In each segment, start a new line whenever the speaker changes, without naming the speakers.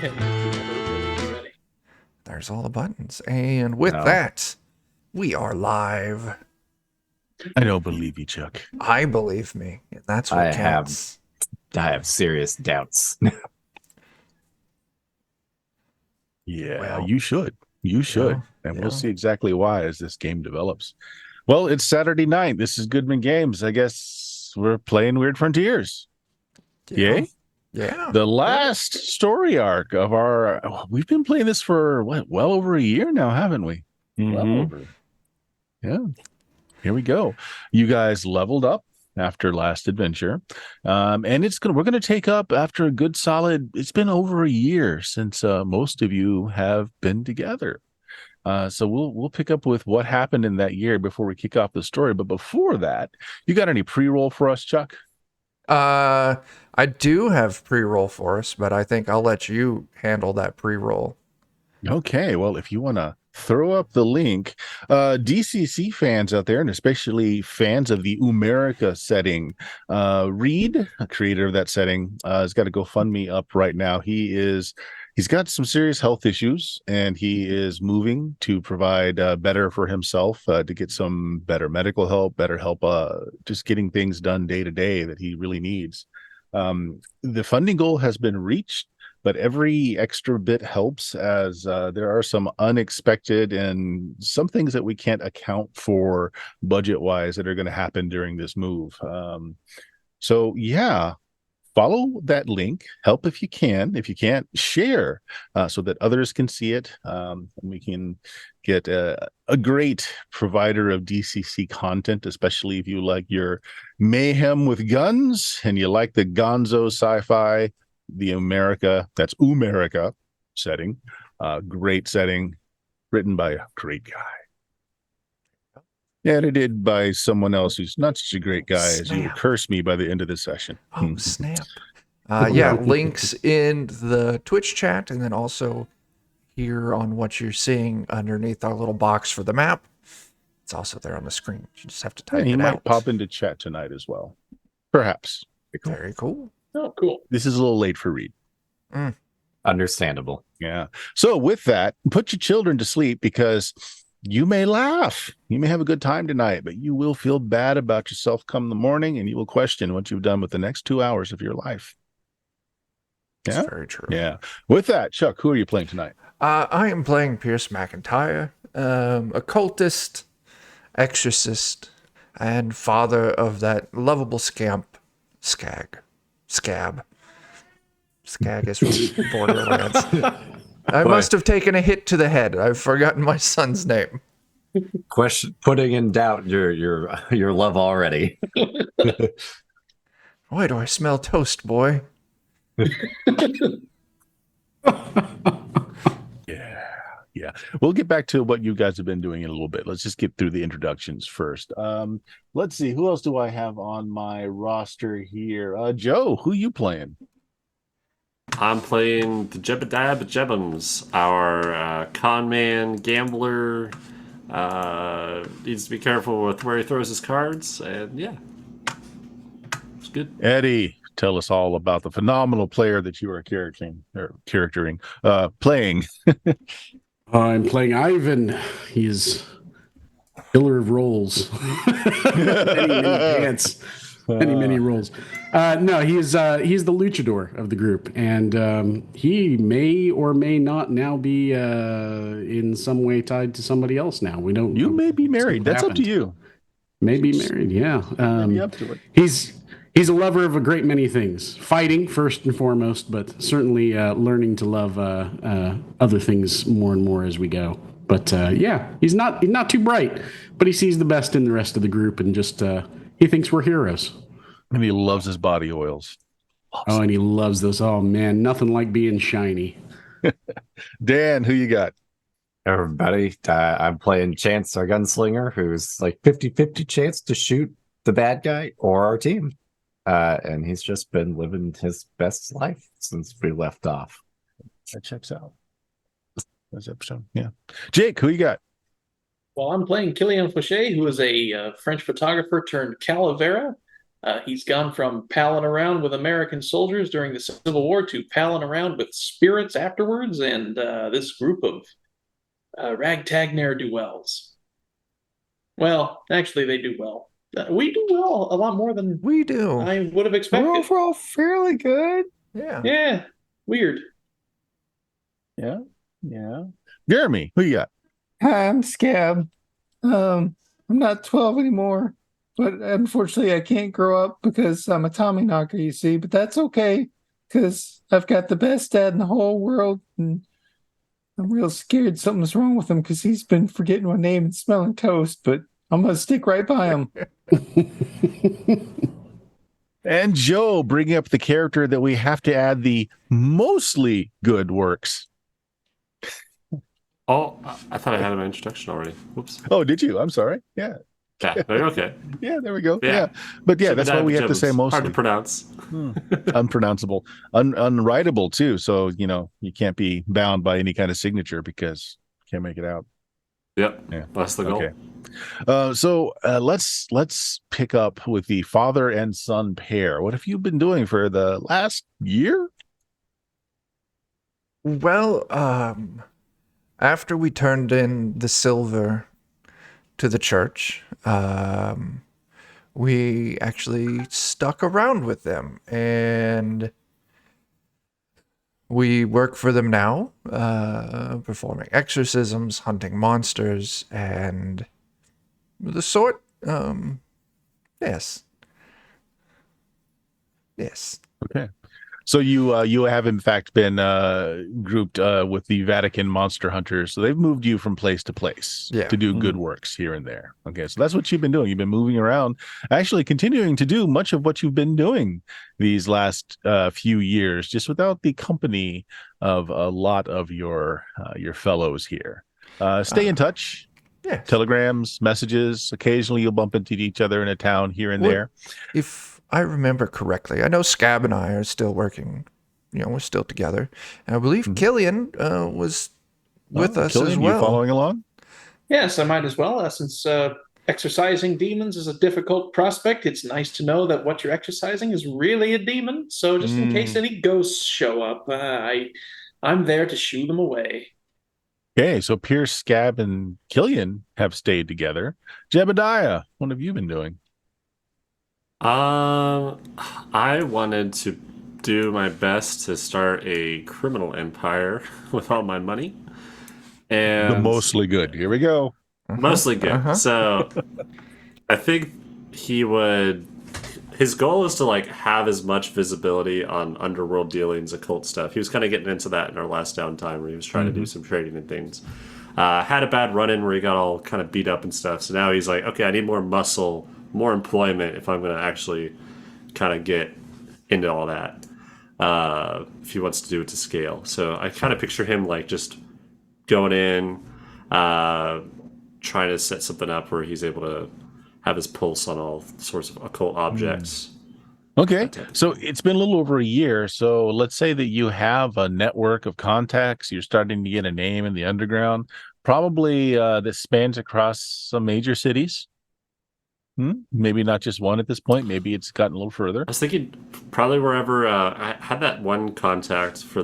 can never really be ready.
There's all the buttons. And with
No.
that, we are live.
I don't believe you, Chuck.
I believe me. That's what
I
counts.
have serious doubts.
Yeah,
Well,
you should. You should. And we'll see exactly why as this game develops. Well, it's Saturday night. This is Goodman Games. I guess we're playing Weird Frontiers. Yay?
Yeah.
The last story arc of our... We've been playing this for, well over a year now, haven't we? Well over. Yeah. Here we go. You guys leveled up after last adventure. And we're going to take up after a good solid, it's been over a year since most of you have been together. So we'll pick up with what happened in that year before we kick off the story. But before that, you got any pre-roll for us, Chuck?
I do have pre-roll for us, but I think I'll let you handle that pre-roll.
Okay, well, if you want to throw up the link, DCC fans out there, and especially fans of the Umerica setting, Reed, a creator of that setting, has got a GoFundMe up right now. He's got some serious health issues, and he is moving to provide better for himself, to get some better medical help, better help, just getting things done day to day that he really needs. The funding goal has been reached, but every extra bit helps, as there are some unexpected and some things that we can't account for budget-wise that are going to happen during this move. So yeah, follow that link. Help if you can. If you can't, share so that others can see it. And we can get a great provider of DCC content, especially if you like your mayhem with guns and you like the gonzo sci-fi. The that's Umerica setting, great setting, written by a great guy, edited by someone else who's not such a great guy as you will curse me by the end of the session.
Oh, snap. Yeah, links in the Twitch chat, and then also here on what you're seeing underneath our little box for the map. It's also there on the screen. You just have to type it out.
He might pop into chat tonight as well. Perhaps.
Very cool.
Oh, cool.
This is a little late for Reed.
Understandable.
Yeah. So with that, put your children to sleep, because you may laugh. You may have a good time tonight, but you will feel bad about yourself come the morning, and you will question what you've done with the next 2 hours of your life. Yeah.
That's very true.
Yeah. With that, Chuck, who are you playing tonight?
I am playing Pierce McIntyre, occultist, exorcist, and father of that lovable scamp, Scab. Skag is from Borderlands. I must have taken a hit to the head. I've forgotten my son's name.
Putting in doubt your love already.
Why do I smell toast, boy?
Yeah. We'll get back to what you guys have been doing in a little bit. Let's just get through the introductions first. Let's see. Who else do I have on my roster here? Joe, who you playing?
I'm playing the Jebediah Jebums, our con man, gambler. Needs to be careful with where he throws his cards, and yeah, it's good.
Eddie, tell us all about the phenomenal player that you are playing.
I'm playing Ivan. He's killer of roles. many pants. Many roles. No, he's the luchador of the group, and he may or may not now be in some way tied to somebody else. Now we don't.
You may be married. That's up to you.
May be married. Yeah.
Maybe up to it.
He's a lover of a great many things. Fighting first and foremost, but certainly learning to love other things more and more as we go. But yeah, he's not too bright, but he sees the best in the rest of the group, and just he thinks we're heroes.
And he loves his body oils.
And he loves those. Oh man, nothing like being shiny.
Dan, who you got?
Everybody, I'm playing Chance, our gunslinger, who's like 50-50 chance to shoot the bad guy or our team. And he's just been living his best life since we left off.
That checks out. This episode. Yeah. Jake, who you got?
Well, I'm playing Killian Fauché, who is a French photographer turned Calavera. He's gone from palling around with American soldiers during the Civil War to palling around with spirits afterwards, and this group of ragtag ne'er-do-wells. Well, actually, they do well. We do well a lot more than
We do.
I would have
We're
expected.
overall fairly good.
Yeah.
Yeah, weird.
Yeah. Jeremy, who you got?
Hi, I'm Scab. I'm not 12 anymore, but unfortunately I can't grow up because I'm a Tommy knocker, you see, but that's okay because I've got the best dad in the whole world, and I'm real scared something's wrong with him because he's been forgetting my name and smelling toast, but I'm going to stick right by him.
And Joe, bringing up the character that we have to add the mostly good works.
Oh, I thought I had my introduction already. Whoops.
Oh, did you? I'm sorry. Yeah.
Yeah, okay.
Yeah, there we go.
Yeah.
Yeah. But yeah, that's why we have to say mostly.
Hard to pronounce.
Unpronounceable. Unwritable, too. So, you can't be bound by any kind of signature because you can't make it out.
Yep.
Yeah.
That's the goal.
Okay. So let's pick up with the father and son pair. What have you been doing for the last year?
Well, after we turned in the silver to the church, we actually stuck around with them, and we work for them now, performing exorcisms, hunting monsters, and the sort. Yes.
Okay. So you have in fact been grouped with the Vatican monster hunters. So they've moved you from place to place to do good works here and there. Okay, so that's what you've been doing. You've been moving around, actually continuing to do much of what you've been doing these last few years, just without the company of a lot of your fellows here. Stay in touch.
Yeah.
Telegrams, messages. Occasionally you'll bump into each other in a town here and there.
If I remember correctly, I know Scab and I are still working. We're still together. And I believe Killian was with us
Killian,
as well.
You following along?
Yes, I might as well. Since exercising demons is a difficult prospect, it's nice to know that what you're exercising is really a demon. So just in case any ghosts show up, I'm there to shoo them away.
Okay, so Pierce, Scab, and Killian have stayed together. Jebediah, what have you been doing?
I wanted to do my best to start a criminal empire with all my money. And
The mostly good. Here we go.
Mostly good. So I think his goal is to have as much visibility on underworld dealings, occult stuff. He was kind of getting into that in our last downtime where he was trying to do some trading and things. Had a bad run-in where he got all kind of beat up and stuff. So now he's like, okay, I need more muscle, more employment if I'm going to actually kind of get into all that. If he wants to do it to scale. So I kind of picture him just going in, trying to set something up where he's able to have his pulse on all sorts of occult objects.
Okay, so it's been a little over a year. So let's say that you have a network of contacts. You're starting to get a name in the underground, probably that spans across some major cities. Maybe not just one at this point. Maybe it's gotten a little further.
I was thinking probably wherever I had that one contact for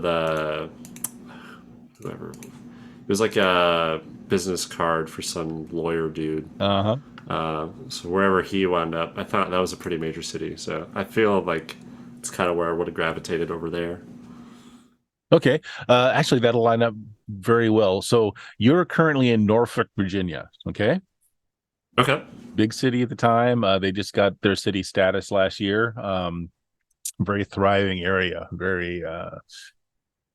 whoever. It was like a business card for some lawyer dude. So wherever he wound up, I thought that was a pretty major city. So I feel like it's kind of where I would have gravitated over there.
Okay. Actually, that'll line up very well. So you're currently in Norfolk, Virginia. Okay.
Okay.
Big city at the time. They just got their city status last year. Very thriving area. Very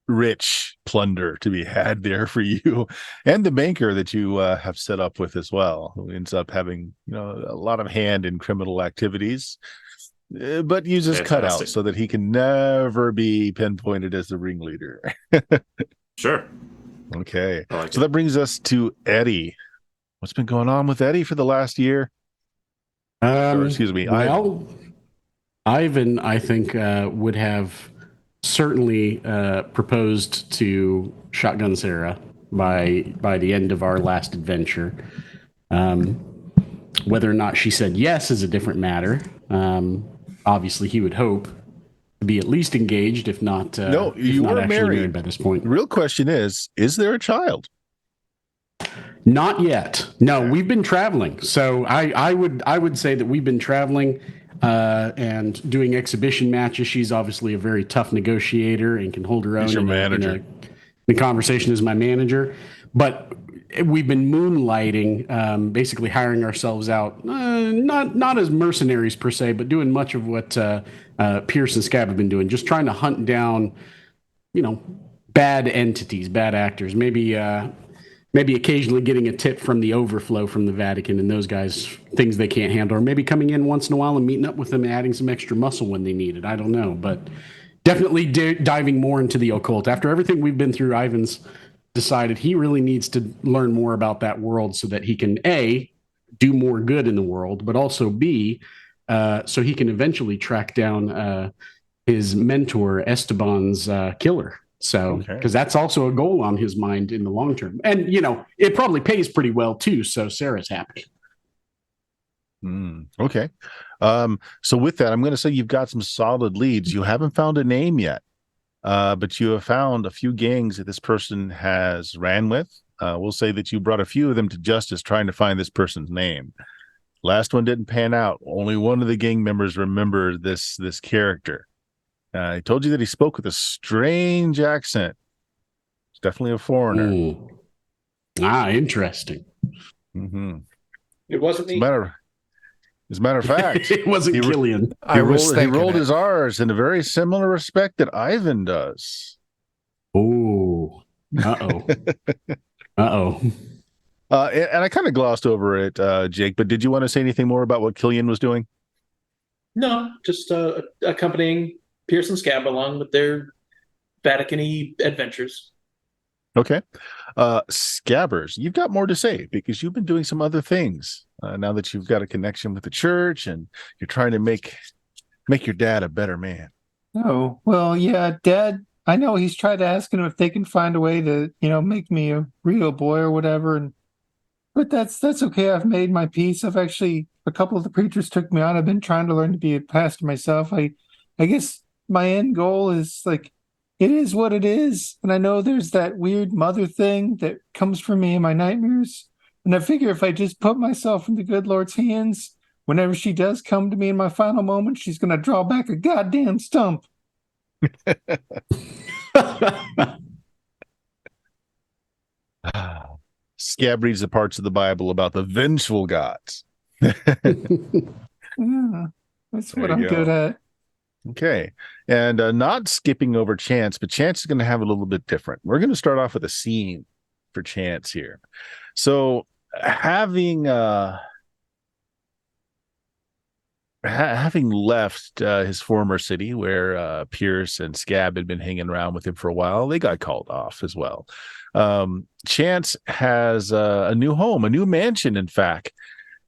rich plunder to be had there for you and the banker that you have set up with as well, who ends up having a lot of hand in criminal activities, but uses cutouts so that he can never be pinpointed as the ringleader.
Sure.
Okay. So that brings us to Eddie. What's been going on with Eddie for the last year? Excuse me.
Well, Ivan, I think, would have certainly proposed to Shotgun Sarah by the end of our last adventure. Whether or not she said yes is a different matter. obviously he would hope to be at least engaged, if not
No,
if
you
not
were
actually
married.
married by this point.
The real question is there a child?
Not yet. No,
Okay.
we've been traveling. So I would say that we've been traveling and doing exhibition matches. She's obviously a very tough negotiator and can hold her
He's
own
your
in
manager.
the conversation as my manager. But we've been moonlighting, basically hiring ourselves out, not as mercenaries per se, but doing much of what Pierce and Scab have been doing, just trying to hunt down, bad entities, bad actors. Maybe occasionally getting a tip from the overflow from the Vatican and those guys, things they can't handle, or maybe coming in once in a while and meeting up with them and adding some extra muscle when they need it. I don't know, but definitely diving more into the occult. After everything we've been through, Ivan's decided he really needs to learn more about that world so that he can A, do more good in the world, but also B, so he can eventually track down his mentor Esteban's killer. So,
Okay.
because that's also a goal on his mind in the long term, and it probably pays pretty well too. So Sarah's happy.
Okay. So with that, I'm going to say you've got some solid leads. You haven't found a name yet, but you have found a few gangs that this person has ran with. We'll say that you brought a few of them to justice trying to find this person's name. Last one didn't pan out. Only one of the gang members remembered this character. He told you that he spoke with a strange accent. It's definitely a foreigner.
Interesting.
Mm-hmm.
It wasn't me.
As a matter of fact,
It wasn't Killian.
I was
he
thinking
rolled
it.
his R's in a very similar respect that Ivan does.
Oh, uh-oh. Uh-oh.
And I kind of glossed over it, Jake, but did you want to say anything more about what Killian was doing?
No, just accompanying Pierce and Scab along with their Vatican-y adventures.
Okay. Scabbers, you've got more to say because you've been doing some other things now that you've got a connection with the church and you're trying to make your dad a better man.
Oh, well, yeah, Dad, I know he's tried asking him if they can find a way to, make me a real boy or whatever, but that's okay. I've made my peace. I've actually a couple of the preachers took me on. I've been trying to learn to be a pastor myself. I guess my end goal is like it is what it is. And I know there's that weird mother thing that comes for me in my nightmares. And I figure if I just put myself in the good Lord's hands, whenever she does come to me in my final moment, she's gonna draw back a goddamn stump.
Scab reads the parts of the Bible about the vengeful gods.
Yeah, that's
There
what
you
I'm
go.
good at.
Okay. And not skipping over Chance, but Chance is going to have a little bit different. We're going to start off with a scene for Chance here. So having having left his former city where Pierce and Scab had been hanging around with him for a while, they got called off as well. Chance has a new home, a new mansion, in fact,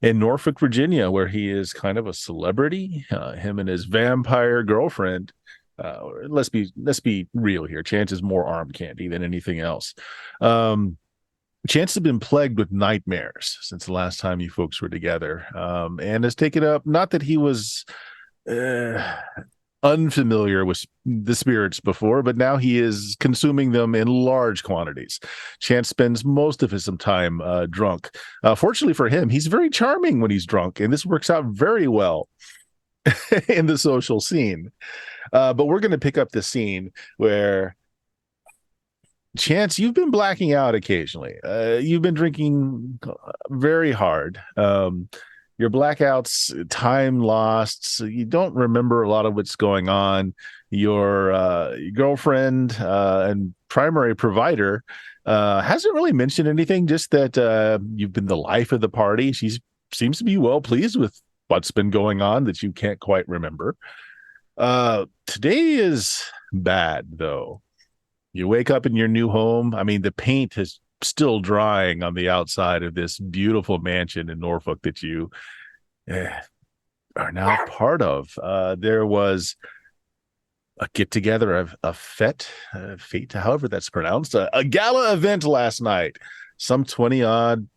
in Norfolk, Virginia, where he is kind of a celebrity. Him and his vampire girlfriend. Let's be real here. Chance is more arm candy than anything else. Chance has been plagued with nightmares since the last time you folks were together, and has taken up. Not that he was unfamiliar with the spirits before, but now he is consuming them in large quantities. Chance spends most of his time drunk. Fortunately for him, he's very charming when he's drunk, and this works out very well in the social scene. But we're going to pick up the scene where Chance, you've been blacking out occasionally. You've been drinking very hard. Your blackouts, time lost. So you don't remember a lot of what's going on. Your girlfriend and primary provider hasn't really mentioned anything, just that you've been the life of the party. She seems to be well pleased with what's been going on that you can't quite remember. Today is bad, though. You wake up in your new home. I mean, the paint is still drying on the outside of this beautiful mansion in Norfolk that you are now part of. There was a get-together, a fete, however that's pronounced, a gala event last night. Some 20-odd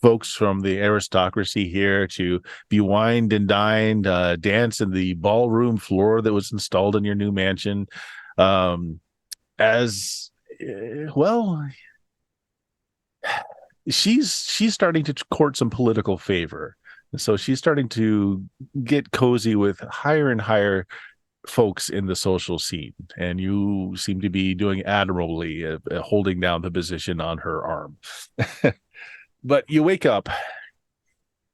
folks from the aristocracy here to be wined and dined, dance in the ballroom floor that was installed in your new mansion. As well, she's starting to court some political favor. So she's starting to get cozy with higher and higher folks in the social scene, and you seem to be doing admirably holding down the position on her arm. But you wake up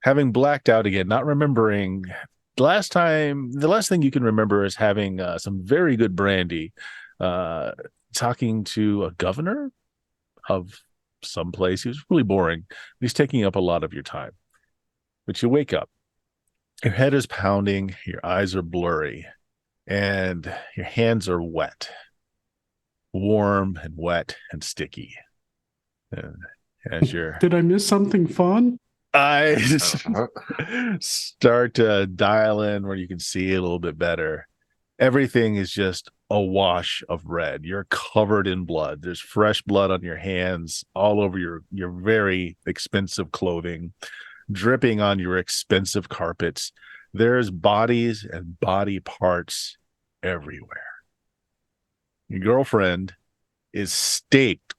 having blacked out again, not remembering the last thing you can remember is having some very good brandy, talking to a governor of some place. He was really boring. He's taking up a lot of your time. But you wake up, your head is pounding, your eyes are blurry, and your hands are wet, warm and wet and sticky. And as you're
Did I miss something fun?
eyes start to dial in where you can see a little bit better, everything is just a wash of red. You're covered in blood. There's fresh blood on your hands, all over your very expensive clothing, dripping on your expensive carpets. There's bodies and body parts everywhere. Your girlfriend is staked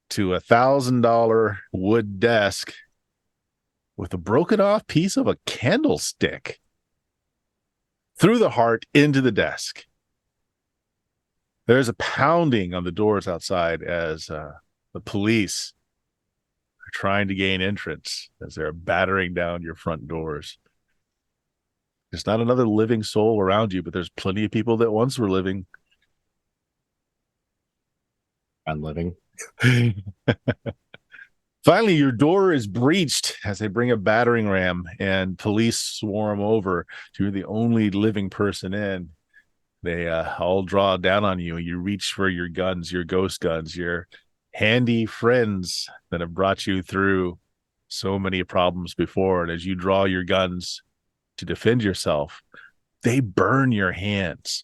to $1,000 wood desk with a broken off piece of a candlestick through the heart into the desk. There's a pounding on the doors outside as the police are trying to gain entrance, as they're battering down your front doors. There's not another living soul around you, but there's plenty of people that once were living.
Unliving.
Finally, your door is breached as they bring a battering ram and police swarm over. You're the only living person in. They all draw down on you. You reach for your guns, your ghost guns, your handy friends that have brought you through so many problems before. And as you draw your guns to defend yourself, they burn your hands.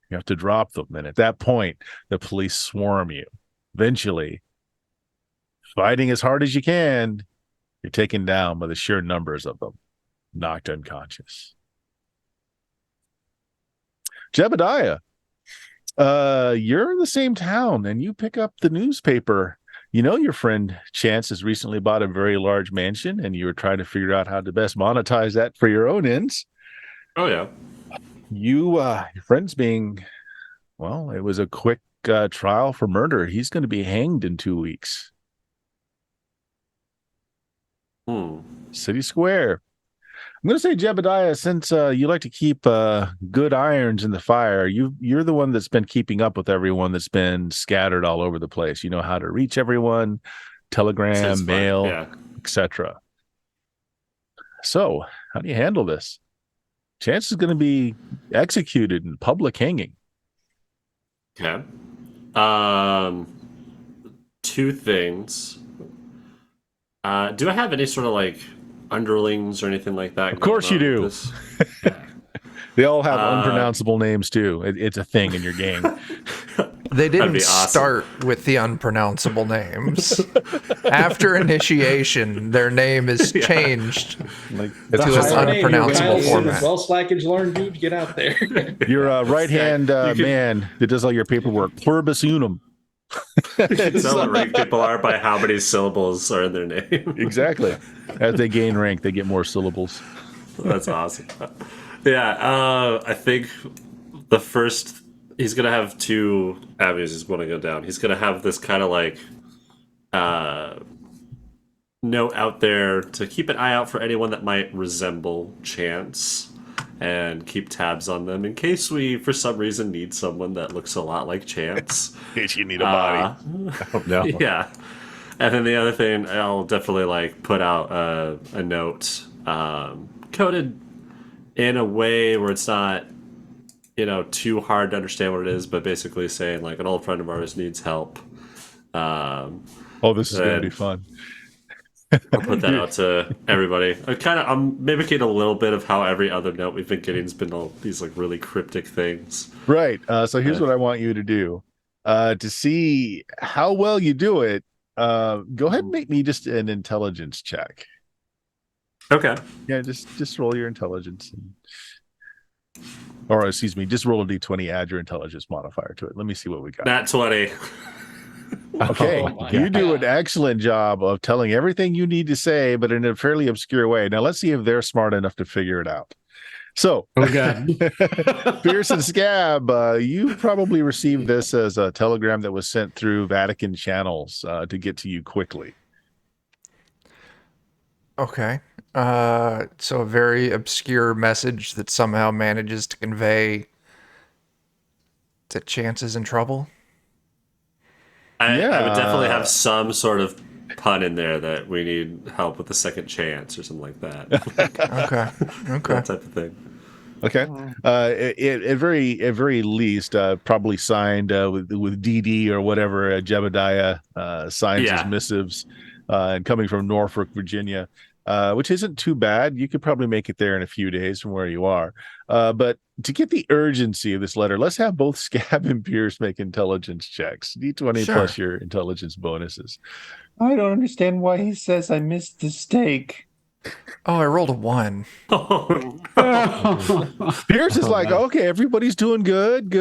You have to drop them. And at that point, the police swarm you. Eventually, fighting as hard as you can, you're taken down by the sheer numbers of them, knocked unconscious. Jebediah, you're in the same town, and you pick up the newspaper. You know your friend Chance has recently bought a very large mansion, and you were trying to figure out how to best monetize that for your own ends.
Oh, yeah.
Your friend's being, well, it was a quick trial for murder. He's going to be hanged in 2 weeks. City Square. I'm going to say, Jebediah, since you like to keep good irons in the fire, you're the one that's been keeping up with everyone that's been scattered all over the place. You know how to reach everyone, telegram, mail,
yeah,
etc. So, how do you handle this? Chance is going to be executed in public hanging.
Okay. Two things. Do I have any sort of like underlings or anything like that?
Of course you do. They all have unpronounceable names too. It's a thing in your gang.
They didn't
awesome.
start with the unpronounceable names. After initiation, their name is changed
Like
to an unpronounceable format.
Well, Slackage learned, dude, get out there.
Your right-hand man that does all your paperwork, pluribus unum.
You can tell what rank people are by how many syllables are in their name.
Exactly. As they gain rank, they get more syllables.
That's awesome. Yeah, I think the first, he's going to have two avenues he's going to go down. He's going to have this kind of like note out there to keep an eye out for anyone that might resemble Chance and keep tabs on them in case we, for some reason, need someone that looks a lot like Chance.
In case you need a body.
Oh, no.
Yeah. And then the other thing, I'll definitely like put out a note coded in a way where it's not, too hard to understand what it is, but basically saying like an old friend of ours needs help.
This is going to be fun.
I'll put that out to everybody. I'm mimicking a little bit of how every other note we've been getting has been all these like really cryptic things.
Right. So here's what I want you to do. To see how well you do it, Go ahead and make me just an intelligence check.
Okay.
Yeah, just roll your intelligence. Or excuse me, just roll a d20, add your intelligence modifier to it. Let me see what we got.
Nat 20.
Okay,
Oh my
you do an
God.
excellent job of telling everything you need to say, but in a fairly obscure way. Now let's see if they're smart enough to figure it out. So,
Oh God.
Pierce and Scab, you probably received this as a telegram that was sent through Vatican channels to get to you quickly.
Okay. So a very obscure message that somehow manages to convey that Chance is in trouble.
I would definitely
Yeah.
have some sort of pun in there that we need help with the second chance or something like that.
Okay. Okay.
That type of thing.
Okay. At very least, probably signed with DD or whatever. Jebediah signs his
Yeah.
missives, and coming from Norfolk, Virginia, which isn't too bad. You could probably make it there in a few days from where you are. But to get the urgency of this letter, let's have both Scab and Pierce make intelligence checks. D20
Sure.
plus your intelligence bonuses.
I don't understand why he says I missed the steak.
Oh, I rolled a 1.
Pierce is like, okay, everybody's doing good.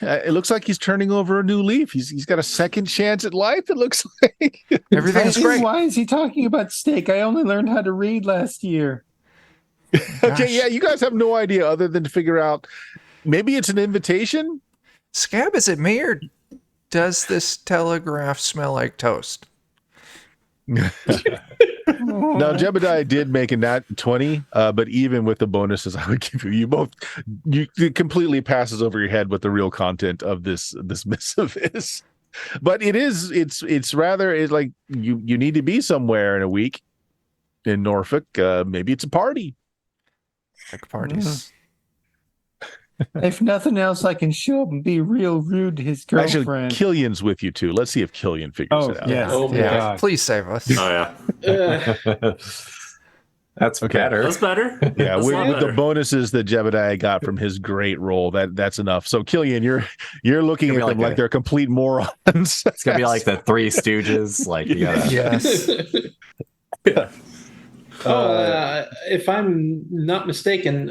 It looks like he's turning over a new leaf. He's got a second chance at life. It looks like
Everything's great.
Why is he talking about steak? I only learned how to read last year.
Okay, yeah, you guys have no idea other than to figure out maybe it's an invitation.
Scab, is it me or does this telegraph smell like toast?
Now, Jebediah did make a nat 20, but even with the bonuses I would give you, it completely passes over your head what the real content of this missive is. But it's like you need to be somewhere in a week in Norfolk. Maybe it's a party.
Like parties.
If nothing else, I can show up and be real rude to his
Actually,
girlfriend.
Killian's with you too. Let's see if Killian figures it out.
yes.
Oh my
Yeah.
God.
Please save us.
Oh, yeah.
That's better.
That's better.
Yeah,
That's a lot
with the
better.
bonuses that Jebediah got from his great roll, that's enough. So Killian, you're looking at
It's gonna be
them
like
like they're complete morons.
It's gonna be like the Three Stooges. Like you gotta.
Yes.
If I'm not mistaken,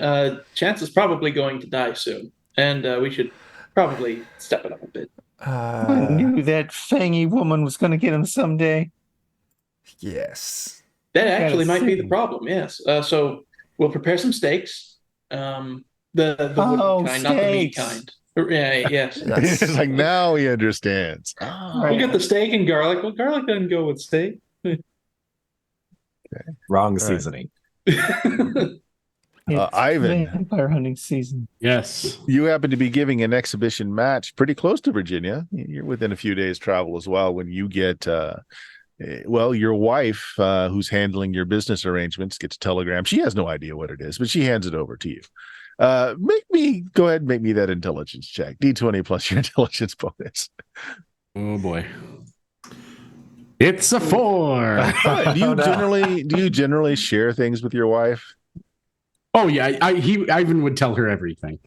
Chance is probably going to die soon, and we should probably step it up a bit.
I knew that fangy woman was going to get him someday.
Yes.
That
gotta
actually might be
see.
the problem. Yes. So we'll prepare some steaks. The
Oh,
wooden kind, not the meat
steaks.
kind. Yeah. Yes.
Yes.
It's like now he understands.
We'll get the steak and garlic. Well, garlic doesn't go with steak.
Wrong
right.
seasoning.
It's
Ivan.
vampire hunting season.
Yes.
You happen to be giving an exhibition match pretty close to Virginia. You're within a few days travel as well when you get your wife who's handling your business arrangements gets a telegram. She has no idea what it is, but she hands it over to you. Go ahead and make me that intelligence check. D20 plus your intelligence bonus.
Oh boy. It's a 4.
Do you generally share things with your wife?
Oh yeah, Ivan would tell her everything.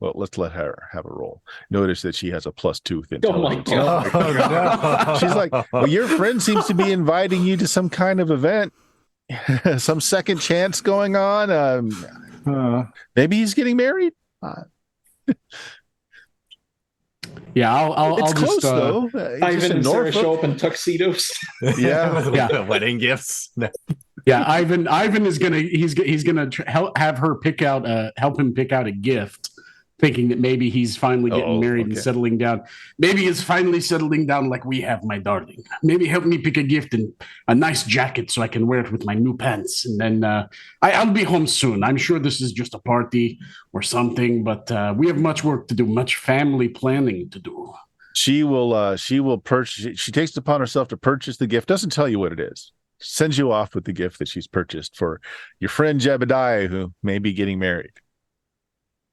Well, let's let her have a roll. Notice that she has a +2 with
Oh my
intelligence.
God.
She's like, well, your friend seems to be inviting you to some kind of event, some second chance going on. Maybe he's getting married.
Yeah, I'll
It's close
just
though. He's just
Ivan
in
and Sarah
Norfolk.
show up in tuxedos.
Yeah.
Yeah.
Wedding gifts.
Yeah, Ivan is gonna have her help him pick out a gift, thinking that maybe he's finally getting married and settling down. Maybe he's finally settling down like we have, my darling. Maybe help me pick a gift and a nice jacket so I can wear it with my new pants. And then I'll be home soon. I'm sure this is just a party or something, but we have much work to do, much family planning to do.
She will purchase. She takes it upon herself to purchase the gift. Doesn't tell you what it is. Sends you off with the gift that she's purchased for your friend Jebediah, who may be getting married.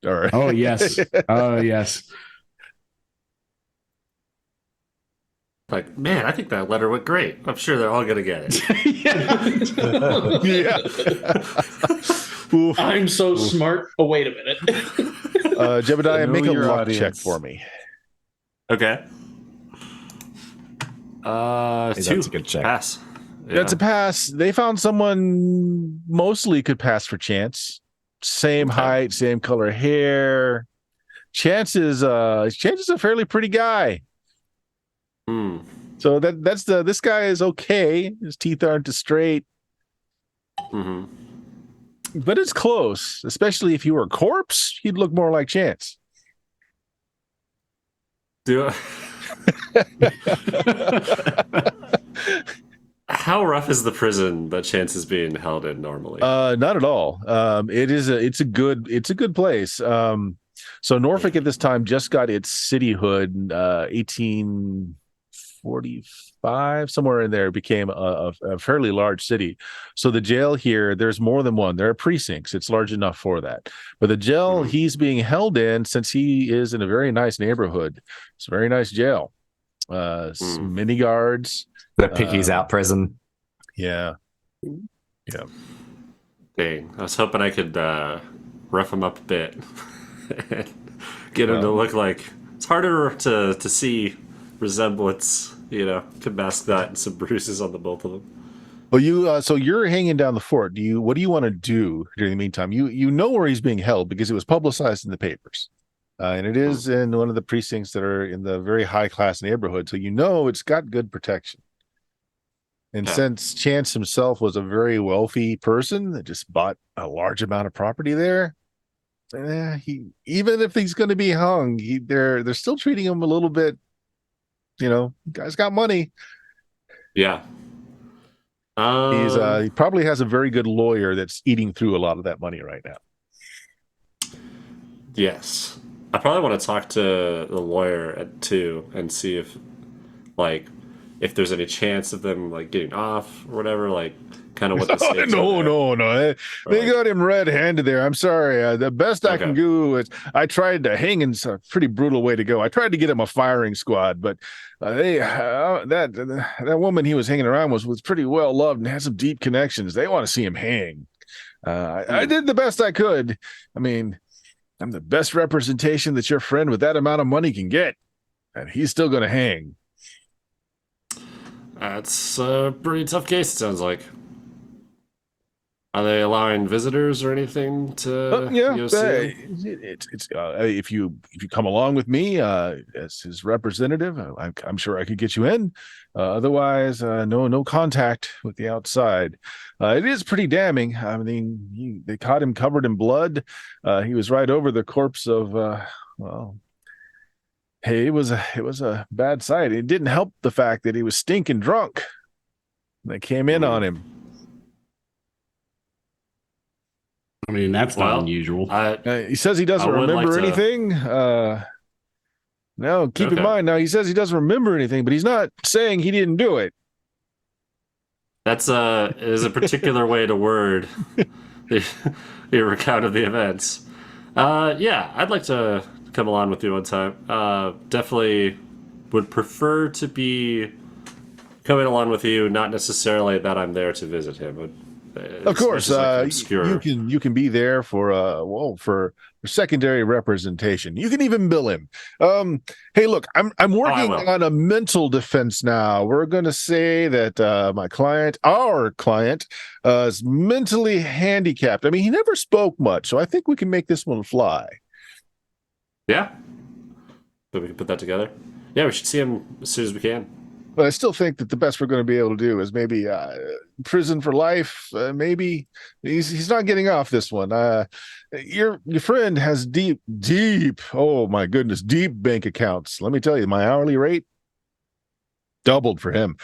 All right.
Oh yes. Oh yes.
Like, man, I think that letter went great. I'm sure they're all going to get it.
Yeah. Oof.
I'm so smart. Oh, wait a minute.
Jebediah,
Know
make a
your
luck
audience.
check for me.
Okay.
Hey,
Two.
that's a good check.
Pass.
That's a pass. They found someone mostly could pass for Chance. Same
Okay.
height, same color hair. Chance is a fairly pretty guy.
Hmm.
So this guy is okay. His teeth aren't as straight,
Mm-hmm.
but it's close. Especially if you were a corpse, he'd look more like Chance.
Do How rough is the prison that Chance is being held in normally?
Not at all. It's a good place. So Norfolk at this time just got its cityhood in 1845, somewhere in there. It became a fairly large city. So the jail here, there's more than one. There are precincts. It's large enough for that. But the jail he's being held in, since he is in a very nice neighborhood, it's a very nice jail. Many guards.
The Piggy's out prison.
Yeah.
Dang, I was hoping I could rough him up a bit. Get him to look like it's harder to see resemblance. Could mask that and some bruises on the both of them.
Well, so you're hanging down the fort. What do you want to do during the meantime? You know where he's being held because it was publicized in the papers, and it is in one of the precincts that are in the very high class neighborhood. So it's got good protection. And since Chance himself was a very wealthy person that just bought a large amount of property there, even if he's going to be hung, they're still treating him a little bit. Guy's got money.
Yeah.
He probably has a very good lawyer that's eating through a lot of that money right now.
Yes. I probably want to talk to the lawyer too and see if there's any chance of them getting off or whatever, kind of what the stakes are.
No. They got him red-handed there. I'm sorry. The best I can do is I tried to hang in a pretty brutal way to go. I tried to get him a firing squad, but that woman he was hanging around was pretty well loved and had some deep connections. They want to see him hang. I did the best I could. I mean, I'm the best representation that your friend with that amount of money can get, and he's still going to hang.
That's a pretty tough case, it sounds like. Are they allowing visitors or anything to see him?
If you come along with me as his representative, I'm sure I could get you in. Otherwise, no contact with the outside. It is pretty damning. I mean, they caught him covered in blood. He was right over the corpse of hey, it was a bad sight. It didn't help the fact that he was stinking drunk. They came in on him.
I mean, that's not unusual.
He says he doesn't remember anything. No, keep in mind now. He says he doesn't remember anything, but he's not saying he didn't do it.
That's is a particular way to word your account of the events. Yeah, I'd like to come along with you one time. Definitely would prefer to be coming along with you, not necessarily that I'm there to visit him.
Of course, you can be there for secondary representation. You can even bill him. Hey, look, I'm working on a mental defense now. We're going to say that our client, is mentally handicapped. I mean, he never spoke much, so I think we can make this one fly.
Yeah, so we can put that together. Yeah, we should see him as soon as we can.
But I still think that the best we're going to be able to do is maybe prison for life. Maybe he's not getting off this one. Your friend has deep, oh my goodness, deep bank accounts. Let me tell you, my hourly rate doubled for him.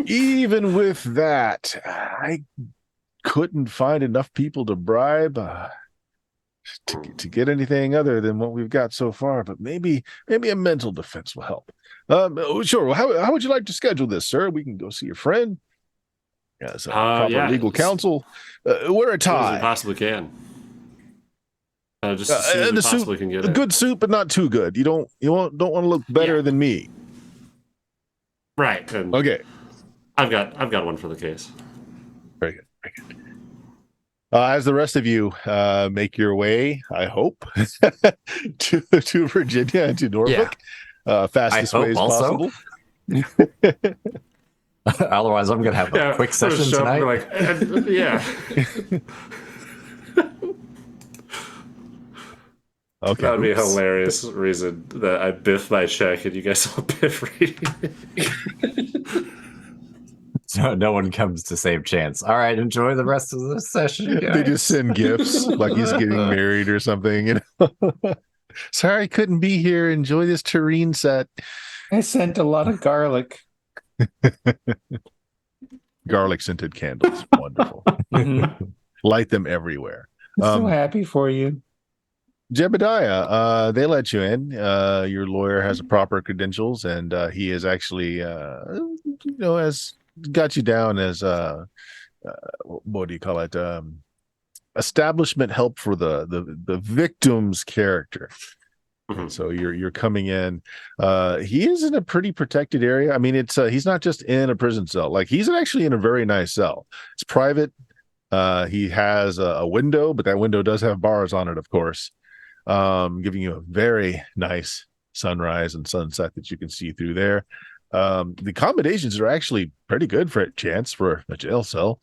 Even with that, I couldn't find enough people to bribe to get anything other than what we've got so far. But maybe a mental defense will help. Sure. How would you like to schedule this, sir? We can go see your friend. As proper legal counsel. Wear a tie.
As soon as we possibly can. Just as soon as we possibly can get it.
A good suit, but not too good. You don't want to look better than me.
Right. And
okay.
I've got one for the case.
Very good. As the rest of you make your way, I hope, to Virginia and to Norfolk. fastest
hope
ways
also.
possible.
Otherwise, I'm gonna have a quick
I'm gonna
session
show up and
tonight.
be like, yeah.
Okay.
That would be a
Oops.
hilarious reason that I biff my check and you guys all biff reading it.
So no one comes to save Chance. All right, enjoy the rest of the session, guys.
They just send gifts like he's getting married or something. You know. Sorry, I couldn't be here. Enjoy this terrain set.
I sent a lot of garlic.
Garlic scented candles. Wonderful. Light them everywhere.
I'm so happy for you.
Jebediah, they let you in. Your lawyer has proper credentials, and he is actually, has got you down as what do you call it? Establishment help for the victim's character. And so you're coming in. He is in a pretty protected area. I mean, it's he's not just in a prison cell. Like, he's actually in a very nice cell. It's private. He has a window, but that window does have bars on it, of course, giving you a very nice sunrise and sunset that you can see through there. The accommodations are actually pretty good for a chance for a jail cell.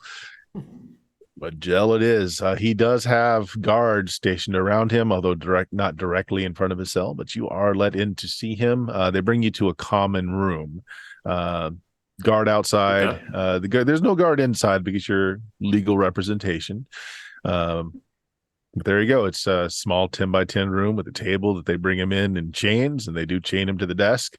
But jail it is. He does have guards stationed around him, although not directly in front of his cell, but you are let in to see him. They bring you to a common room. Guard outside. Okay. There's no guard inside because you're legal representation. But there you go. It's a small 10 by 10 room with a table that they bring him in chains, and they do chain him to the desk.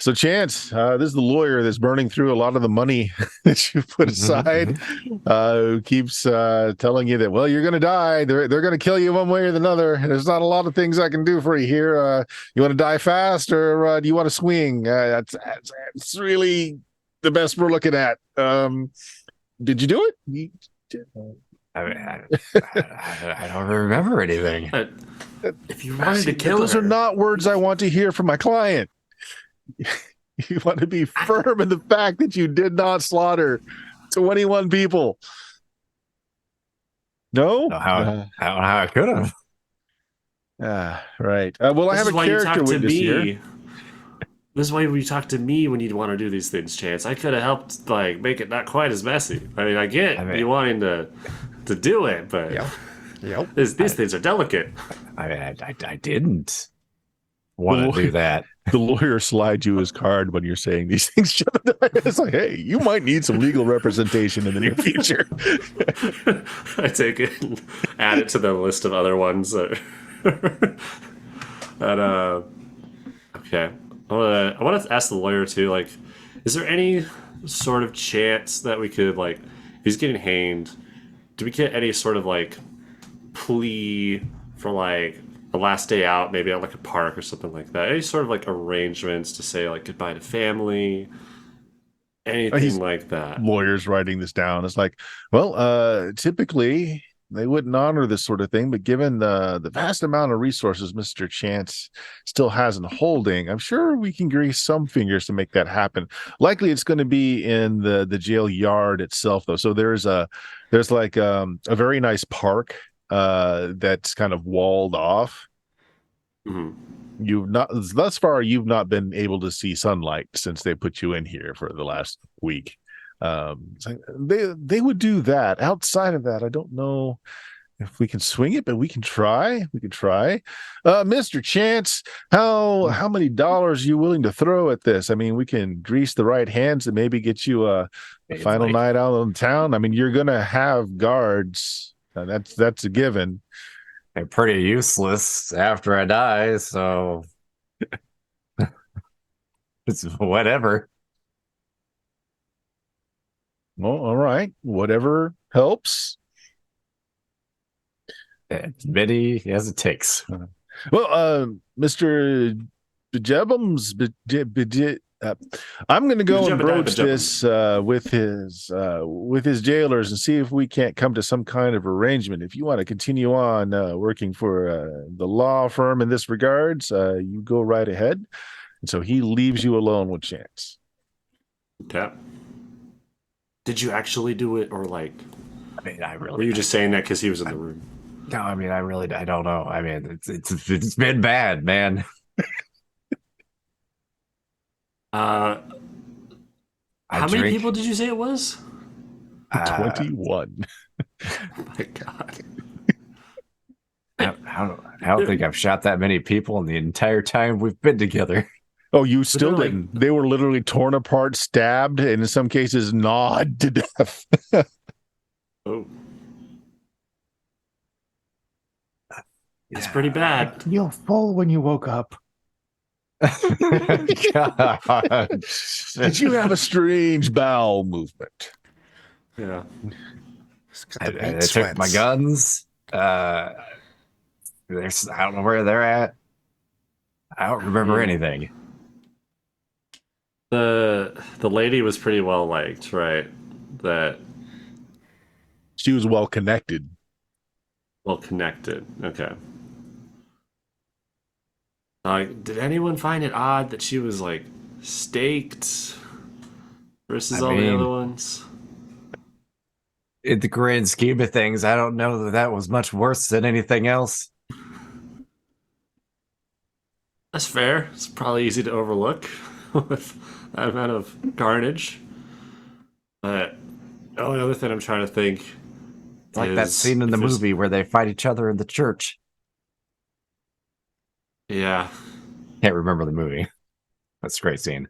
So, Chance, this is the lawyer that's burning through a lot of the money that you put aside. Who keeps telling you that, well, you're going to die. They're going to kill you one way or another. There's not a lot of things I can do for you here. You want to die fast, or do you want to swing? That's really the best we're looking at. Did you do it?
I don't remember anything.
If you wanted to kill
those
her,
are not words I want to hear from my client. You want to be firm in the fact that you did not slaughter 21 people. No?
How I could have.
Right. Well, I have a character witness here.
This is why you talk to me when you want to do these things, Chance. I could have helped, make it not quite as messy. I mean, I get you wanting to do it, but these things are delicate.
I didn't want to do that.
The lawyer slides you his card when you're saying these things. It's like, hey, you might need some legal representation in the near future.
I take it and add it to the list of other ones. Okay. I want to ask the lawyer too, is there any sort of chance that we could, if he's getting hanged, do we get any sort of plea for a last day out, maybe at a park or something like that? Any sort of arrangements to say goodbye to family, anything like that?
Lawyers writing this down. It's typically they wouldn't honor this sort of thing, but given the vast amount of resources Mr. Chance still has in holding, I'm sure we can grease some fingers to make that happen. Likely it's going to be in the jail yard itself, though. So there's a very nice park that's kind of walled off. Thus far you've not been able to see sunlight since they put you in here for the last week. They would do that. Outside of that, I don't know if we can swing it, but we can try. Mr. Chance, how many dollars are you willing to throw at this? I mean, we can grease the right hands and maybe get you a final night out in town. I mean, you're gonna have guards. That's a given.
They're pretty useless after I die, so it's whatever.
Well, all right. Whatever helps.
As many as it takes.
Well, Mr. Jebums, I'm going to go and broach this with his jailers and see if we can't come to some kind of arrangement. If you want to continue on working for the law firm in this regards, you go right ahead. And so he leaves you alone with Chance.
Okay. Did you actually do it, or
I mean, I really.
Were you just saying that because he was in the room?
No, I mean, I don't know. I mean, it's been bad, man.
Uh,
I
how many
drink.
people did you say it was?
21.
Oh my god.
I don't think I've shot that many people in the entire time we've been together.
Oh, you still
they're like-
didn't. They were literally torn apart, stabbed, and in some cases gnawed to death.
Oh, that's
Yeah.
pretty bad.
You're full when you woke up.
God.
Did you have a strange bowel movement?
Yeah.
It's got the
I
meat
took my
sweats.
guns. I don't know where they're at. I don't remember anything.
The lady was pretty well liked, right? That
She was well connected.
well connected. Okay. Did anyone find it odd that she was like staked versus
I
all the
mean-
other ones?
In the grand scheme of things, I don't know that that was much worse than anything else.
That's fair. It's probably easy to overlook with that amount of carnage. But the only other thing I'm trying to think
It's like that
is
scene in
if
the
there's-
movie where they fight each other in the church.
Yeah.
Can't remember the movie. That's a great scene.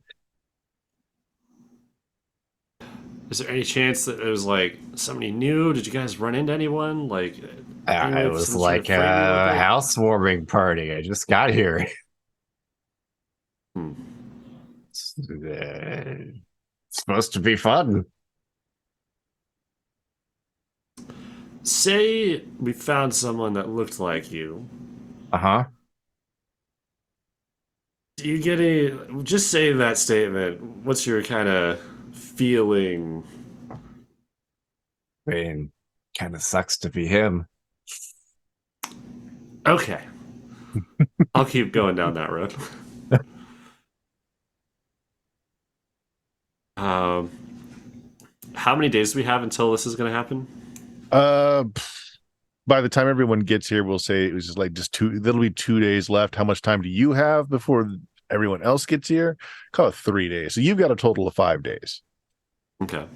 Is there any chance that it was like somebody new? Did you guys run into anyone? Like, anyone
It
with
was
some sort of
like a
framing with it?
housewarming party. I just got here.
Hmm.
It's supposed to be fun.
Say we found someone that looked like you.
Uh-huh.
Do you get a just say that statement? What's your kind of feeling?
I mean, kind of sucks to be him.
Okay. I'll keep going down that road. How many days do we have until this is going to happen?
By the time everyone gets here, we'll say it was just like that'll be 2 days left. How much time do you have before everyone else gets here? Call it 3 days. So you've got a total of 5 days.
Okay.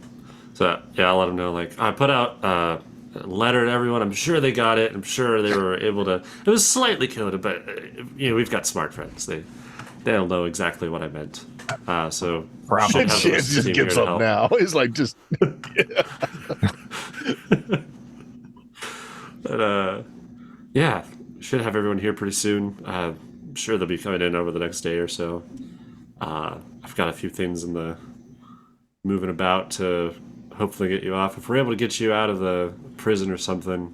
So yeah, I'll let them know. Like I put out a letter to everyone. I'm sure they got it. I'm sure they were able to. It was slightly coded, but we've got smart friends. They'll know exactly what I meant. So
Probably.
should have the
Shit
rest of the
just
team here
gives
to
up
help.
now. It's like just
But yeah, should have everyone here pretty soon. I'm sure they'll be coming in over the next day or so. I've got a few things in the moving about to hopefully get you off. If we're able to get you out of the prison or something,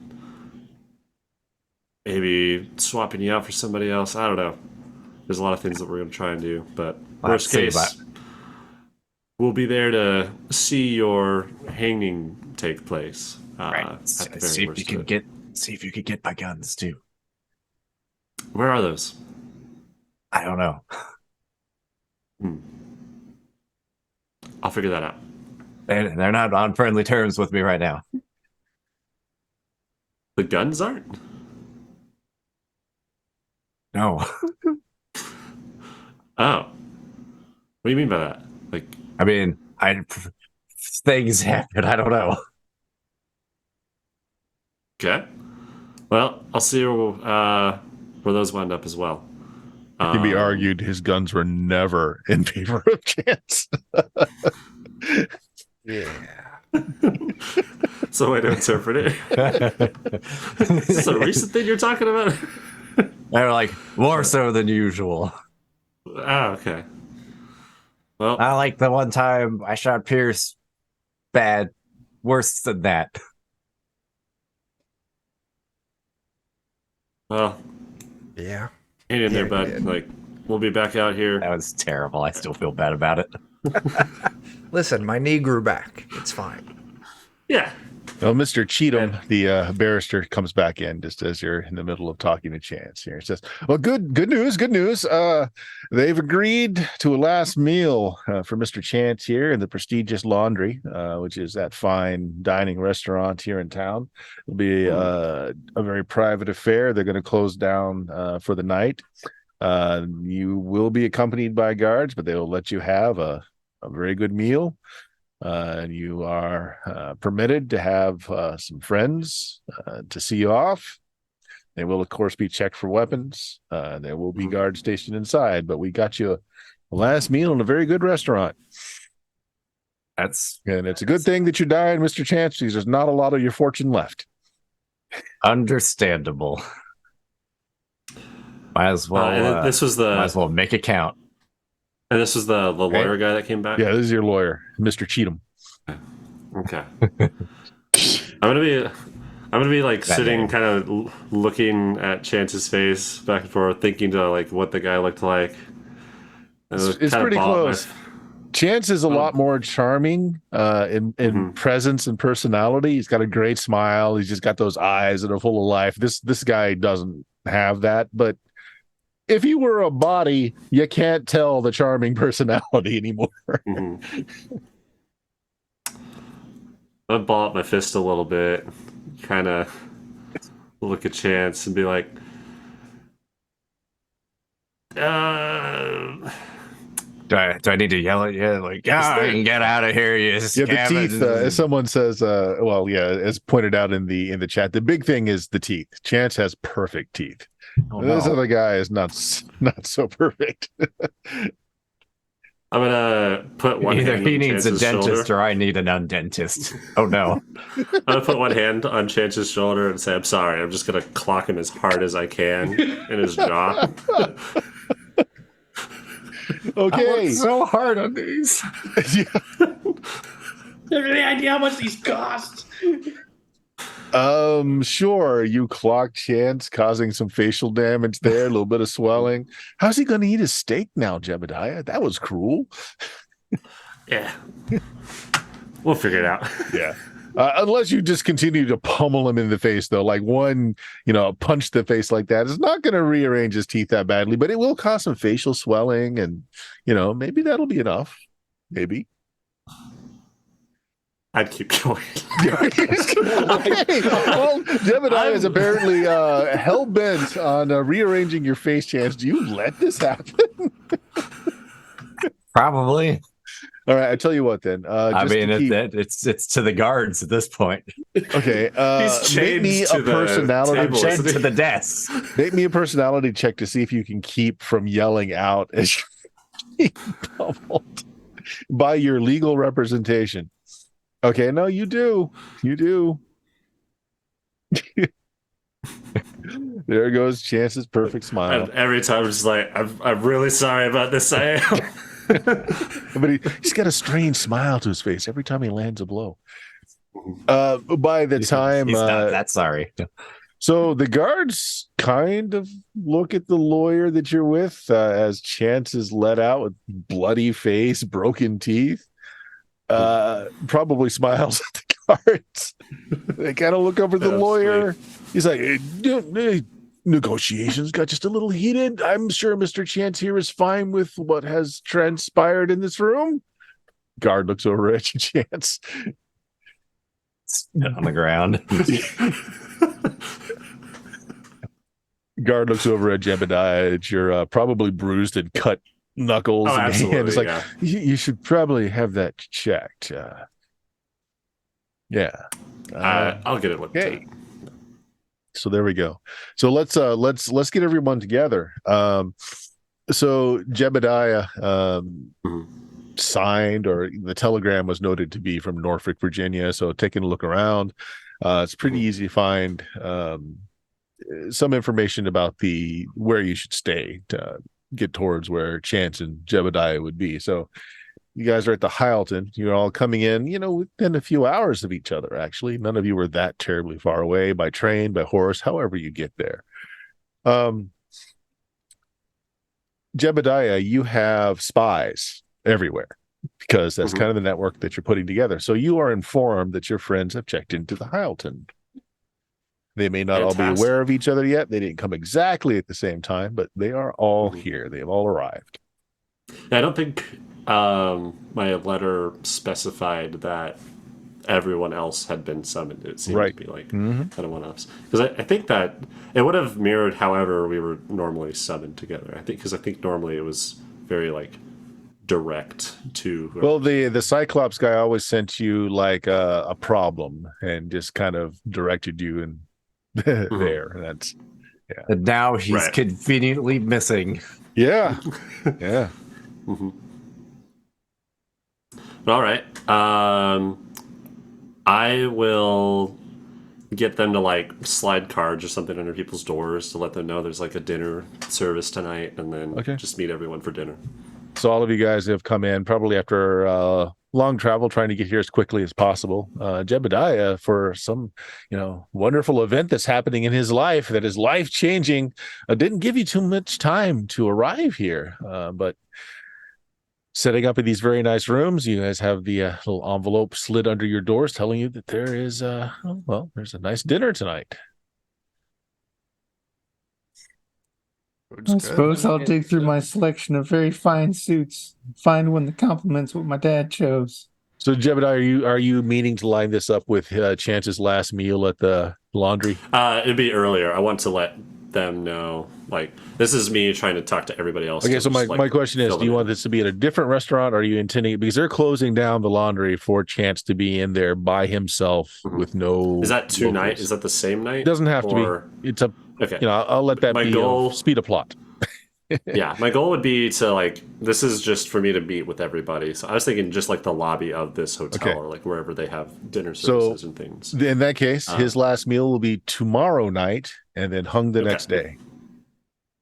maybe swapping you out for somebody else. I don't know. There's a lot of things that we're going to try and do, but worst
see
case,
that.
we'll be there to see your hanging take place. At the very
See if
worst
you
of
can
it.
get my guns too.
Where are those?
I don't know.
I'll figure that out.
They're not on friendly terms with me right now.
The guns aren't?
No.
Oh. What do you mean by that? Like,
I mean, things happen. I don't know.
okay. Well, I'll see where those wind up as well.
it can be argued his guns were never in favor of Chance.
Yeah.
So way to interpret it. Is this a recent thing you're talking about?
They're like more so than usual.
Ah, okay. Well,
I like the one time I shot Pierce. Bad. Worse than that.
well,
Yeah.
hang in there,
you
bud.
did.
Like, we'll be back out here.
That was terrible. I still feel bad about it.
Listen, my knee grew back. It's fine.
Yeah.
Well, Mr. Cheatham, the barrister, comes back in just as you're in the middle of talking to Chance here. He says, well, good news. They've agreed to a last meal for Mr. Chance here in the prestigious Laundry, which is that fine dining restaurant here in town. It'll be a very private affair. They're going to close down for the night. You will be accompanied by guards, but they will let you have a very good meal. You are permitted to have some friends to see you off. They will, of course, be checked for weapons. There will be guards stationed inside, but we got you a last meal in a very good restaurant. And it's a good thing that you're dying, Mr. Chance, because there's not a lot of your fortune left.
Understandable. Might as well. Might as well make it count.
And this was the lawyer guy that came back?
Yeah, this is your lawyer, Mr. Cheatham.
Okay. I'm gonna be like sitting kind of looking at Chance's face back and forth, thinking to like what the guy looked like.
It's pretty close. Chance is a lot more charming in presence and personality. He's got a great smile. He's just got those eyes that are full of life. This guy doesn't have that, but if you were a body, you can't tell the charming personality anymore.
I'd ball up my fist a little bit, kind of look at Chance and be like,
Do I need to yell at you? Like, get out of here, you
the teeth, as someone says, as pointed out in the chat, the big thing is the teeth. Chance has perfect teeth. This other guy is not so perfect.
I'm gonna put one
Either
hand
he
on
needs a
Chance's
dentist
shoulder.
or I need an undentist. Oh no.
I'm gonna put one hand on Chance's shoulder and say, I'm sorry, I'm just gonna clock him as hard as I can in his jaw.
Okay. I worked so hard on these.
You have any idea how much these cost?
Sure. You clocked Chance, causing some facial damage there, a little bit of swelling. How's he going to eat his steak now, Jebediah? That was cruel.
Yeah. We'll figure it out.
Yeah. Unless you just continue to pummel him in the face, though, like one, punch to the face like that is not going to rearrange his teeth that badly, but it will cause some facial swelling, and maybe that'll be enough. Maybe.
I'd keep going.
Okay. Well, Jebediah is apparently hell bent on rearranging your face, Chance. Do you let this happen?
Probably.
All right, I tell you what then.
It's to the guards at this point.
Okay,
He's
make me a personality check
to the desk.
Make me a personality check to see if you can keep from yelling out as you're pummeled by your legal representation. Okay, no, you do. There goes Chance's perfect smile.
And every time I'm just like, I'm really sorry about this. I am.
But he's got a strange smile to his face every time he lands a blow. By the time
he's not that sorry.
So the guards kind of look at the lawyer that you're with as Chance is let out with bloody face, broken teeth. Probably smiles at the guards. They kind of look over the lawyer. Sweet. He's like, negotiations got just a little heated. I'm sure Mr. Chance here is fine with what has transpired in this room. Guard looks over at Chance.
On the ground.
Guard looks over at Jebediah at your probably bruised and cut knuckles and hands. It's like, you should probably have that checked.
I'll get it looked at.
So there we go. So let's get everyone together. So Jebediah signed, or the telegram was noted to be from Norfolk, Virginia. So taking a look around, it's pretty easy to find some information about where you should stay to get towards where Chance and Jebediah would be. So you guys are at the Hileton. You're all coming in, within a few hours of each other, actually. None of you were that terribly far away by train, by horse, however you get there. Jebediah, you have spies everywhere. because that's kind of the network that you're putting together. So you are informed that your friends have checked into the Hileton. They may not all be aware of each other yet. They didn't come exactly at the same time, but they are all here. They have all arrived.
I don't think my letter specified that everyone else had been summoned. It seemed to be like kind of one offs. Because I think that it would have mirrored however we were normally summoned together. I think normally it was very like direct to whoever.
Well, the Cyclops guy always sent you like a problem and just kind of directed you and there. That's
And now he's conveniently missing.
Yeah. Yeah.
All right. I will get them to like slide cards or something under people's doors to let them know there's like a dinner service tonight, and then just meet everyone for dinner.
So all of you guys have come in probably after long travel, trying to get here as quickly as possible. Jebediah, for some, wonderful event that's happening in his life that is life changing, didn't give you too much time to arrive here, but. Setting up in these very nice rooms, you guys have the little envelope slid under your doors telling you that there is, there's a nice dinner tonight.
I suppose I'll dig through my selection of very fine suits, find one that complements what my dad chose.
So, Jebediah, are you meaning to line this up with Chance's last meal at the laundry?
It'd be earlier. I want to let them know. Like, this is me trying to talk to everybody else.
Okay, so my question is, do you want this to be at a different restaurant, or are you intending, because they're closing down the laundry for Chance to be in there by himself with no...
Is that two nights? Is that the same night?
It doesn't have to be. It's a... Okay. I'll let that be goal, speed of plot.
Yeah, my goal would be to, like, this is just for me to meet with everybody. So I was thinking just, like, the lobby of this hotel or, like, wherever they have dinner services and things.
In that case, his last meal will be tomorrow night and then hung the next day.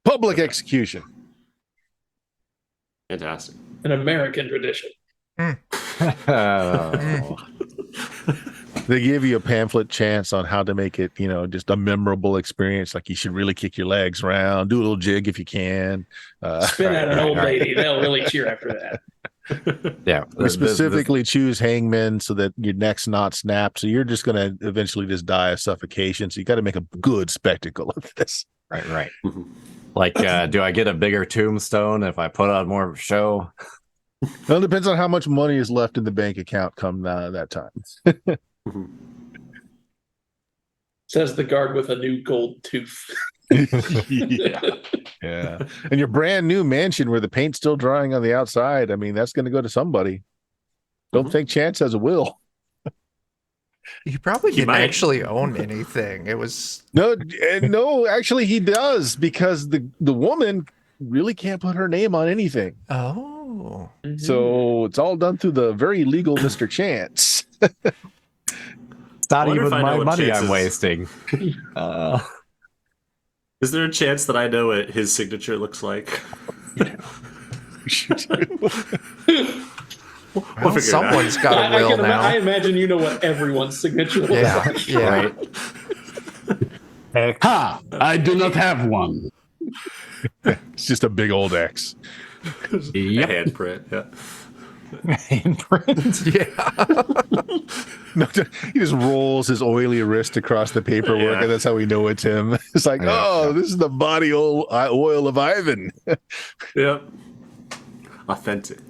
Public execution.
Fantastic.
An American tradition.
They give you a pamphlet chance on how to make it, just a memorable experience. Like, you should really kick your legs around, do a little jig if you can.
Spin out an old lady. They'll really cheer after that.
Yeah.
We specifically choose hangmen so that your neck's not snapped. So you're just going to eventually just die of suffocation. So you got to make a good spectacle of this.
Right. Like, do I get a bigger tombstone if I put on more of a show?
Well, it depends on how much money is left in the bank account come that time.
Says the guard with a new gold tooth.
Yeah. And your brand new mansion where the paint's still drying on the outside, I mean, that's going to go to somebody. Don't think Chance has a will.
He probably didn't actually own anything. It was
no, actually he does, because the woman really can't put her name on anything.
Oh.
So it's all done through the very legal Mr. Chance.
It's not even my money I'm wasting.
Is there a chance that I know what his signature looks like?
Well, someone's got a will now.
I imagine you know what everyone's signature looks like.
Yeah.
Right. Ha! I do not have one.
It's just a big old X.
Yep. Handprint, yeah.
Handprint.
No, he just rolls his oily wrist across the paperwork, and that's how we know it's him. It's like, this is the body oil of Ivan.
Yep. Authentic.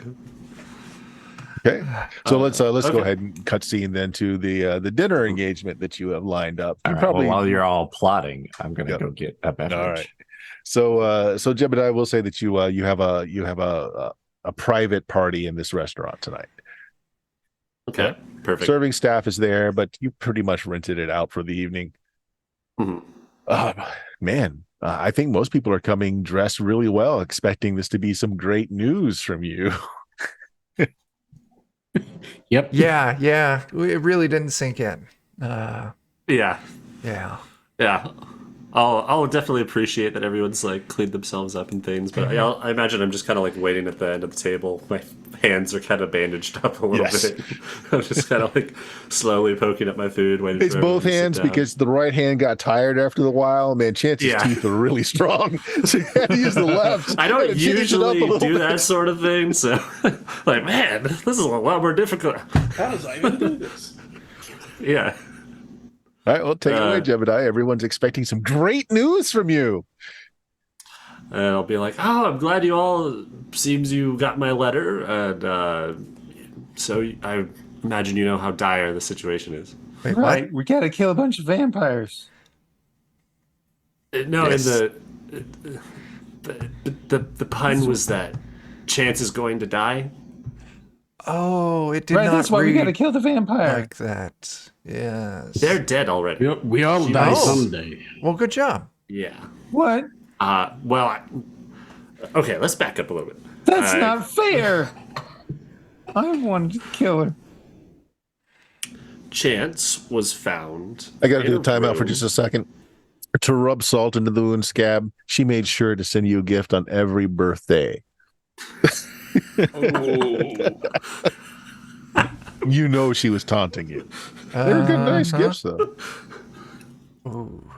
Okay, so let's go ahead and cut scene then to the dinner engagement that you have lined up.
While you're all plotting, I'm gonna go get a beverage.
All right. So Jebediah, will say that you have a private party in this restaurant tonight.
Okay, perfect.
Serving staff is there, but you pretty much rented it out for the evening. Man, I think most people are coming dressed really well, expecting this to be some great news from you.
Yep.
Yeah. It really didn't sink in.
Yeah.
Yeah.
I'll definitely appreciate that everyone's like cleaned themselves up and things, but I imagine I'm just kind of like waiting at the end of the table. My hands are kind of bandaged up a little
Yes.
bit. I'm just kind of like slowly poking at my food, waiting
It's
for everyone
both
to sit
hands
down.
because the right hand got tired after the while. Man, Chance's
Yeah.
teeth are really strong, so you had to use the left.
I
Had
don't
to change it up a
usually
little
do
bit.
that sort of thing, so like, man, this is a lot more difficult.
How does I even do this?
Yeah.
All right, well, take it away,
Uh,
Jebediah. Everyone's expecting some great news from you.
And I'll be like, oh, I'm glad you all, seems you got my letter. And so I imagine you know how dire the situation is.
Wait,
Right. We got to kill a bunch of vampires.
No,
Yes.
and the pun was that Chance is going to die.
Oh, it did
Right.
not
That's why we got to
read
kill the vampire.
like that. Yes.
They're dead already.
We all die
Oh.
someday.
Well, good job.
Yeah.
What?
Okay, let's back up a little bit.
That's
Uh,
not fair. I wanted to kill her.
Chance was found.
I got to
in
do a timeout for
room-
just a second. To rub salt into the wound scab, she made sure to send you a gift on every birthday.
Oh.
You know she was taunting you. They were good, nice
Uh-huh.
gifts, though.
Ooh.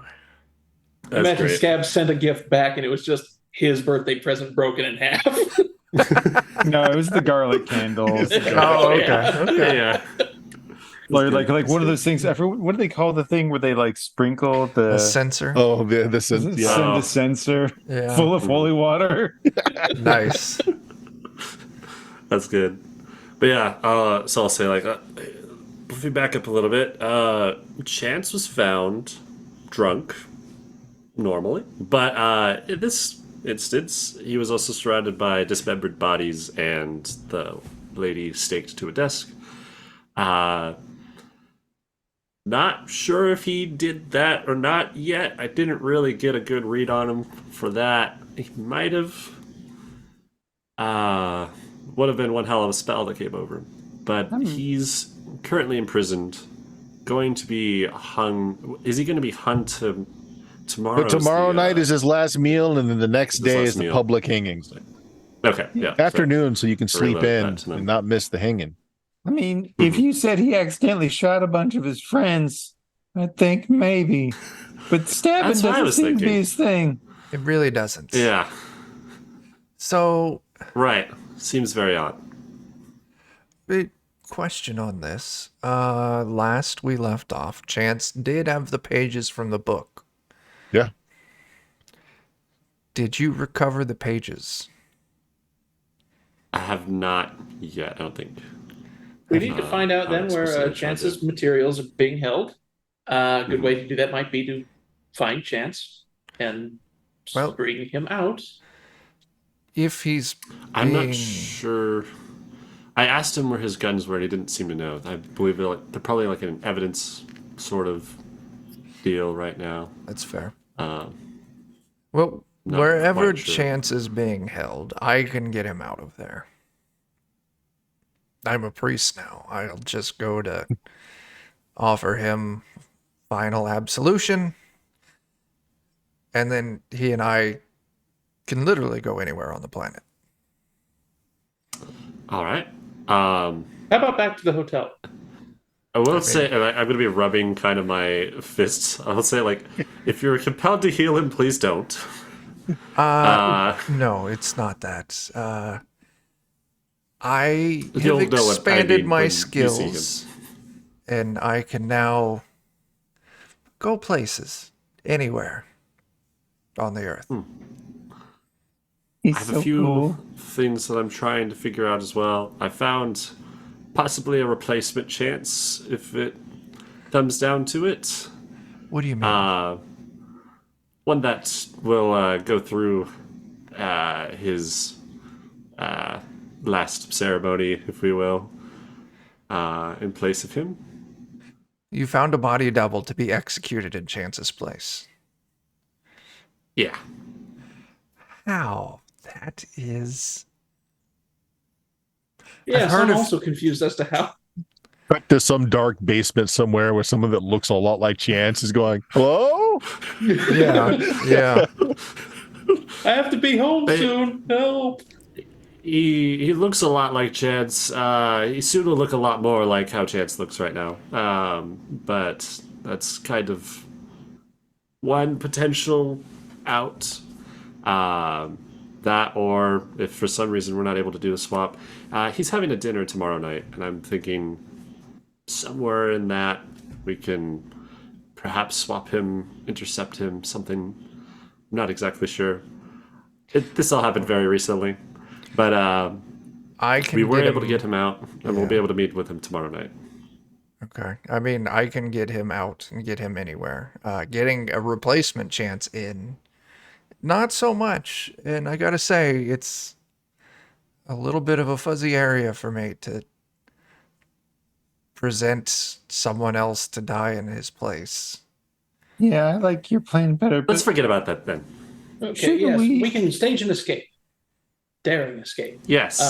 That's
Imagine
great.
Scab sent a gift back and it was just his birthday present broken in half.
No, it was the garlic candles.
Oh, okay.
Yeah.
Okay.
Yeah.
Like one of those things. What do they call the thing where they like sprinkle the
A sensor.
Oh, this is
send
yeah.
the sensor
Yeah.
full of holy water?
Nice.
That's good. But yeah, so I'll say like, if we back up a little bit, Chance was found drunk, normally, but in this instance, he was also surrounded by dismembered bodies and the lady staked to a desk. Not sure if he did that or not yet. I didn't really get a good read on him for that. He might have. Would have been one hell of a spell that came over him. But he's currently imprisoned, going to be hung. Is he going to be hung to tomorrow?
But tomorrow night is his last meal, and then the next
his
day
last
is the
meal.
public hanging.
Okay, yeah.
Afternoon, so you can sleep
reload
in
that tonight.
and not miss the hanging.
I mean, if you said he accidentally shot a bunch of his friends, I think maybe. But stabbing
That's what I
doesn't
was
seem to
thinking.
be his thing.
It really doesn't.
Yeah,
So,
right. Seems very odd.
big question on this. Last we left off, Chance did have the pages from the book.
Yeah.
Did you recover the pages?
I have not yet, I don't think.
We need to find out then where
explicitly tried
Chance's
to-
materials are being held. A good way to do that might be to find Chance and
Well-
bring him out.
If he's
I'm
being...
not sure. I asked him where his guns were, and he didn't seem to know. I believe they're probably like an evidence sort of deal right now.
That's fair.
Um,
Well,
Not
wherever
quite sure.
Chance is being held, I can get him out of there. I'm a priest now. I'll just go to offer him final absolution, and then he and I can literally go anywhere on the planet.
all right.
How about back to the hotel?
I will say, and I'm going to be rubbing kind of my fists. I'll say, like, if you're compelled to heal him, please don't.
No, it's not that. I
You'll
have
know what I
expanded
mean
my
when you see him.
skills, and I can now go places, anywhere on the earth.
He's
I have
so
a few
cool.
things that I'm trying to figure out as well. I found possibly a replacement Chance if it comes down to it.
What do you mean?
One that will go through his last ceremony, if we will, in place of him.
You found a body double to be executed in Chance's place.
Yeah.
How? That is...
Yes,
heard
I'm
of-
also confused as to how.
Cut to some dark basement somewhere where someone that looks a lot like Chance is going, "Hello."
Yeah.
I have to be home
Hey.
soon. Help.
He looks a lot like Chance. He soon will look a lot more like how Chance looks right now. But that's kind of one potential out. That, or if for some reason we're not able to do a swap, he's having a dinner tomorrow night, and I'm thinking somewhere in that we can perhaps swap him, intercept him, something. I'm not exactly sure. This all happened very recently, but
I can
we were
get
able to
him-
get him out, and we'll be able to meet with him tomorrow night.
Okay. I mean, I can get him out and get him anywhere. Getting a replacement Chance in, not so much. And I gotta say, it's a little bit of a fuzzy area for me to present someone else to die in his place.
Yeah, I like your plan better.
Let's
But
forget about that then.
Okay,
Shouldn't
yes,
we-
we can stage an escape. Daring escape.
Yes.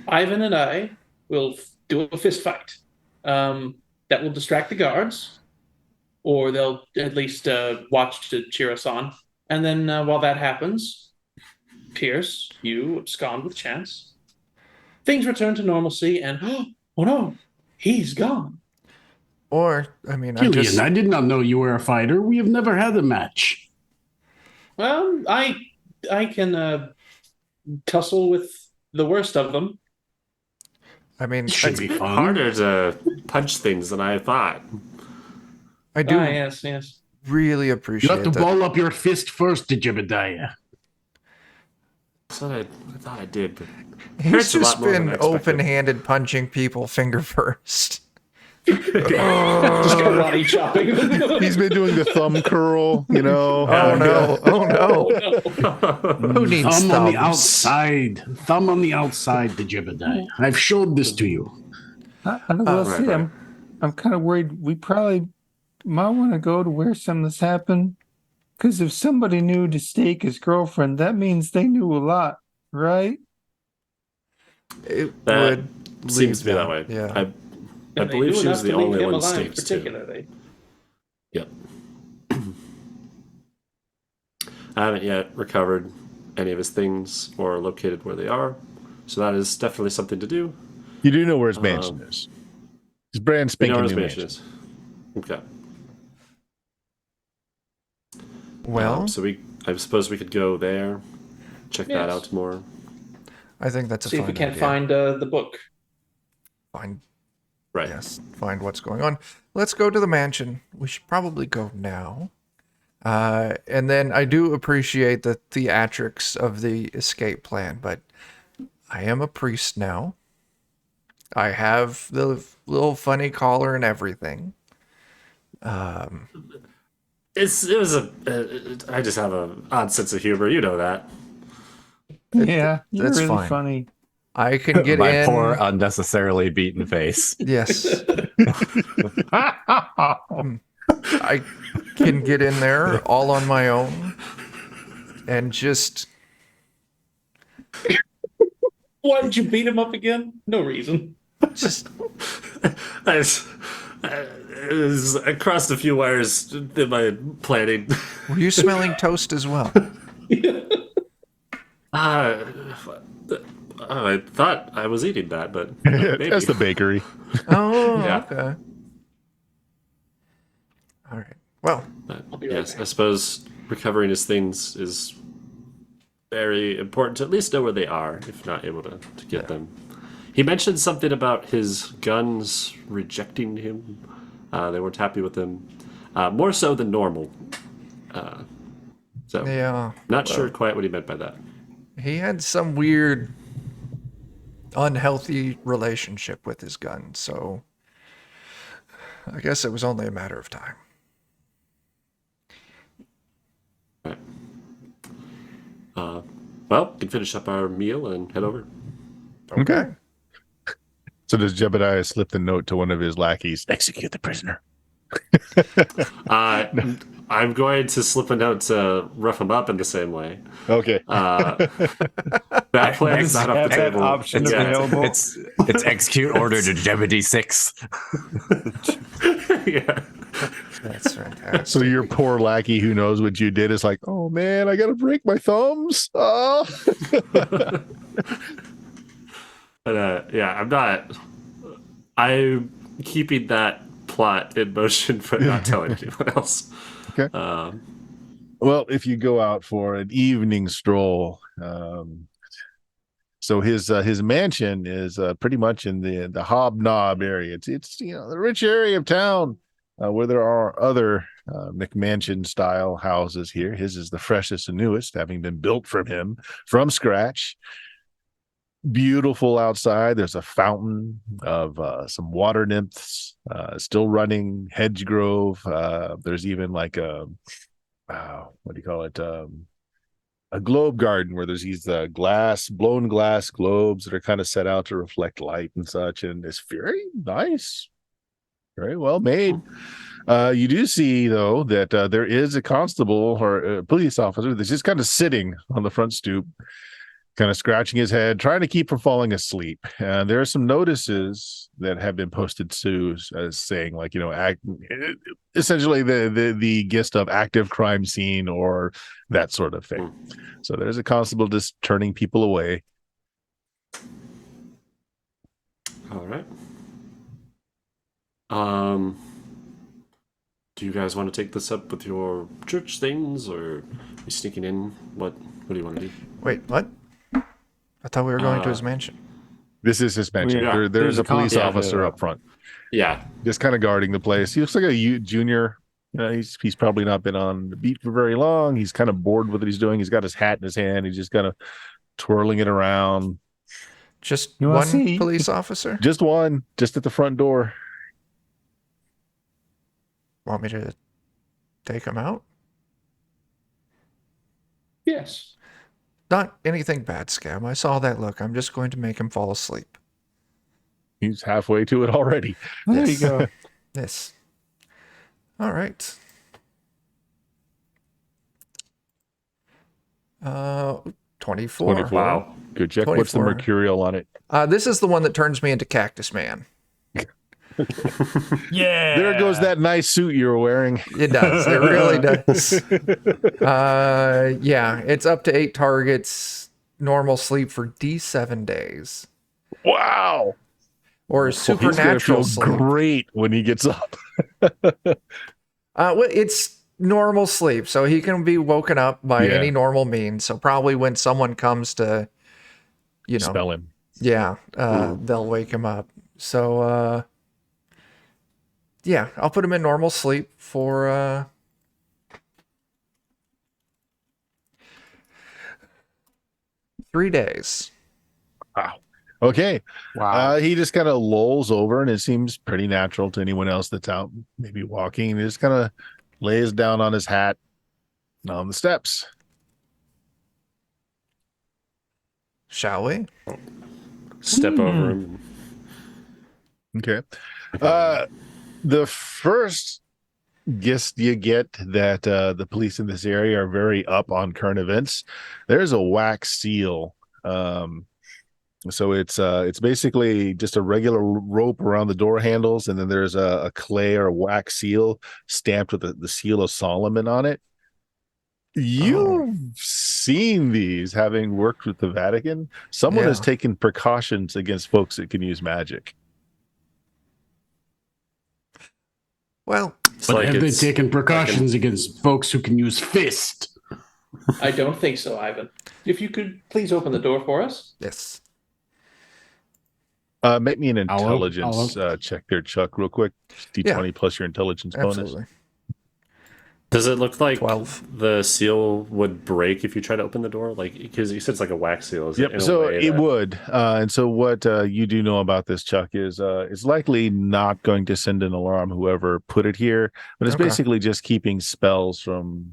Ivan and I will do a fist fight. That will distract the guards, or they'll at least watch to cheer us on. And then while that happens, Pierce, you abscond with Chance. Things return to normalcy, and oh no, he's gone.
Or, I mean, I'm
Killian,
just.
I did not know you were a fighter. We have never had a match.
Well, I can tussle with the worst of them.
I mean,
Should be fun.
Harder to punch things than I thought.
I do
Yes.
really
You
appreciate
have to
that.
ball up your fist first, Jebediah.
That's what I thought I did, but
He's
hurts a lot
just
more than
been
I expected.
open-handed punching people finger first.
Just karate chopping.
He's been doing the thumb curl, you know.
Oh no! Oh no!
Oh, no.
Who needs
Thumb on the
thumbs?
outside. Thumb on the outside, the Jebediah. I've showed this to you.
I will
right,
say,
right.
I'm kind of worried. We probably might want to go to where some of this happened. Because if somebody knew to stake his girlfriend, that means they knew a lot, right?
It
That
would
seems to be
lead
that way.
them, Yeah.
I
And they
believe
knew
she was
enough
the
to leave
only
him
one
alive,
staked too.
particularly.
Yep. I haven't yet recovered any of his things or located where they are, so that is definitely something to do.
You do know where his mansion is. His brand
We know
spanking
where
new
his mansion
mansion.
is. Okay.
Well,
So I suppose we could go there, check that
Yes.
out more.
I think that's a
See if
fine
we can't
idea.
find the book.
Find
Right.
Yes, find what's going on. Let's go to the mansion. We should probably go now. And then I do appreciate the theatrics of the escape plan, but I am a priest now. I have the little funny collar and everything.
It was I just have an odd sense of humor. You know that.
Yeah, you're
that's
really
fine.
funny.
I can get
My
in.
poor, unnecessarily beaten face.
Yes, I can get in there all on my own and just
Why did you beat him up again? No reason.
I crossed a few wires in my planning.
Were you smelling toast as well?
I thought I was eating that, but maybe.
That's the bakery.
Oh,
Yeah.
okay. All right. Well,
be right
Yes,
back.
I suppose recovering his things is very important to at least know where they are, if not able to get them. He mentioned something about his guns rejecting him. They weren't happy with him, more so than normal. So,
yeah.
not sure quite what he meant by that.
He had some weird, unhealthy relationship with his gun, so I guess it was only a matter of time.
Right. Well, we can finish up our meal and head over.
Okay.
So does Jebediah slip the note to one of his lackeys? Execute the prisoner.
I'm going to slip a note to rough him up in the same way.
Okay.
That That plan's
Let's
not off the
have that
table.
option
Yeah.
available.
It's execute order to Jebediah 6.
Yeah.
That's fantastic.
So your poor lackey who knows what you did is like, oh man, I gotta break my thumbs. Oh.
But I'm keeping that plot in motion, but not telling anyone else.
Okay. Well, if you go out for an evening stroll, so his mansion is pretty much in the Hobnob area. It's the rich area of town where there are other McMansion style houses here. His is the freshest and newest, having been built from scratch. Beautiful outside. There's a fountain of some water nymphs still running, hedge grove. There's even like a what do you call it? A globe garden where there's these blown glass globes that are kind of set out to reflect light and such. And it's very nice, very well made. You do see, though, that there is a constable or a police officer that's just kind of sitting on the front stoop, kind of scratching his head, trying to keep from falling asleep. And there are some notices that have been posted to as saying, like, essentially the gist of active crime scene or that sort of thing. So there's a constable just turning people away.
All right. Do you guys want to take this up with your church things, or are you sneaking in? What do you want to do?
Wait, what? I thought we were going to his mansion.
This is his mansion.
Yeah.
There's a police officer up front,
Yeah.
just kind of guarding the place. He looks like a junior. He's probably not been on the beat for very long. He's kind of bored with what he's doing. He's got his hat in his hand. He's just kind of twirling it around.
Just
You wanna
one
see?
police officer?
Just one, just at the front door.
Want me to take him out?
Yes.
Not anything bad, Scam. I saw that look. I'm just going to make him fall asleep.
He's halfway to it already.
There you go.
Yes. All right. 24.
24.
Wow.
Good check. What's the
24.
mercurial on it?
This is the one that turns me into Cactus Man.
Yeah.
There goes that nice suit you were wearing.
It does. It really does. Yeah, it's up to 8 targets, normal sleep for D7 days.
Wow.
Or
He's gonna
supernatural
feel
sleep.
great when he gets up.
Well, it's normal sleep, so he can be woken up by
Yeah.
any normal means. So probably when someone comes to,
Spell him.
yeah, they'll wake him up. So, yeah, I'll put him in normal sleep for 3 days.
Wow. Okay.
Wow.
He just kind of lolls over, and it seems pretty natural to anyone else that's out maybe walking. He just kind of lays down on his hat on the steps.
Shall we?
Step over him.
Okay. The first gist you get that the police in this area are very up on current events. There's a wax seal. So it's basically just a regular rope around the door handles, and then there's a clay or a wax seal stamped with the seal of Solomon on it. You've seen these, having worked with the Vatican. Someone has
Yeah.
taken precautions against folks that can use magic.
Well,
But have they
it's
taken precautions against folks who can use fist?
I don't think so, Ivan. If you could please open the door for us.
yes.
Make me an
I'll-
intelligence check there, Chuck, real quick. D20 plus your intelligence bonus.
Absolutely.
Does it look like
12.
the seal would break if you try to open the door? Like, because you said it's like a wax seal. Is it in
Yep.
a
So
way
it
that-
would. And so what you do know about this, Chuck, is it's likely not going to send an alarm whoever put it here, but it's
Okay.
basically just keeping spells from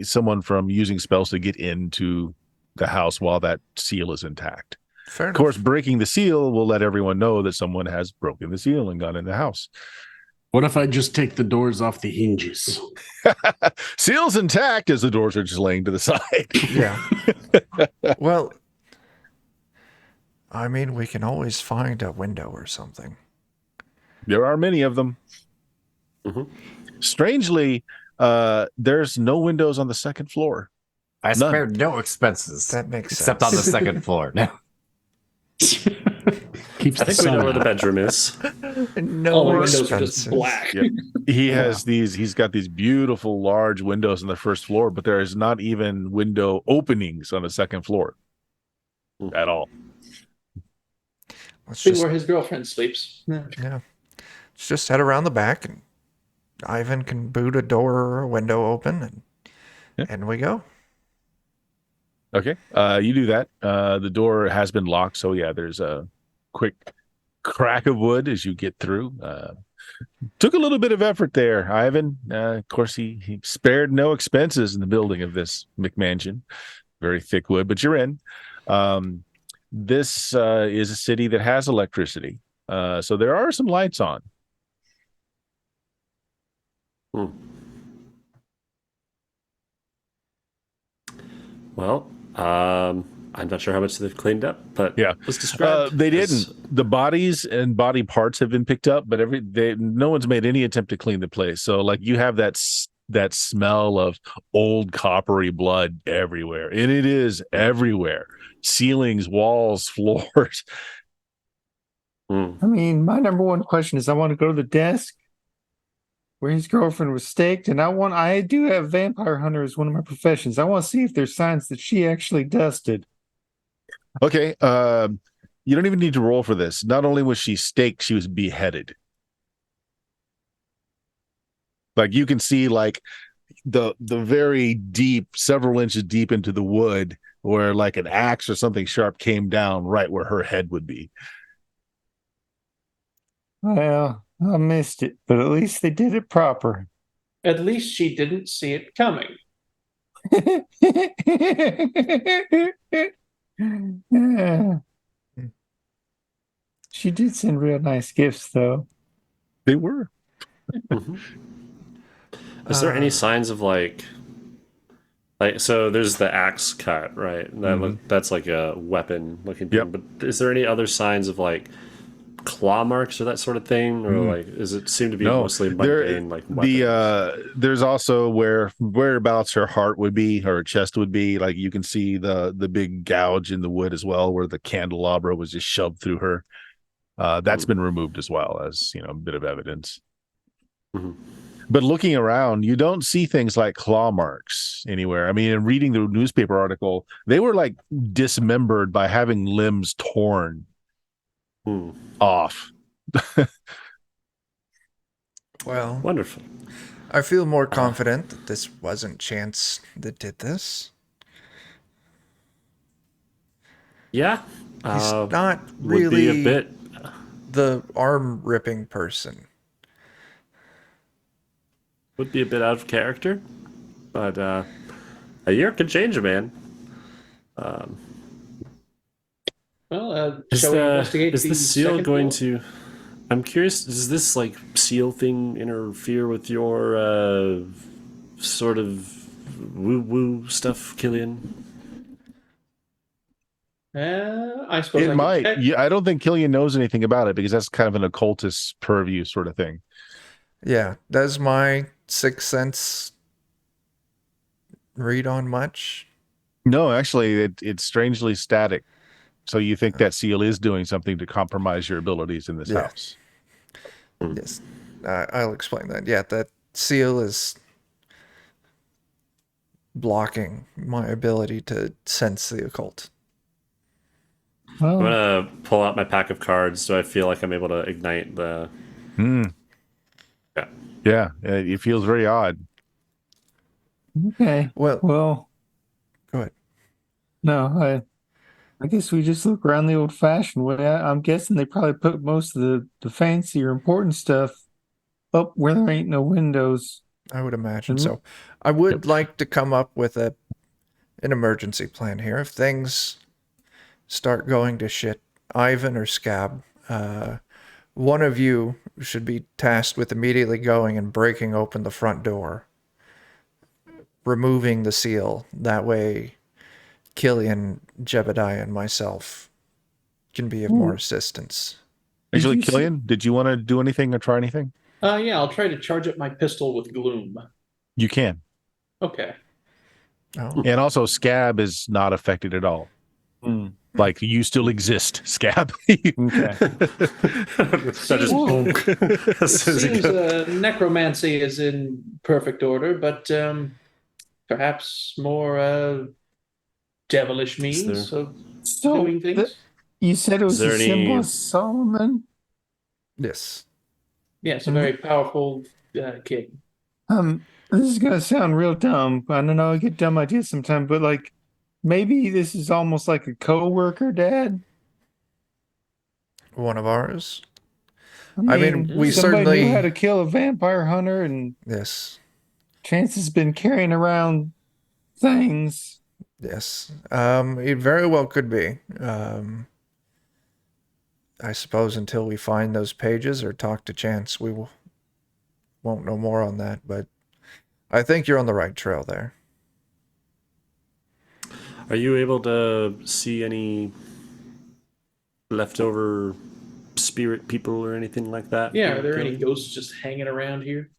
someone from using spells to get into the house while that seal is intact.
Fair
Of
enough.
course, breaking the seal will let everyone know that someone has broken the seal and gone in the house.
What if I just take the doors off the hinges?
Seal's intact as the doors are just laying to the side.
Yeah. Well, I mean, we can always find a window or something.
There are many of them.
Mhm.
Strangely, there's no windows on the second floor.
I
None.
spared no expenses.
That makes
except
sense.
on the second floor. No.
Keeps
I
the
think we know
sun
where the
out.
bedroom is.
No
All the windows are
expenses.
just black.
Yep. He's got these beautiful large windows on the first floor, but there is not even window openings on the second floor at all.
Let's
See
just
where his girlfriend sleeps.
yeah. Let's just head around the back, and Ivan can boot a door or a window open, and
Yeah.
and we go.
Okay. You do that. The door has been locked, so yeah, there's a quick crack of wood as you get through. Took a little bit of effort there, Ivan. Of course, he spared no expenses in the building of this McMansion. Very thick wood, but you're in. This is a city that has electricity, so there are some lights on.
Well, I'm not sure how much they've cleaned up, but
Yeah.
was described.
They
as-
didn't. The bodies and body parts have been picked up, but no one's made any attempt to clean the place. So, like, you have that smell of old coppery blood everywhere, and it is everywhere. Ceilings, walls, floors.
Hmm.
I mean, my number one question is I want to go to the desk where his girlfriend was staked, and I do have vampire hunter as one of my professions. I want to see if there's signs that she actually dusted.
Okay. You don't even need to roll for this. Not only was she staked, she was beheaded. Like, you can see, like, the very deep, several inches deep into the wood, where like an axe or something sharp came down right where her head would be.
Well, I missed it, but at least they did it proper.
At least she didn't see it coming.
Yeah. She did send real nice gifts, though.
They were.
Mhm. Is there any signs of like so there's the axe cut, right? That's like a weapon looking thing.
Yep.
But is there any other signs of like claw marks or that sort of thing, or like is it seem to be mostly mundane like weapons?
There's also whereabouts her heart would be, her chest would be. Like, you can see the big gouge in the wood as well, where the candelabra was just shoved through her. That's been removed as well, as a bit of evidence.
Mhm.
But looking around, you don't see things like claw marks anywhere. I mean, in reading the newspaper article, they were like dismembered by having limbs torn off.
Well,
Wonderful.
I feel more confident that this wasn't Chance that did this.
Yeah.
He's not
Would be a
really
bit.
the arm ripping person.
Would be a bit out of character, but a year could change a man.
Well,
Is
shall we
the
investigate
is
the
the seal
second
going
floor?
to? I'm curious. Does this like seal thing interfere with your sort of woo woo stuff, Killian?
I suppose
It
I could
might.
check.
Yeah, I don't think Killian knows anything about it, because that's kind of an occultist purview sort of thing.
Yeah, does my sixth sense read on much?
No, actually, it's strangely static. So you think that seal is doing something to compromise your abilities in this
Yeah.
house?
Yes, I'll explain that. Yeah, that seal is blocking my ability to sense the occult.
I'm
Well,
gonna pull out my pack of cards. Do I feel like I'm able to ignite the? Yeah.
Yeah, it feels very odd.
okay.
Well,
Well,
go ahead.
no, I guess we just look around the old-fashioned way. I'm guessing they probably put most of the fancy or important stuff up where there ain't no windows.
I would imagine
Mhm.
so. I would like to come up with an emergency plan here. If things start going to shit, Ivan or Scab, one of you should be tasked with immediately going and breaking open the front door, removing the seal. That way, Killian, Jebediah, and myself can be of more assistance.
Actually,
you say-
Killian, did you want to do anything or try anything?
Yeah, I'll try to charge up my pistol with gloom.
You can.
Okay.
Oh,
And also, Scab is not affected at all.
Hmm.
Like, you still exist, Scab.
Okay.
That is
Whoa.
It
as soon as you
seems
go.
necromancy is in perfect order, but perhaps more devilish
Is there-
means of
So
doing things.
you said it
Is
was
there
a symbol
any-
of Solomon.
yes.
Yes, a very powerful king.
This is gonna sound real dumb. I don't know, I get dumb ideas sometimes, but like maybe this is almost like a co-worker, Dad.
One of ours.
I
I mean,
mean,
we
somebody knew how
certainly.
to kill a vampire hunter, and
Yes.
Chance has been carrying around things.
Yes. It very well could be. I suppose until we find those pages or talk to Chance, won't know more on that. But I think you're on the right trail there.
Are you able to see any leftover spirit people or anything like that?
Yeah, are there any
Killian?
ghosts just hanging around here?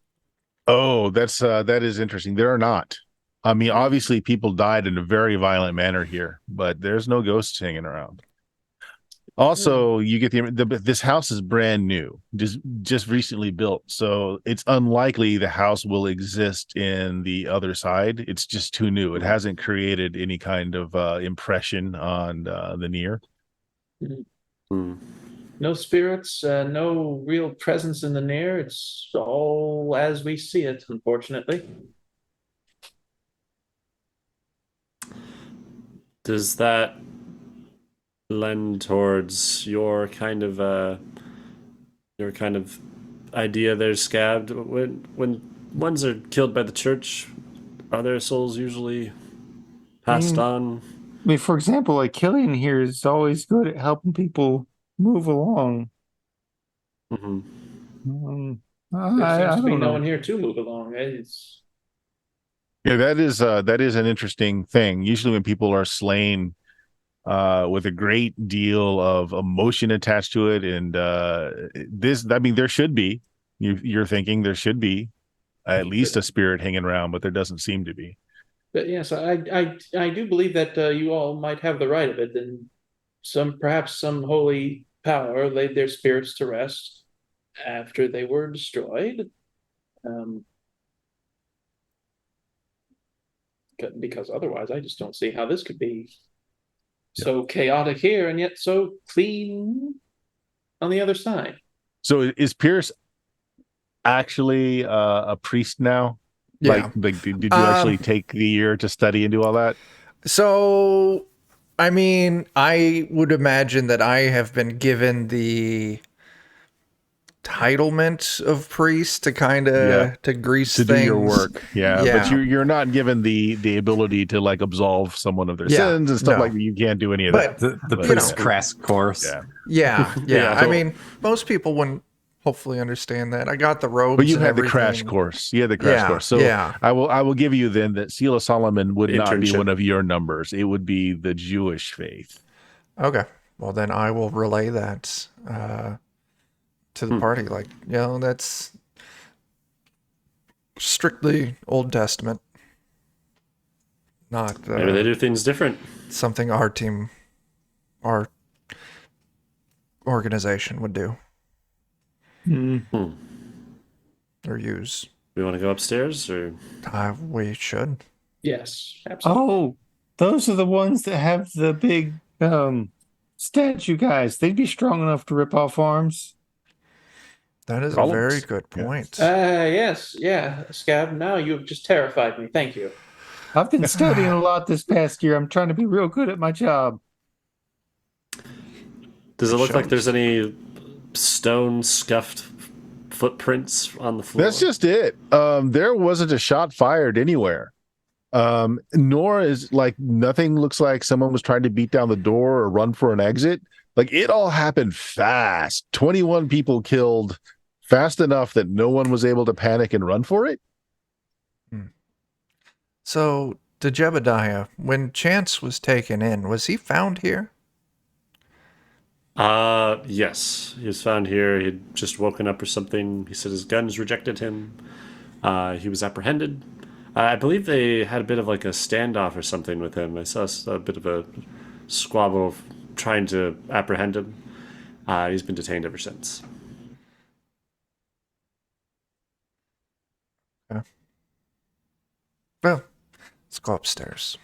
Oh, that is interesting. There are not. I mean, obviously, people died in a very violent manner here, but there's no ghosts hanging around. Also, you get this house is brand new, just recently built, so it's unlikely the house will exist in the other side. It's just too new. It hasn't created any kind of impression on the near.
Hmm.
No spirits, no real presence in the near. It's all as we see it, unfortunately.
Does that lend towards your kind of idea there, Scabbed? When ones are killed by the church, are their souls usually passed on?
I mean, for example, like Killian here is always good at helping people move along.
Hmm.
Um,
There seems
I
to be
don't
no
know.
one here to move along. It's
Yeah, that is an interesting thing. Usually, when people are slain with a great deal of emotion attached to it, and I mean, there should be. You're thinking there should be at least a spirit hanging around, but there doesn't seem to be.
But yes, I do believe that you all might have the right of it, and perhaps some holy power laid their spirits to rest after they were destroyed. Um, because otherwise, I just don't see how this could be so chaotic here and yet so clean on the other side.
So is Pierce actually a priest now?
Yeah.
Like did you actually take the year to study and do all that?
So, I mean, I would imagine that I have been given the titlement of priest to kind of
Yeah.
to grease
To
things.
do your work, yeah. But
Yeah.
you're not given the ability to like absolve someone of their
Yeah,
sins and stuff
no.
like that. You can't do any of
But
that.
The
But,
priest
know.
crash course.
yeah.
Yeah,
Yeah,
I
so-
mean, most people wouldn't hopefully understand that. I got the robes.
But you
and
had the crash
everything.
course. You had the crash
Yeah,
course. So
yeah.
I will give you then that Seal of Solomon would not be
Internship.
one of your numbers. It would be the Jewish faith.
Okay. Well, then I will relay that to the party. Like, that's strictly Old Testament, not
Maybe they do things different.
something our organization would do or use.
We want to go upstairs, or
We should.
Yes, absolutely.
Oh, those are the ones that have the big statue guys. They'd be strong enough to rip off arms.
That is a
Golems.
very good
Yeah.
point.
Yes, yeah, Scab. Now you've just terrified me. Thank you.
I've been studying a lot this past year. I'm trying to be real good at my job.
does it look like
Shows.
there's any stone scuffed footprints on the floor?
That's just it. There wasn't a shot fired anywhere. Nor is like nothing looks like someone was trying to beat down the door or run for an exit. Like it all happened fast. 21 people killed fast enough that no one was able to panic and run for it.
So, to Jebediah, when Chance was taken in, was he found here?
Yes. He was found here. He'd just woken up or something. He said his guns rejected him. He was apprehended. I believe they had a bit of like a standoff or something with him. I saw a bit of a squabble trying to apprehend him. He's been detained ever since.
Okay. Well, let's go upstairs.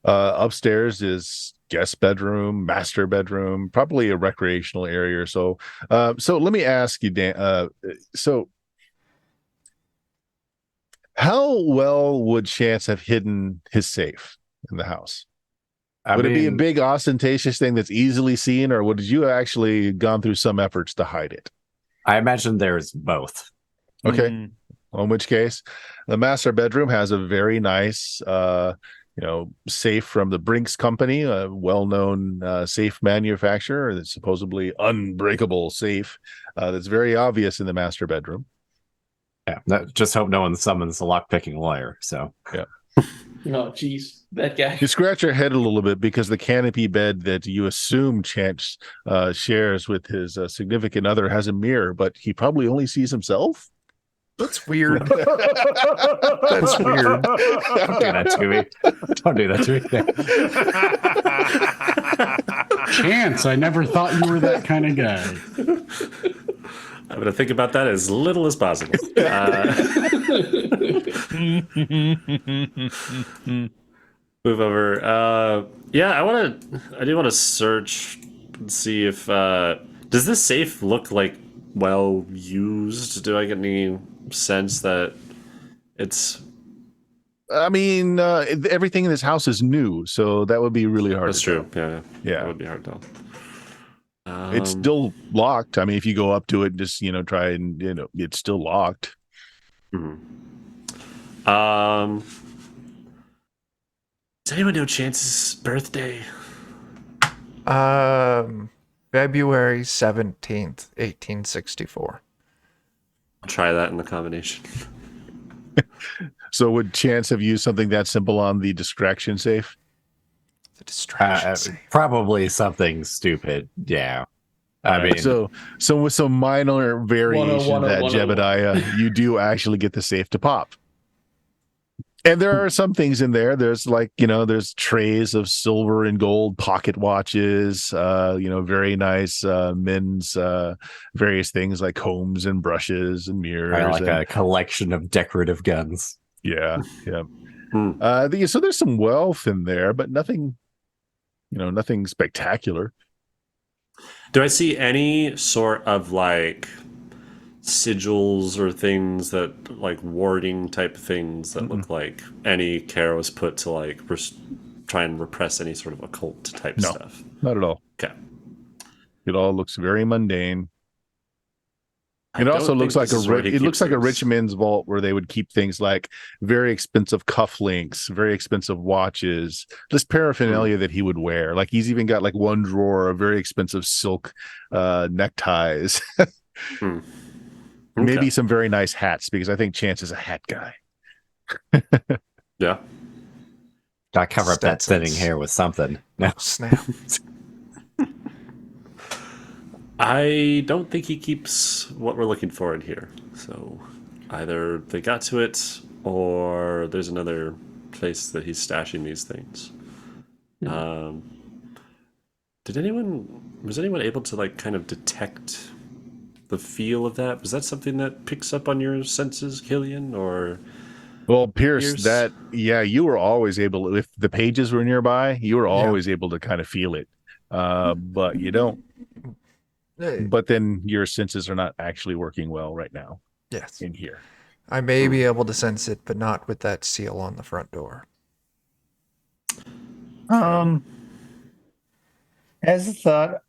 Upstairs is guest bedroom, master bedroom, probably a recreational area or so. So let me ask you, Dan. So how well would Chance have hidden his safe in the house? Would it be a big ostentatious thing that's easily seen, or would you actually gone through some efforts to hide it?
I imagine there's both.
Okay.
Mm.
Well, in which case, the master bedroom has a very nice, safe from the Brinks Company, a well-known safe manufacturer that's supposedly unbreakable safe. That's very obvious in the master bedroom.
Yeah, just hope no one summons the lockpicking lawyer. So
yeah.
Oh, geez, that guy.
You scratch your head a little bit because the canopy bed that you assume Chance shares with his significant other has a mirror, but he probably only sees himself.
That's weird. That's weird.
don't do that to me. Don't do that
to me. Chance, I never thought you were that kind of guy.
I'm going to think about that as little as possible. Move over. I do want to search and see if, does this safe look like well used? Do I get any sense that it's...
I mean, everything in this house is new, so that would be really hard.
That's true. Yeah. That would be hard to tell.
It's still locked. I mean, if you go up to it, just try and it's still locked.
Mm-hmm. Does anyone know Chance's birthday?
February 17th, 1864.
I'll try that in the combination.
So would Chance have used something that simple on the distraction safe?
The distraction safe.
Probably something stupid. Yeah. I mean,
so with some minor variation that Jebediah, you do actually get the safe to pop. And there are some things in there. There's there's trays of silver and gold pocket watches, very nice men's various things like combs and brushes and mirrors.
A collection of decorative guns.
Yeah. So there's some wealth in there, but nothing, nothing spectacular.
Do I see any sort of sigils or things that warding type things that look like any care was put to try and repress any sort of occult type stuff?
Not at all.
Okay.
It all looks very mundane. It also looks like a rich man's vault where they would keep things like very expensive cufflinks, very expensive watches, this paraphernalia that he would wear. Like he's even got one drawer of very expensive silk neckties.
Okay.
Maybe some very nice hats, because I think Chance is a hat guy.
Yeah.
Gotta cover up that thinning hair with something. No.
Snap.
I don't think he keeps what we're looking for in here. So either they got to it or there's another place that he's stashing these things. Was anyone able to kind of detect the feel of that? Was that something that picks up on your senses, Killian, or...
Well, Pierce, you were always able, if the pages were nearby, you were always able to kind of feel it. But you don't. But then your senses are not actually working well right now.
Yes.
In here.
I may be able to sense it, but not with that seal on the front door.
As a thought,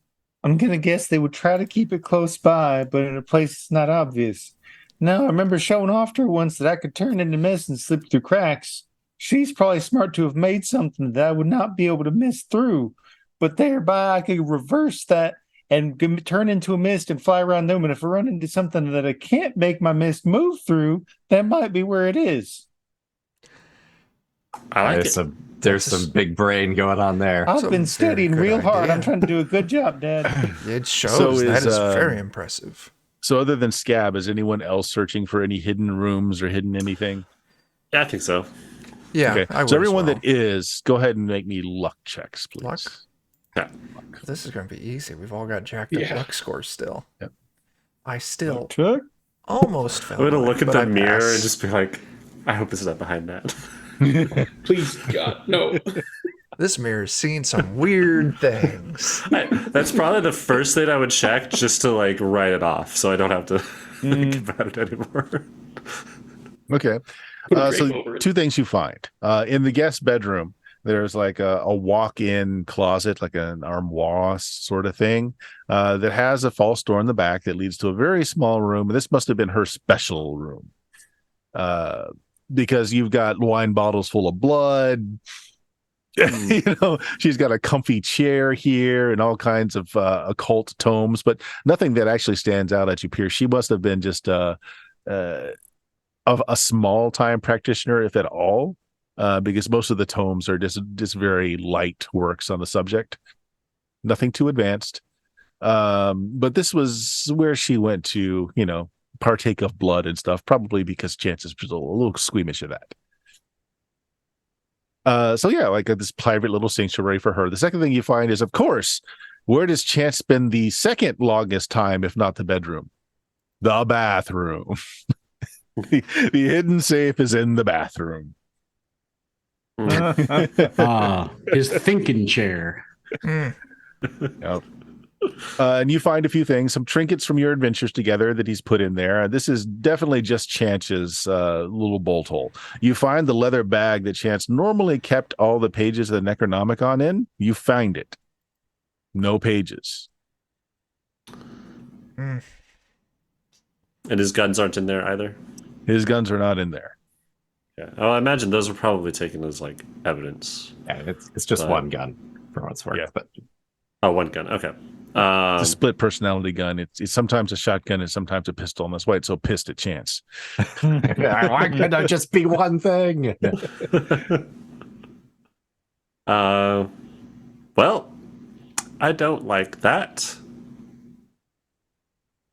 I'm going to guess they would try to keep it close by, but in a place it's not obvious. Now, I remember showing off to her once that I could turn into mist and slip through cracks. She's probably smart to have made something that I would not be able to miss through, but thereby I could reverse that and turn into a mist and fly around them. And if I run into something that I can't make my mist move through, that might be where it is.
I like it.
There's some big brain going on there.
I've
Some
been
very
studying
good
real hard.
idea.
I'm trying to do a good job, Dad.
It shows.
So
That
is,
is very impressive.
So other than Scab, is anyone else searching for any hidden rooms or hidden anything?
Yeah, I think so.
Yeah,
Okay.
I would
So everyone
as well.
that is, go ahead and make me luck checks, please.
Luck?
Yeah.
This is going to be easy. We've all got jacked up
Yeah.
luck scores still.
Yep.
I still
Chuck?
almost fell.
I'm gonna
mine,
look at
but
the
I
mirror
passed.
and just be like, I hope it's not behind that.
Please, God, no.
This mirror's seen some weird things.
That's probably the first thing I would check just to like write it off, so I don't have to think about it anymore.
Okay.
Put a drape
So
over it.
two things you find. In the guest bedroom, there's like a walk-in closet, like an armoire sort of thing, that has a false door in the back that leads to a very small room. This must have been her special room. Because you've got wine bottles full of blood. She's got a comfy chair here and all kinds of occult tomes, but nothing that actually stands out at you, Pierce. She must have been just a small time practitioner, if at all, because most of the tomes are just very light works on the subject, nothing too advanced. But this was where she went to, partake of blood and stuff, probably because Chances was a little squeamish of that. So yeah, like this private little sanctuary for her. The second thing you find is, of course, where does Chance spend the second longest time, if not the bedroom? The bathroom. the hidden safe is in the bathroom.
His thinking chair.
Yep. And you find a few things, some trinkets from your adventures together that he's put in there. This is definitely just Chance's little bolt hole. You find the leather bag that Chance normally kept all the pages of the Necronomicon in. You find it. No pages.
And his guns aren't in there either.
His guns are not in there.
Yeah. Oh, I imagine those were probably taken as like evidence.
Yeah, it's just one gun for what it's worth.
Yeah.
But
Oh, one gun. Okay.
It's a split personality gun. It's sometimes a shotgun and sometimes a pistol, and that's why it's so pissed at Chance.
why can't I just be one thing?
Well, I don't like that.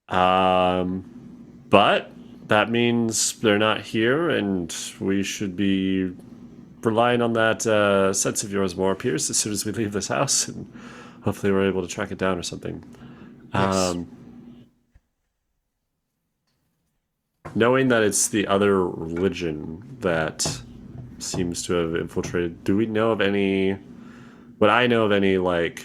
But that means they're not here, and we should be relying on that sense of yours more, Pierce, as soon as we leave this house, and hopefully we're able to track it down or something.
Yes.
Knowing that it's the other religion that seems to have infiltrated, do we know of any? Would I know of any like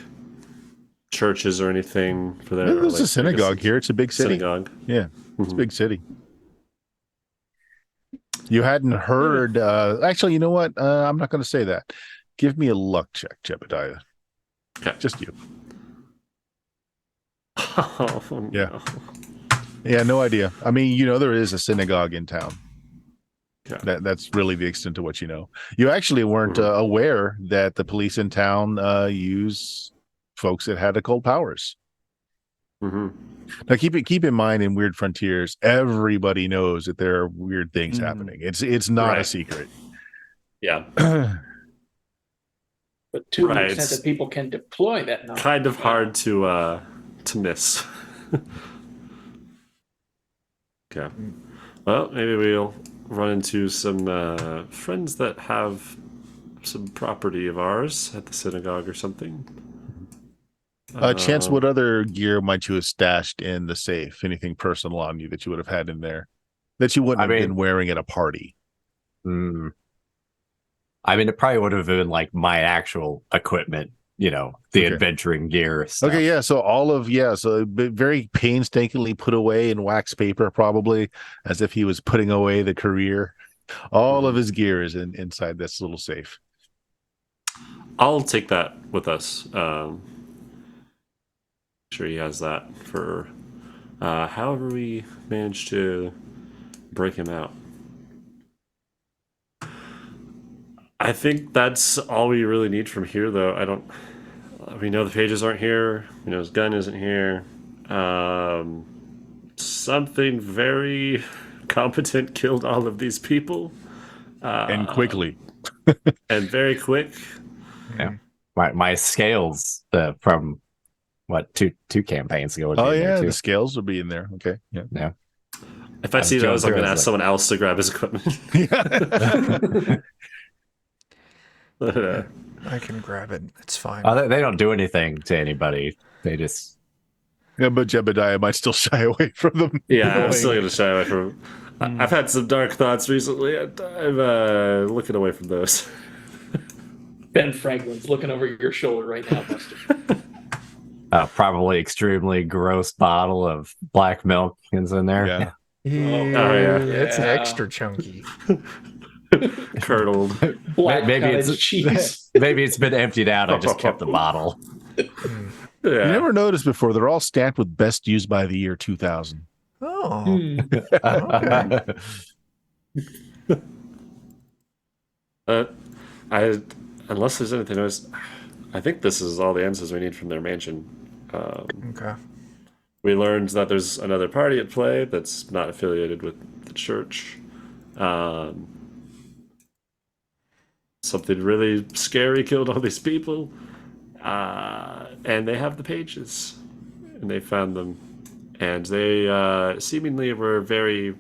churches or anything for their?
There's
like,
a synagogue here. It's a big city.
Synagogue.
Yeah, it's a big city. You hadn't heard. Actually, you know what? I'm not going to say that. Give me a luck check, Jebediah.
Okay.
Just you.
Oh, no.
Yeah. Yeah, no idea. I mean, there is a synagogue in town.
Okay.
That's really the extent of what you know. You actually weren't aware that the police in town use folks that had occult powers.
Mm-hmm.
Now, keep in mind, in Weird Frontiers, everybody knows that there are weird things happening. It's not a
Right.
secret.
Yeah.
But to
Right,
the extent
it's
that people can deploy that knowledge.
Kind of hard to miss. Okay. Well, maybe we'll run into some friends that have some property of ours at the synagogue or something.
Chance, what other gear might you have stashed in the safe? Anything personal on you that you would have had in there that you wouldn't have been wearing at a party?
I mean, it probably would have been like my actual equipment, the adventuring gear stuff.
Okay, yeah. So so very painstakingly put away in wax paper, probably as if he was putting away the career. All of his gear is inside this little safe.
I'll take that with us. Sure he has that for however we manage to break him out. I think that's all we really need from here, though. We know the pages aren't here. We know his gun isn't here. Something very competent killed all of these people.
And quickly.
and very quick.
Yeah. My scales from what two campaigns ago would be
Oh
in there
yeah,
too.
the scales will be in there. Okay. Yeah.
Yeah.
If I
was
see
going
those, I'm
through,
going
I
to
was
ask
like-
someone else to grab his equipment. But,
I can grab it. It's fine.
They don't do anything to anybody. They just
Yeah, but Jebediah might still shy away from them.
yeah, I'm still
Going.
going to shy away from. I've had some dark thoughts recently, and I'm looking away from those.
Ben Franklin's looking over your shoulder right now, Buster.
probably extremely gross bottle of black milk is in there.
Yeah.
yeah.
It's
Yeah.
extra chunky.
Curdled.
Black
Maybe
cottage
it's
cheese.
maybe it's been emptied out. I just kept the bottle.
Yeah.
You never noticed before, they're all stamped with best used by the year 2000.
Oh,
Okay.
I unless there's anything else, I think this is all the answers we need from their mansion.
okay.
We learned that there's another party at play that's not affiliated with the church. Something really scary killed all these people, and they have the pages, and they found them, and they seemingly were very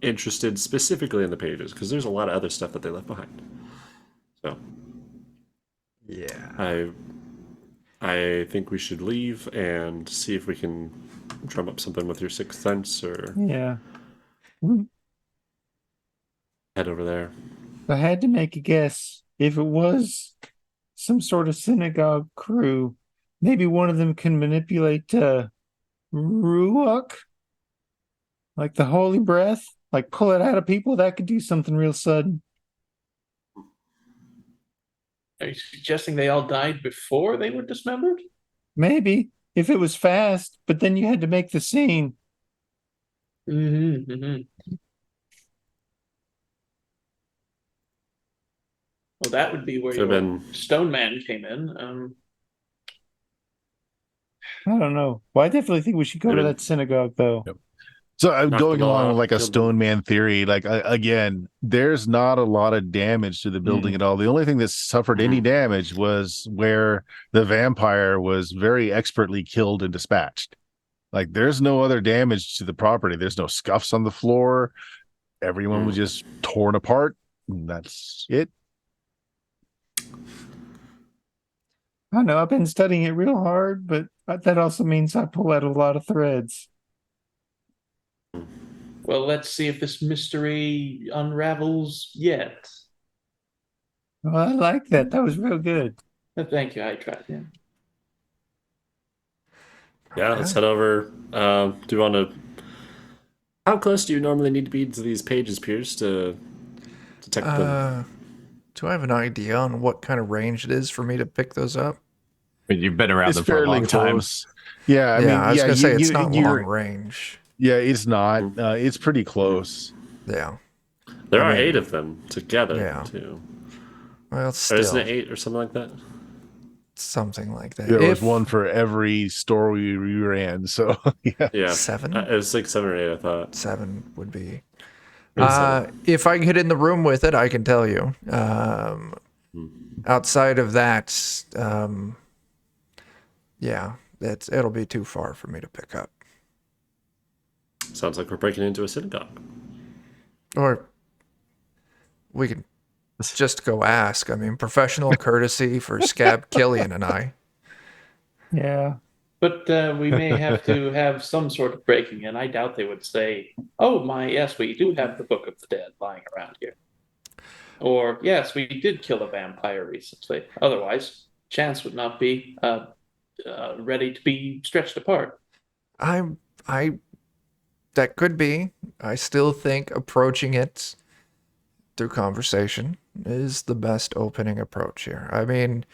interested specifically in the pages because there's a lot of other stuff that they left behind. So
Yeah.
I think we should leave and see if we can drum up something with your sixth sense or
Yeah.
head over there.
If I had to make a guess, if it was some sort of synagogue crew, maybe one of them can manipulate Ruach, like the holy breath, like pull it out of people. That could do something real sudden.
Are you suggesting they all died before they were dismembered?
Maybe if it was fast, but then you had to make the scene.
Mm-hmm, mm-hmm. Well, that would be where
Could've
your
been-
Stone Man came in.
I don't know. Well, I definitely think we should go to
Could've
that synagogue, though.
Yep. So I'm
Knocked
going
them all
along with
out,
like a
killed them.
stone man theory. Like again, there's not a lot of damage to the building at all. The only thing that suffered any damage was where the vampire was very expertly killed and dispatched. Like there's no other damage to the property. There's no scuffs on the floor. Everyone was just torn apart. And that's it.
I know I've been studying it real hard, but that also means I pull out a lot of threads.
Well, let's see if this mystery unravels yet.
Well, I like that. That was real good.
Thank you. I tried. Yeah.
Yeah, let's head over. Do you want to? How close do you normally need to be to these pages, Pierce, to detect them?
Do I have an idea on what kind of range it is for me to pick those up?
But you've been around
It's
them for a
fairly
long time.
close. Yeah, I
yeah,
mean,
I was gonna say it's not
you're-
long range.
Yeah, it's not. It's pretty close.
Yeah.
There
I
are
mean-
8 of them together,
Yeah.
too.
Well,
Or isn't
still
it 8 or something like that?
something like that.
There was
If-
one for every story we ran. So yeah.
Yeah.
7?
It was like 7 or 8, I thought.
7 would be.
So-
If I get in the room with it, I can tell you. Outside of that, yeah, it'll be too far for me to pick up.
Sounds like we're breaking into a synagogue.
Or we can just go ask. I mean, professional courtesy for Scab Killian and I.
Yeah.
But we may have to have some sort of breaking in. I doubt they would say, "Oh my, yes, we do have the Book of the Dead lying around here," or "Yes, we did kill a vampire recently." Otherwise, chance would not be ready to be stretched apart.
That could be. I still think approaching it through conversation is the best opening approach here. I mean,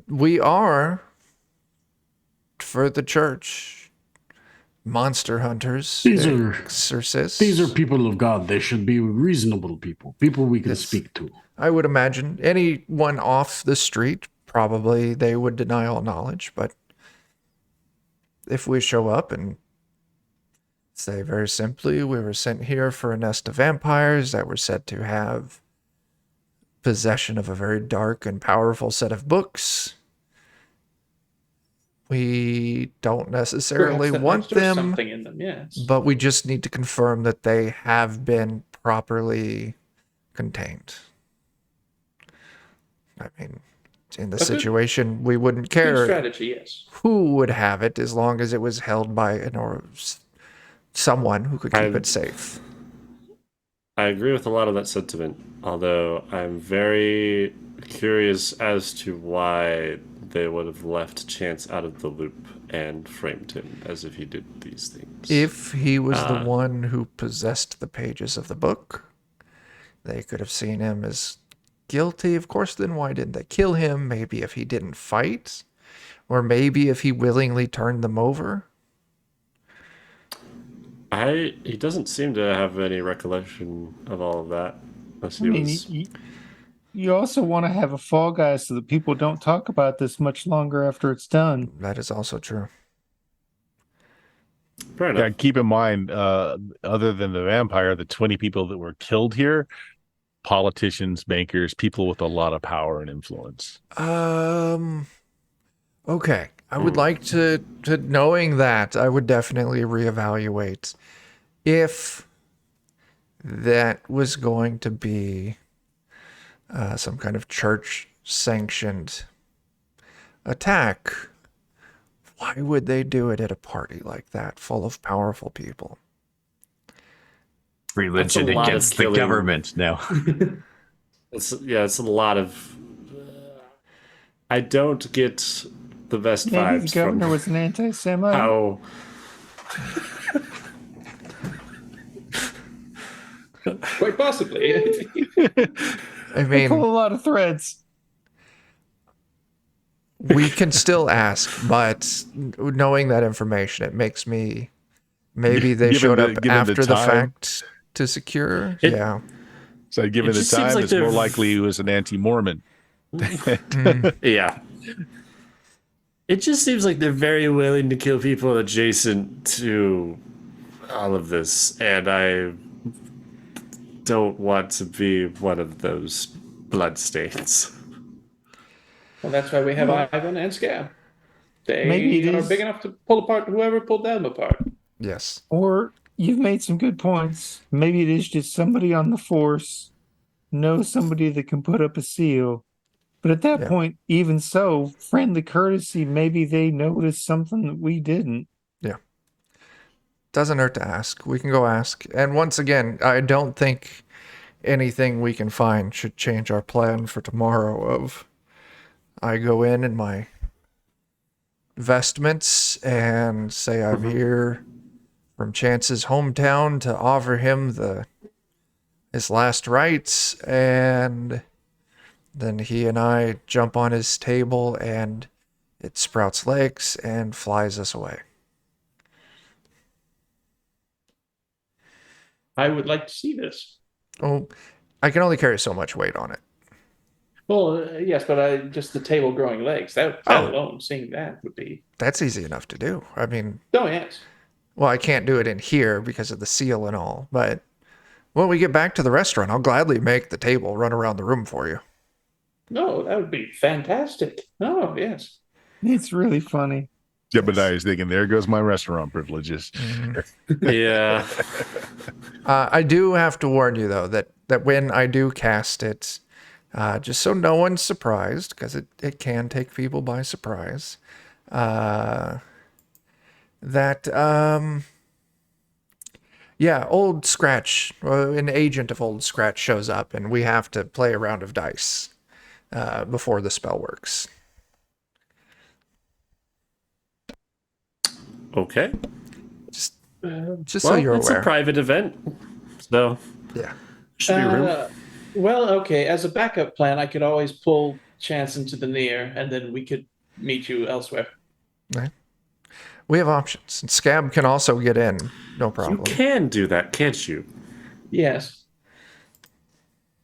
we are, for the church, monster hunters,
These are
exorcists.
These are people of God. They should be reasonable people we can
Yes.
speak to.
I would imagine anyone off the street, probably they would deny all knowledge, but if we show up and say very simply, we were sent here for a nest of vampires that were said to have possession of a very dark and powerful set of books. We don't necessarily
Perhaps that might
want
store
them,
something in them. Yes.
but we just need to confirm that they have been properly contained. I mean, in the
A good-
situation, we wouldn't
Good
care
strategy. Yes.
who would have it as long as it was held by someone who could keep it safe.
I agree with a lot of that sentiment, although I'm very curious as to why they would have left Chance out of the loop and framed him as if he did these things.
If he was the one who possessed the pages of the book, they could have seen him as guilty. Of course, then why didn't they kill him? Maybe if he didn't fight, or maybe if he willingly turned them over.
He doesn't seem to have any recollection of all of that. Unless
I
he
mean,
was.
you also want to have a fall guy so that people don't talk about this much longer after it's done.
That is also true.
Fair enough.
Yeah, keep in mind, other than the vampire, the 20 people that were killed here, politicians, bankers, people with a lot of power and influence.
Okay. I would like to knowing that, I would definitely reevaluate if that was going to be some kind of church sanctioned attack. Why would they do it at a party like that full of powerful people?
Religion
That's a lot of
against the
killing.
government. No.
It's a lot of. I don't get the best
Maybe the
vibes
governor
from
was an anti-Semite.
how.
Quite possibly.
I
They pull
mean,
a lot of threads.
we can still ask, but knowing that information, it makes me maybe they
Given
showed
the-
up
given the
after the
time.
fact to secure.
It-
Yeah.
So given
It
the
just seems
time,
like
it's more
they're-
likely he was an anti-Mormon.
Yeah. It just seems like they're very willing to kill people adjacent to all of this, and I don't want to be one of those bloodstains.
Well, that's why we have Ivan and Scab. They
Maybe it
are
is-
big enough to pull apart whoever pulled them apart.
Yes.
Or you've made some good points. Maybe it is just somebody on the force knows somebody that can put up a seal. But at that
Yeah.
point, even so, friendly courtesy, maybe they noticed something that we didn't.
Doesn't hurt to ask. We can go ask. And once again, I don't think anything we can find should change our plan for tomorrow of I go in my vestments and say I'm here from Chance's hometown to offer him his last rites, and then he and I jump on his table and it sprouts legs and flies us away.
I would like to see this.
Oh, I can only carry so much weight on it.
Well, yes, but just the table growing legs. That
Oh.
alone, seeing that would be.
That's easy enough to do. I mean,
Oh yes.
well, I can't do it in here because of the seal and all, but when we get back to the restaurant, I'll gladly make the table run around the room for you.
No, that would be fantastic. Oh yes.
It's really funny.
Jebediah is thinking, there goes my restaurant privileges.
Yeah.
I do have to warn you, though, that when I do cast it, just so no one's surprised, because it can take people by surprise, Old Scratch, an agent of Old Scratch shows up, and we have to play a round of dice before the spell works.
Okay.
Just
Well,
so you're
it's
aware.
a private event, so
Yeah.
should be room.
Well, okay. As a backup plan, I could always pull Chance into the near, and then we could meet you elsewhere.
Right. We have options. And Scab can also get in, no
You
problem.
can do that, can't you?
Yes.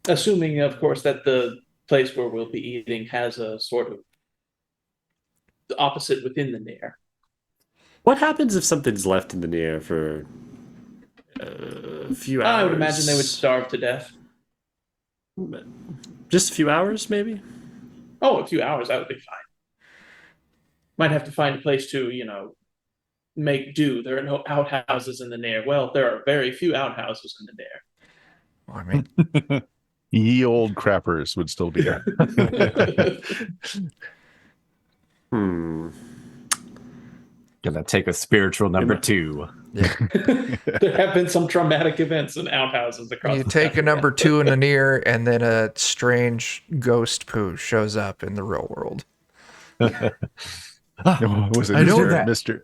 Assuming, of course, that the place where we'll be eating has a sort of the opposite within the near.
What happens if something's left in the near for a few hours?
I would imagine they would starve to death.
Just a few hours, maybe.
Oh, a few hours, that would be fine. Might have to find a place to, make do. There are no outhouses in the Nair. Well, there are very few outhouses in the Nair.
I mean,
Ye old crappers would still be there.
Gonna take a spiritual number
Am I-
2.
There have been some traumatic events in outhouses across
you
the
take a
country.
number 2 in the near, and then a strange ghost poo shows up in the real world.
Was it
I know
Mr.
that.
Mr.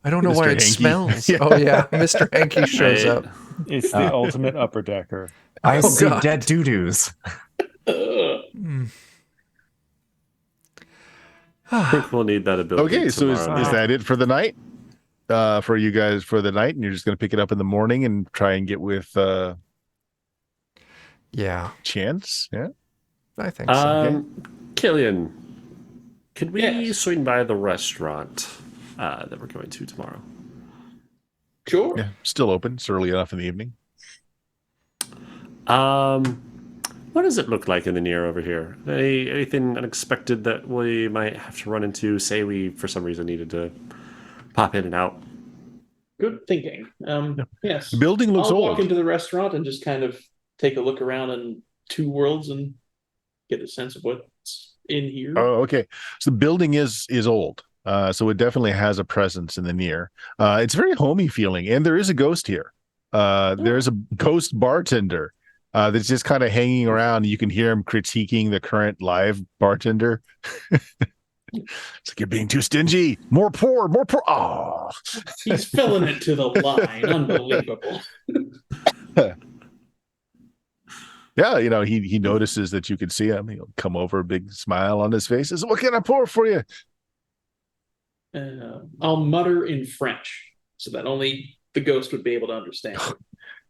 I don't know why
Mr.
it
Hanky.
smells.
Yeah.
Oh yeah, Mr. Hanky shows
Right.
up.
It's the ultimate upper decker.
I
Oh,
see
God.
dead doo-doos.
I think we'll need that ability.
Okay, so is
tomorrow.
that it for the night? For you guys for the night, and you're just going to pick it up in the morning and try and get with
Yeah,
Chance? Yeah.
I think so.
Killian, could we
Yes.
swing by the restaurant that we're going to tomorrow?
Sure.
Yeah, still open. It's early enough in the evening.
What does it look like in the near over here? Anything unexpected that we might have to run into? Say we, for some reason, needed to pop in and out.
Good thinking. Yes.
The building looks
I'll
old.
walk into the restaurant and just kind of take a look around in two worlds and get a sense of what's in here.
Oh, okay. So the building is old. So it definitely has a presence in the near. It's very homey feeling, and there is a ghost here. There's a ghost bartender that's just kind of hanging around. You can hear him critiquing the current live bartender. It's like, you're being too stingy. More pour, more pour. Oh,
He's filling it to the line. Unbelievable.
yeah. He notices that you can see him. He'll come over, a big smile on his face. Says, "What can I pour for you?"
I'll mutter in French so that only the ghost would be able to understand.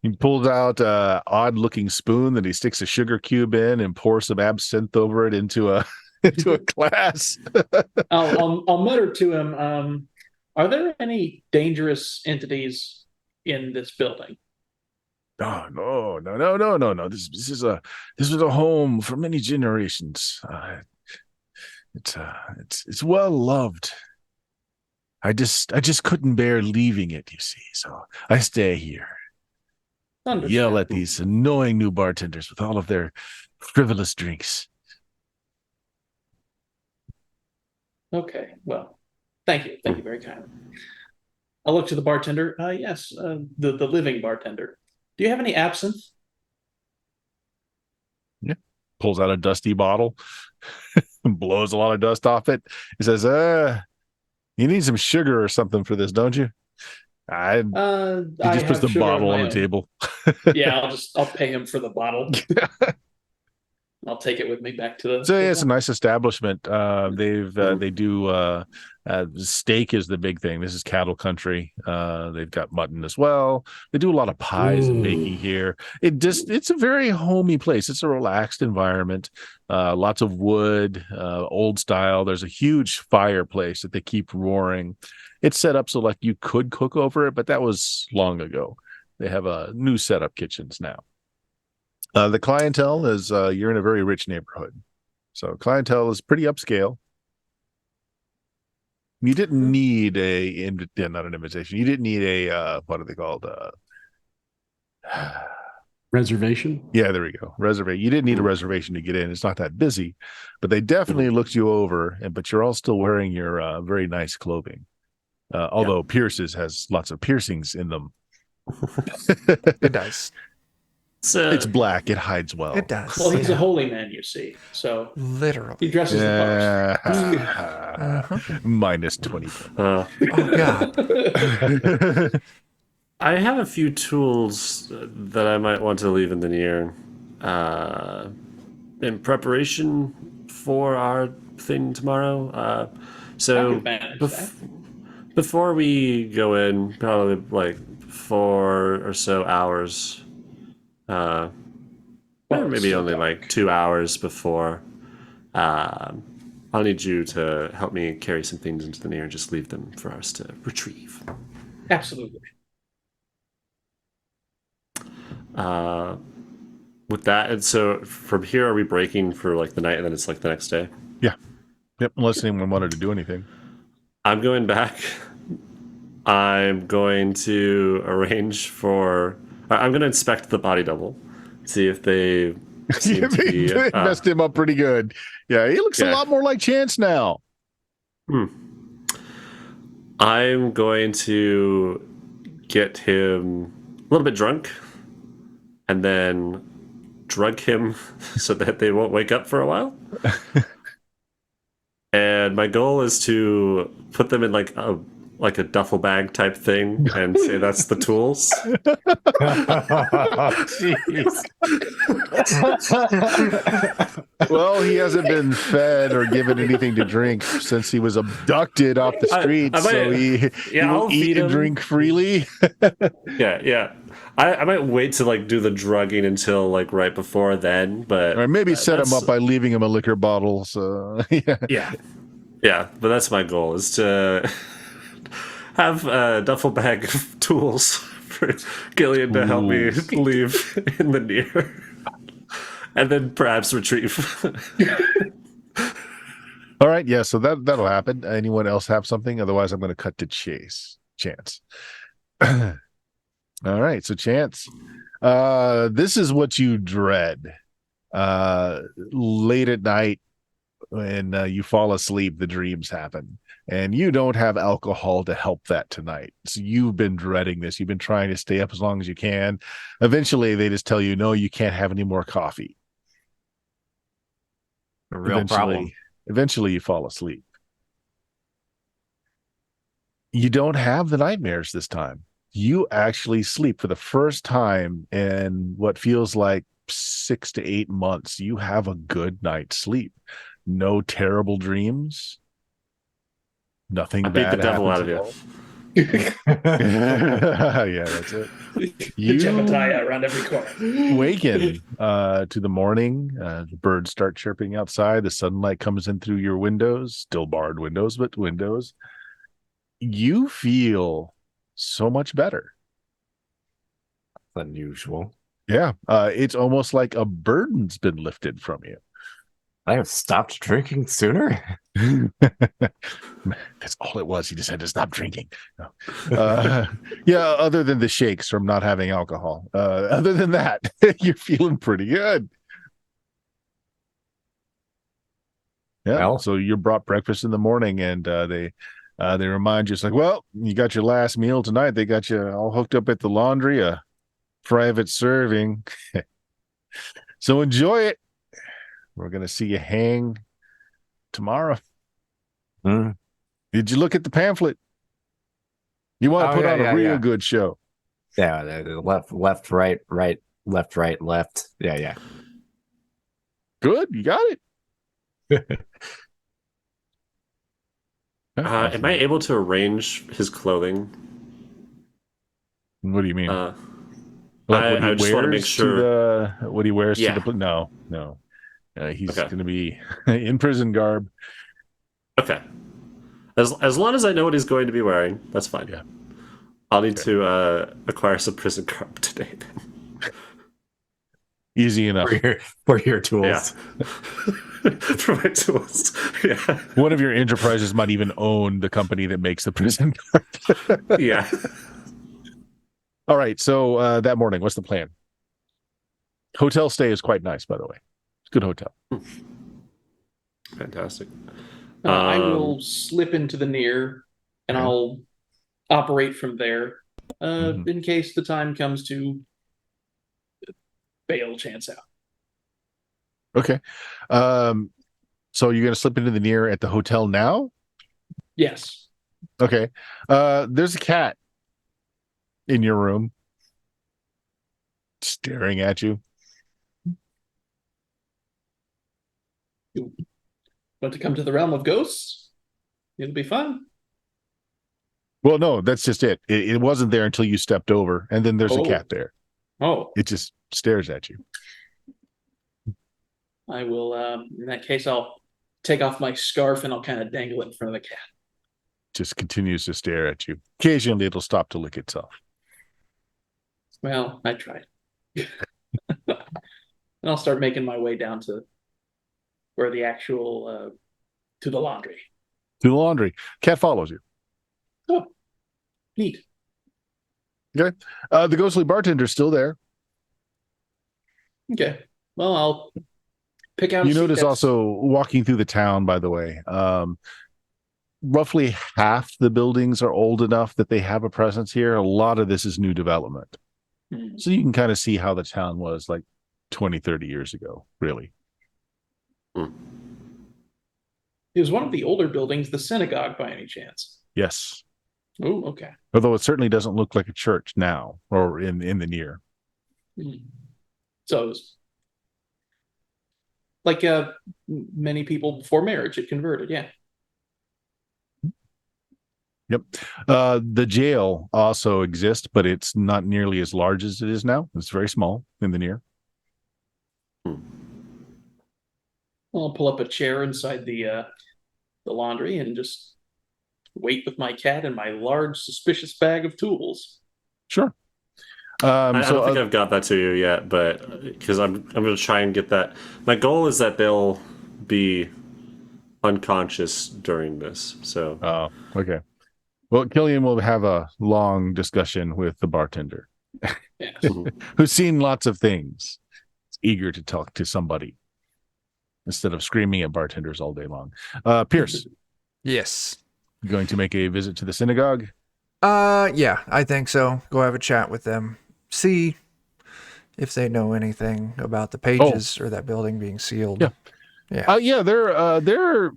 He pulls out an odd-looking spoon that he sticks a sugar cube in and pours some absinthe over it into a glass.
I'll mutter to him. Are there any dangerous entities in this building?
Oh, no. This is a home for many generations. It's well loved. I just couldn't bear leaving it, you see. So I stay here. Yell at these annoying new bartenders with all of their frivolous drinks.
Okay, well, thank you. Thank you very kindly. I'll look to the bartender. Yes, the living bartender. Do you have any absinthe?
Yeah. Pulls out a dusty bottle, blows a lot of dust off it. He says, you need some sugar or something for this, don't you? He
I
just puts
have
the
sugar
bottle
of
on
my
the
own.
table.
Yeah, I'll pay him for the bottle. I'll take it with me back to the.
So yeah, it's a nice establishment. They do steak is the big thing. This is cattle country. They've got mutton as well. They do a lot of pies and baking here. It's a very homey place. It's a relaxed environment. Lots of wood, old style. There's a huge fireplace that they keep roaring. It's set up so like you could cook over it, but that was long ago. They have new setup kitchens now. The clientele is you're in a very rich neighborhood, so clientele is pretty upscale. You didn't need not an invitation. You didn't need a what are they called?
Reservation?
Yeah, there we go. Reservation. You didn't need a reservation to get in. It's not that busy, but they definitely looked you over. But you're all still wearing your very nice clothing. Although Pierce's has lots of piercings in them.
It does.
It's black. It hides well.
It does.
Well, he's a holy man, you see. So
Literally.
he dresses the part.
Minus 20.
Oh God.
I have a few tools that I might want to leave in the near in preparation for our thing tomorrow. So before we go in, probably like 4 or so hours, maybe only like 2 hours before, I'll need you to help me carry some things into the near and just leave them for us to retrieve.
Absolutely.
With that, and so from here, are we breaking for like the night, and then it's like the next day?
Yep, unless anyone wanted to do anything.
I'm going back. I'm going to arrange for. I'm going to inspect the body double, see if they seem to be.
They messed him up pretty good. Yeah, he looks a lot more like Chance now.
I'm going to get him a little bit drunk, and then drug him so that they won't wake up for a while. And my goal is to put them in like a duffel bag type thing and say that's the tools.
Well, he hasn't been fed or given anything to drink since he was abducted off the streets, so he will eat and drink freely.
Yeah. I might wait to like do the drugging until like right before then, but
Or maybe set him up by leaving him a liquor bottle. So
yeah. But that's my goal, is to have a duffel bag of tools for Gillian to help me leave in the near, and then perhaps retrieve.
All right, yeah. So that'll happen. Anyone else have something? Otherwise, I'm going to cut to Chance. All right, so Chance, this is what you dread. Late at night, when you fall asleep, the dreams happen, and you don't have alcohol to help that tonight. So you've been dreading this. You've been trying to stay up as long as you can. Eventually, they just tell you, no, you can't have any more coffee.
A real problem.
Eventually, you fall asleep. You don't have the nightmares this time. You actually sleep for the first time in what feels like 6 to 8 months. You have a good night's sleep. No terrible dreams. Nothing
I beat
bad
the devil out of
happens
you.
Yeah, that's it.
The Jebediah around every corner.
Waken to the morning. The birds start chirping outside. The sunlight comes in through your windows, still barred windows, but windows. You feel so much better.
Unusual.
Yeah, it's almost like a burden's been lifted from you.
I have stopped drinking sooner.
That's all it was. He just had to stop drinking. No. Yeah, other than the shakes from not having alcohol. Other than that, you're feeling pretty good. Yeah.
Well.
So you brought breakfast in the morning, and they remind you, it's like, well, you got your last meal tonight. They got you all hooked up at the laundry, a private serving. So enjoy it. We're going to see you hang tomorrow. Did you look at the pamphlet? You want to put on a real good show.
Yeah, left, right, left, right, left. Yeah.
Good, you got it.
Am I able to arrange his clothing?
What do you mean?
I just want to make sure
what he wears to the no. He's going to be in prison garb.
Okay. As long as I know what he's going to be wearing, that's fine.
Yeah.
I'll need to acquire some prison garb today.
Easy enough.
For your tools.
Yeah. For my tools. Yeah.
One of your enterprises might even own the company that makes the prison garb.
Yeah.
All right. So that morning, what's the plan? Hotel stay is quite nice, by the way. It's a good hotel.
Fantastic.
I will slip into the near, and I'll operate from there in case the time comes to bail Chance out.
Okay. So you're going to slip into the near at the hotel now?
Yes.
Okay. There's a cat in your room staring at you.
You want to come to the realm of ghosts? It'll be fun.
Well, no, that's just it. It wasn't there until you stepped over, and then there's a cat there.
Oh.
It just stares at you.
I will, in that case, I'll take off my scarf and I'll kind of dangle it in front of the cat.
Just continues to stare at you. Occasionally, it'll stop to lick itself.
Well, I tried. And I'll start making my way down to where the actual to the laundry.
To the laundry. Cat follows you.
Oh, neat.
Okay. The ghostly bartender's still there.
Okay. Well, I'll pick out.
You
a seat
notice
that's-
also walking through the town, by the way, roughly half the buildings are old enough that they have a presence here. A lot of this is new development.
Hmm.
So you can kind of see how the town was like 20, 30 years ago, really.
It was one of the older buildings, the synagogue, by any chance.
Yes.
Oh, okay.
Although it certainly doesn't look like a church now or in the near.
Hmm. So it was like many people before marriage, it converted. Yeah.
Yep. The jail also exists, but it's not nearly as large as it is now. It's very small in the near.
I'll pull up a chair inside the laundry and just wait with my cat and my large, suspicious bag of tools.
Sure.
I don't think I've got that to you yet, but because I'm going to try and get that. My goal is that they'll be unconscious during this. So
okay. Well, Killian will have a long discussion with the bartender,
Yes.
who's seen lots of things. He's eager to talk to somebody instead of screaming at bartenders all day long. Pierce,
Yes.
you going to make a visit to the synagogue?
Yeah, I think so. Go have a chat with them. See if they know anything about the pages or that building being sealed.
Yeah.
Yeah.
They're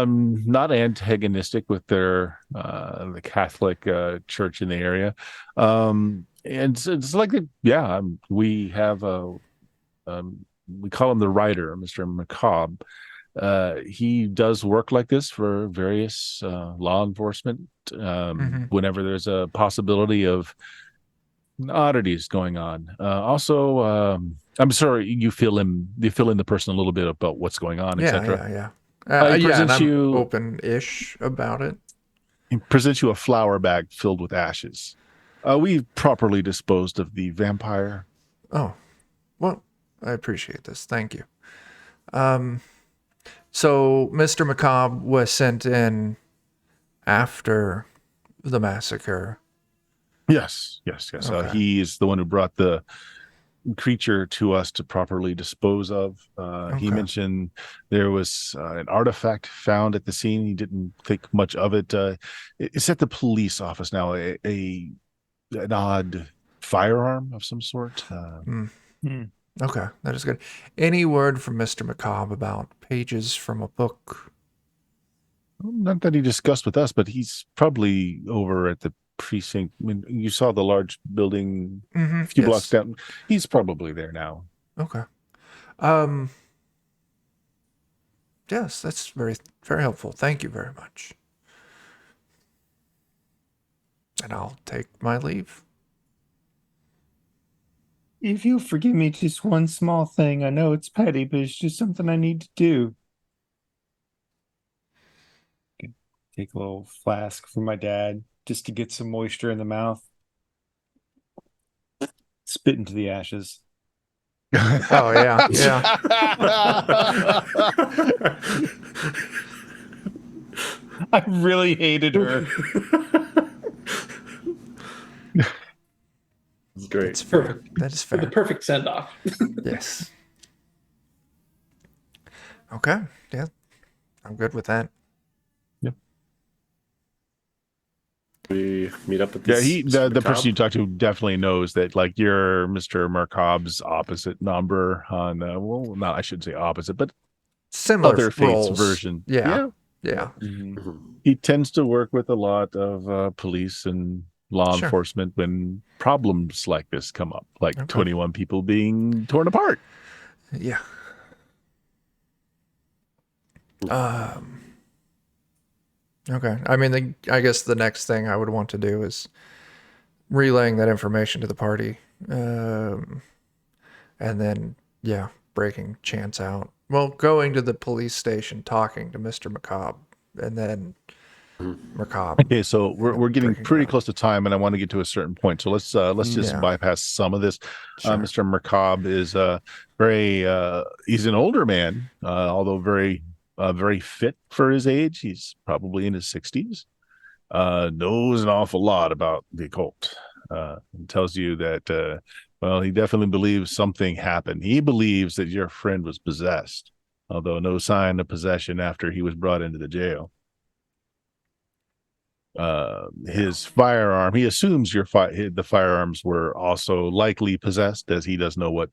not antagonistic with their the Catholic church in the area, and it's like we have we call him the writer, Mr. Macabre. He does work like this for various law enforcement whenever there's a possibility of oddities going on. Also, I'm sorry, you fill in the person a little bit about what's going on, etc.
Yeah.
He
Yeah, and
presents
I'm
you
open-ish about it.
he presents you a flour bag filled with ashes. We've properly disposed of the vampire.
Oh, well, I appreciate this. Thank you. So Mr. Macabre was sent in after the massacre.
Yes.
Okay.
He is the one who brought the creature to us to properly dispose of. He
Okay.
mentioned there was an artifact found at the scene. He didn't think much of it. It's at the police office now. An odd firearm of some sort.
Okay, that is good. Any word from Mr. Macabre about pages from a book?
Not that he discussed with us, but he's probably over at the precinct. I mean, you saw the large building a few blocks down. He's probably there now.
Okay. Yes, that's very, very helpful. Thank you very much. And I'll take my leave.
If you'll forgive me, just one small thing. I know it's petty, but it's just something I need to do. Take a little flask from my dad just to get some moisture in the mouth. Spit into the ashes.
Oh, yeah.
I really hated her.
It's great.
That's fair.
Perfect.
That is
For the
fair.
perfect send off.
Yes. Okay. Yeah. I'm good with that.
We meet up with
Yeah,
this.
the person you talk to definitely knows that, like, you're Mr. Macabre's opposite number on well, not I shouldn't say opposite, but
Similar
other faith's
roles.
version.
Yeah.
He tends to work with a lot of police and law
Sure.
enforcement when problems like this come up, like
Okay.
21 people being torn apart.
Yeah. Okay. I mean, I guess the next thing I would want to do is relaying that information to the party. And then, yeah, breaking Chance out. Well, going to the police station, talking to Mr. Macabre, and then macabre.
Okay, so we're getting
Breaking
pretty
ground.
close to time, and I want to get to a certain point. So let's just
Yeah.
bypass some of this.
Sure.
Mr. Macabre is very he's an older man, although very fit for his age. He's probably in his 60s. Knows an awful lot about the occult. And tells you that well, he definitely believes something happened. He believes that your friend was possessed, although no sign of possession after he was brought into the jail. His firearm, he assumes the firearms were also likely possessed, as he does know what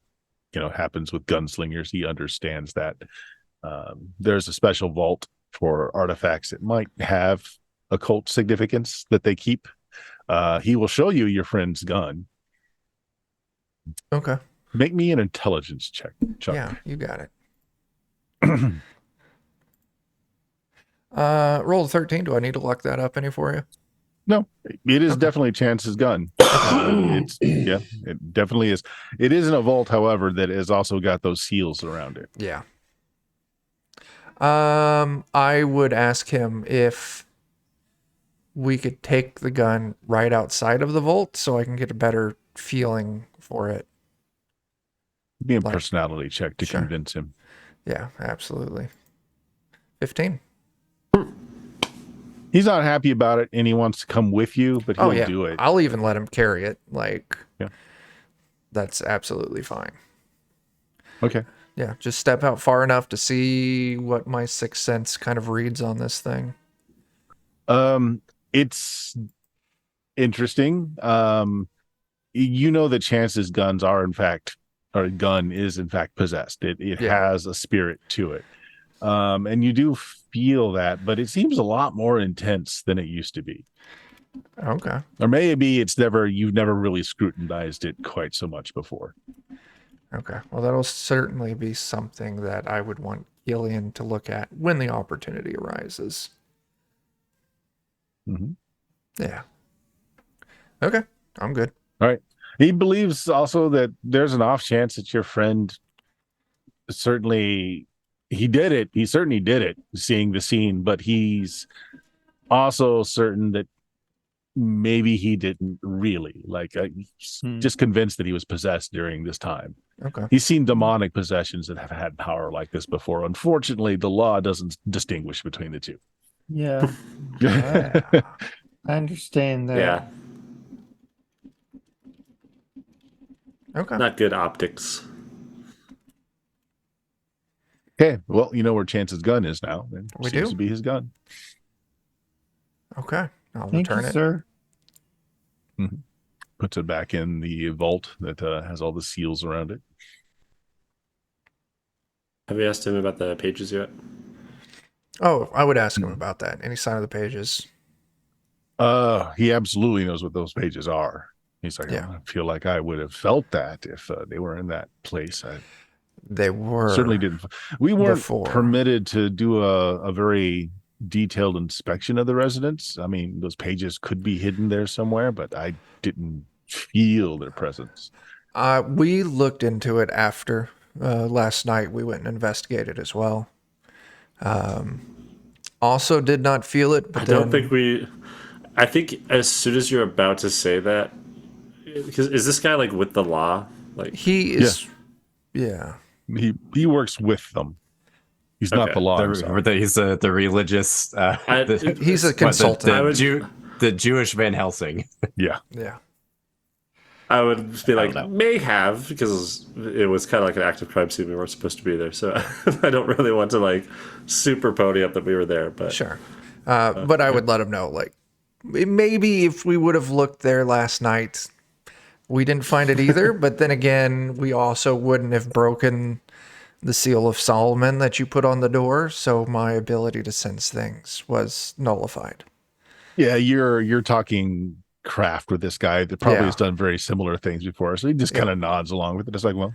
happens with gunslingers. He understands that there's a special vault for artifacts that might have occult significance that they keep. He will show you your friend's gun.
Okay.
Make me an intelligence check, Chuck.
Yeah, you got it. Roll a 13. Do I need to lock that up any for you?
No, it is
Okay.
definitely Chance's gun. It definitely is. It is in a vault, however, that has also got those seals around it.
Yeah. I would ask him if we could take the gun right outside of the vault so I can get a better feeling for it.
Be a personality check to
Sure.
convince him.
Yeah, absolutely. 15.
He's not happy about it, and he wants to come with you, but he'll do it.
I'll even let him carry it.
Yeah.
That's absolutely fine.
Okay.
Yeah, just step out far enough to see what my sixth sense kind of reads on this thing.
It's interesting. That Chance's guns are in fact, or gun is in fact possessed. It has a spirit to it. And you do feel that, but it seems a lot more intense than it used to be.
Okay.
Or maybe you've never really scrutinized it quite so much before.
Okay. Well, that'll certainly be something that I would want Gillian to look at when the opportunity arises.
Mm-hmm.
Yeah. Okay. I'm good.
All right. He believes also that there's an off chance that your friend certainly did it, seeing the scene, but he's also certain that maybe he didn't really. He's just convinced that he was possessed during this time.
Okay.
He's seen demonic possessions that have had power like this before. Unfortunately, the law doesn't distinguish between the two.
Yeah, I understand that.
Yeah,
Okay.
not good optics.
Okay, well, you know where Chance's gun is now. It
We
seems
do?
to be his gun.
Okay. I'll
Thank you,
return it.
sir.
Puts it back in the vault that has all the seals around it.
Have you asked him about the pages yet?
Oh, I would ask him about that. Any sign of the pages?
He absolutely knows what those pages are. He's like,
Yeah.
I feel like I would have felt that if they were in that place. I
They were.
certainly didn't. We weren't
before.
permitted to do a very detailed inspection of the residence. I mean, those pages could be hidden there somewhere, but I didn't feel their presence.
We looked into it after last night. We went and investigated as well. Also did not feel it, but
I think as soon as you're about to say that, because is this guy like with the law? Like
he is. Yeah.
He works with them. He's not
Okay.
the law himself.
He's the religious.
He's a consultant.
The Jewish Van Helsing.
Yeah.
Yeah.
I would be like,
don't know.
may have, because it was kind of like an active crime scene. We weren't supposed to be there. So I don't really want to like super pony up that we were there. But
Sure. But I would let him know, like, maybe if we would have looked there last night, we didn't find it either. But then again, we also wouldn't have broken the seal of Solomon that you put on the door. So my ability to sense things was nullified.
Yeah, you're talking craft with this guy that probably
Yeah.
has done very similar things before. So he just kind of nods along with it. It's like, well,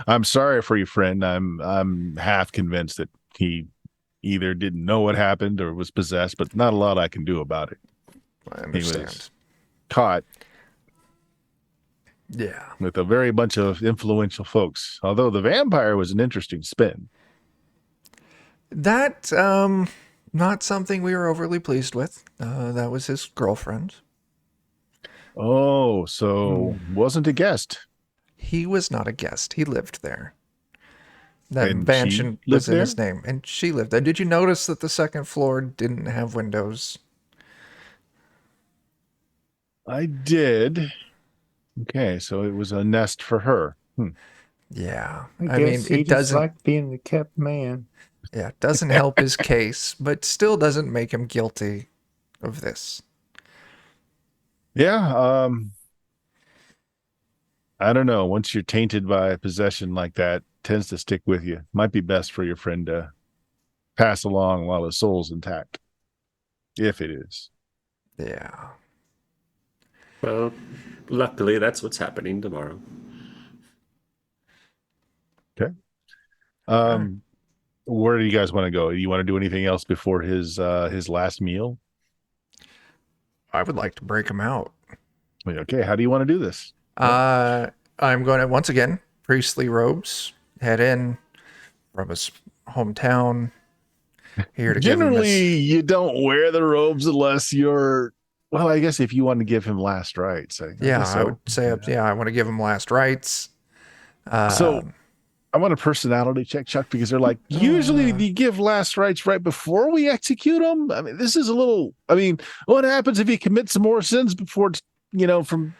I'm sorry for your friend. I'm half convinced that he either didn't know what happened or was possessed, but not a lot I can do about it.
I
He
understand.
was caught
Yeah.
with a very bunch of influential folks. Although the vampire was an interesting spin.
That Not something we were overly pleased with. That was his girlfriend.
Oh, so wasn't a guest.
He was not a guest. He lived there. That
And she
mansion was
lived
in
there?
his name, and she lived there. Did you notice that the second floor didn't have windows?
I did. Okay, so it was a nest for her.
Yeah.
I
I mean,
guess he
it
just
doesn't.
liked being the kept man.
Yeah, it doesn't help his case, but still doesn't make him guilty of this.
Yeah, I don't know. Once you're tainted by possession like that, tends to stick with you. Might be best for your friend to pass along while his soul's intact. If it is.
Yeah.
Well, luckily, that's what's happening tomorrow.
Where do you guys want to go? Do you want to do anything else before his last meal?
I would like to break him out.
Okay, how do you want to do this?
I'm going to, once again, priestly robes, head in from his hometown here to give him
Generally,
this.
you don't wear the robes unless you're. Well, I guess if you want to give him last rites, I
Yeah,
guess
I
so.
would say, I want to give him last rites.
So I want a personality check, Chuck, because they're like, usually you give last rites right before we execute them. I mean, this is a little. I mean, what happens if he commits some more sins before, from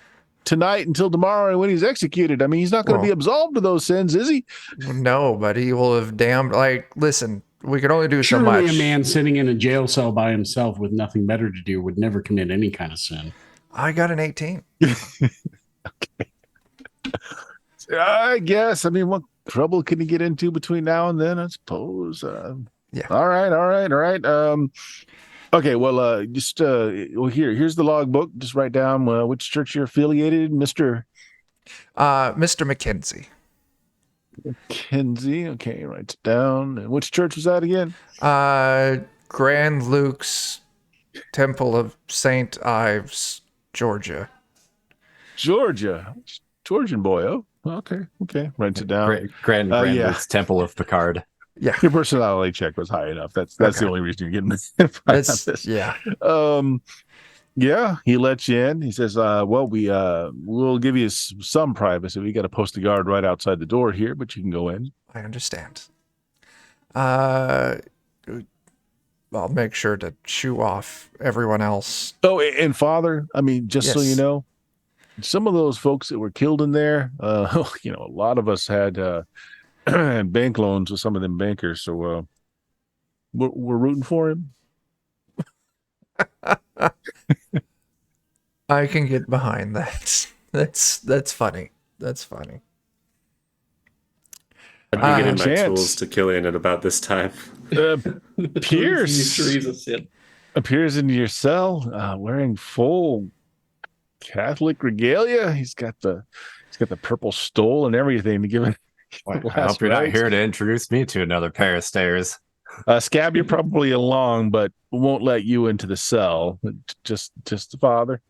tonight until tomorrow and when he's executed? I mean, he's not going to be
Well-
absolved of those sins, is he?
No, but he will have damned. Like, listen, we can only do so
Surely
much.
a man sitting in a jail cell by himself with nothing better to do would never commit any kind of sin.
I got an 18.
I guess. I mean, what trouble can he get into between now and then? I suppose.
Yeah.
All right. Okay. Well, here's the logbook. Just write down which church you're affiliated, Mr.
Mr. McKenzie.
Kinsey. Okay, write it down. And which church was that again?
Grand Luke's Temple of St. Ives, Georgia.
Georgia. Georgian boy. Oh, okay. Write it down.
Grand
yeah.
Luke's Temple of Picard.
Yeah.
Your personality check was high enough. That's
Okay.
the only reason you're getting this.
Yeah.
Yeah, he lets you in. He says, we'll give you some privacy. We got a post guard right outside the door here, but you can go in.
I understand. I'll make sure to shoo off everyone else.
Oh, and Father, I mean, just so
Yes.
you know, some of those folks that were killed in there, a lot of us had bank loans with some of them bankers, so we're rooting for him.
I can get behind that. That's funny. That's funny.
I'd be getting my
Chance.
tools to Killian at about this time.
Pierce
Sure he's a sin.
appears in your cell, wearing full Catholic regalia. He's got the purple stole and everything to give it.
I hope you're not here to introduce me to another pair of stairs.
Scab, you're probably along, but won't let you into the cell. Just the Father.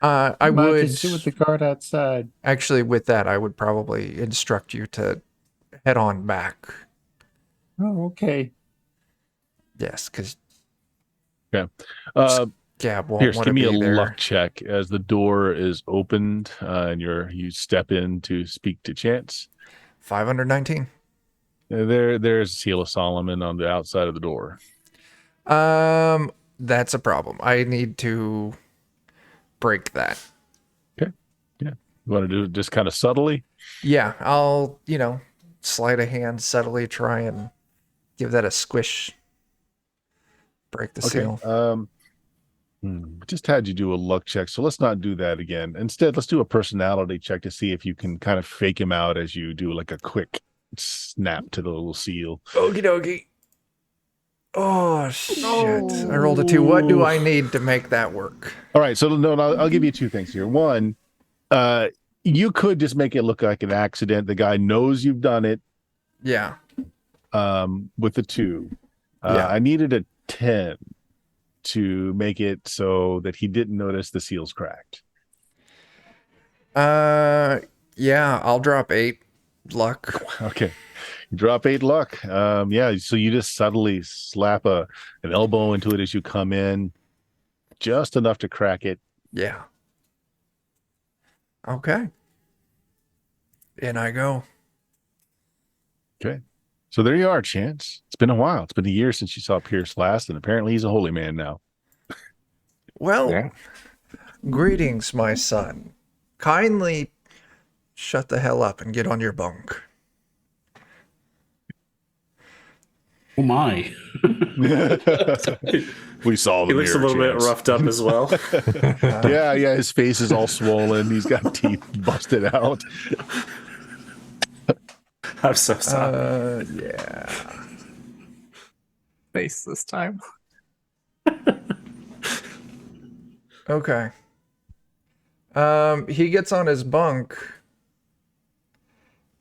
I
Might
would
just sit with the guard outside.
actually, with that, I would probably instruct you to head on back.
Oh, okay.
Yes, because Gab won't
Pierce,
want to
give me
be
a
there.
luck check as the door is opened and you step in to speak to Chance.
519.
There's Seal of Solomon on the outside of the door.
That's a problem. I need to break that.
You want to do it just kind of subtly?
Yeah, I'll, sleight of hand, subtly try and give that a squish. Break the seal.
Just had you do a luck check, so let's not do that again. Instead, let's do a personality check to see if you can kind of fake him out as you do like a quick snap to the little seal.
Okie dokie. Oh, shit. I rolled a 2. What do I need to make that work?
All right, so no, I'll give you two things here. One, you could just make it look like an accident. The guy knows you've done it.
Yeah.
With the 2.
Yeah.
I needed a 10 to make it so that he didn't notice the seal's cracked.
Yeah, I'll drop 8 luck.
Okay. Drop 8 luck. Yeah, so you just subtly slap an elbow into it as you come in, just enough to crack it.
Yeah. Okay. In I go.
Okay. So there you are, Chance. It's been a while. It's been a year since you saw Pierce last, and apparently he's a holy man now.
Well,
Yeah.
greetings, my son. Kindly shut the hell up and get on your bunk.
Oh my.
We saw the
He looks a
mirror,
little bit
Chance.
roughed up as well.
Yeah, his face is all swollen. He's got teeth busted out.
I'm so sorry.
Yeah.
Face this time.
Okay. He gets on his bunk,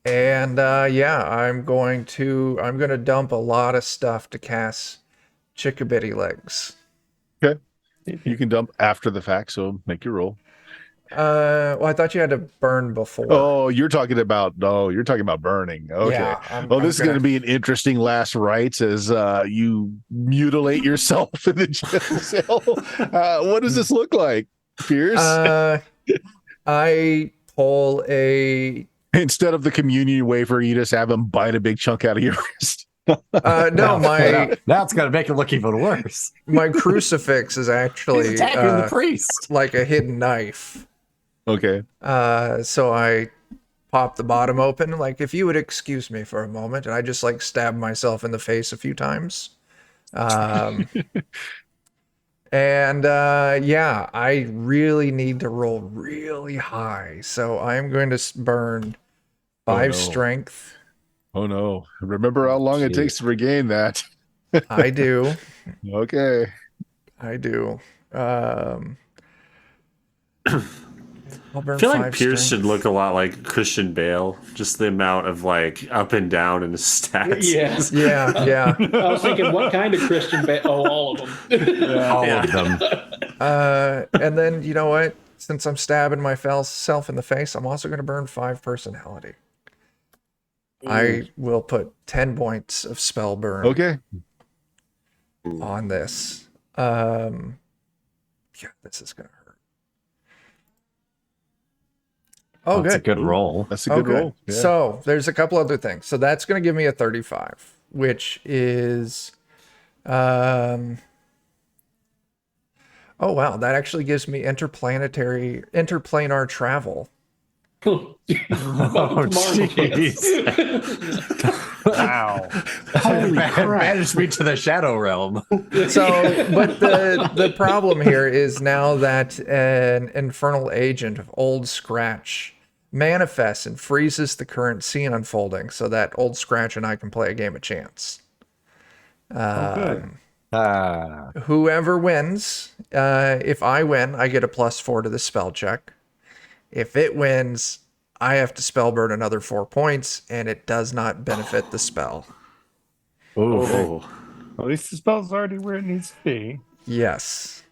and I'm gonna dump a lot of stuff to cast Chickabiddy Legs.
Okay. You can dump after the fact, so make your roll.
Well, I thought you had to burn before.
Oh, you're talking about burning. Okay.
Yeah,
This is going to be an interesting last rites as you mutilate yourself in the jail cell. What does this look like, Pierce?
I pull a.
Instead of the communion wafer, you just have him bite a big chunk out of your wrist.
No,
Now it's going to make it look even worse.
my crucifix is actually
He's attacking the priest.
like a hidden knife.
Okay.
So I pop the bottom open, like, if you would excuse me for a moment, and I just like stab myself in the face a few times. I really need to roll really high, so I'm going to burn 5 strength.
Oh no! Remember how long it takes to regain that.
I do.
Okay.
I do. I'll burn
I feel
5
like Pierce
strength.
should look a lot like Christian Bale. Just the amount of like up and down in his stats.
Yes.
Yeah.
I was thinking, what kind of Christian? All of them.
All of them.
And then, you know what? Since I'm stabbing myself in the face, I'm also going to burn 5 personality. I will put 10 points of spell burn
Okay.
on this. Yeah, this is going to hurt. Oh,
That's
good.
a good roll.
That's a good roll. Yeah.
So there's a couple other things. So that's going to give me a 35, which is, oh wow, that actually gives me interplanar travel.
Oh, jeez. Wow.
Holy crap.
Banished me to the shadow realm.
So, but the problem here is now that an infernal agent of Old Scratch manifests and freezes the current scene unfolding, so that Old Scratch and I can play a game of chance. Whoever wins, if I win, I get a +4 to the spell check. If it wins, I have to spell burn another 4 points, and it does not benefit the spell.
Oh.
At least the spell's already where it needs to be.
Yes.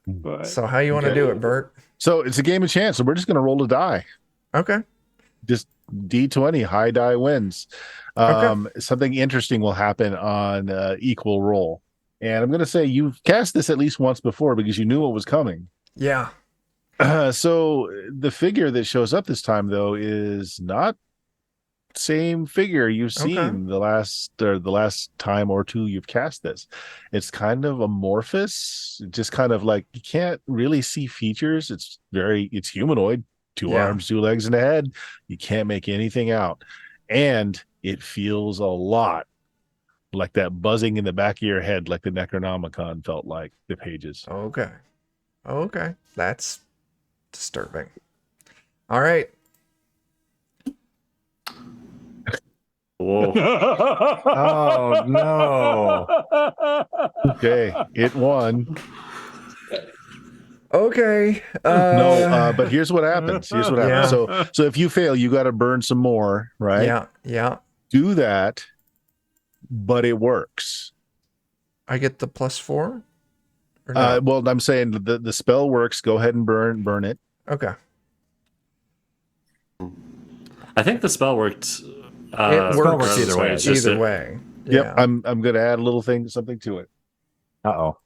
But
So how you want to do it, Bert?
So it's a game of chance, so we're just going to roll a die.
Okay.
Just D20, high die wins. Something interesting will happen on equal roll. And I'm going to say you've cast this at least once before because you knew it was coming.
Yeah.
So the figure that shows up this time, though, is not same figure you've seen the last time or two you've cast this. It's kind of amorphous, just kind of like you can't really see features. It's humanoid, 2 arms, 2 legs, and a head. You can't make anything out, and it feels a lot like that buzzing in the back of your head, like the Necronomicon felt like the pages.
Okay. That's disturbing. All right.
Whoa.
Oh, no.
Okay, it won.
Okay.
But here's what happens.
Yeah.
So if you fail, you got to burn some more, right?
Yeah.
Do that, but it works.
I get the +4? Or no?
Well, I'm saying the spell works. Go ahead and burn it.
Okay.
I think the spell worked
It works
either way.
It's just
either
a-
way.
Yep,
Yeah.
I'm going to add a little something to it.
Uh-oh.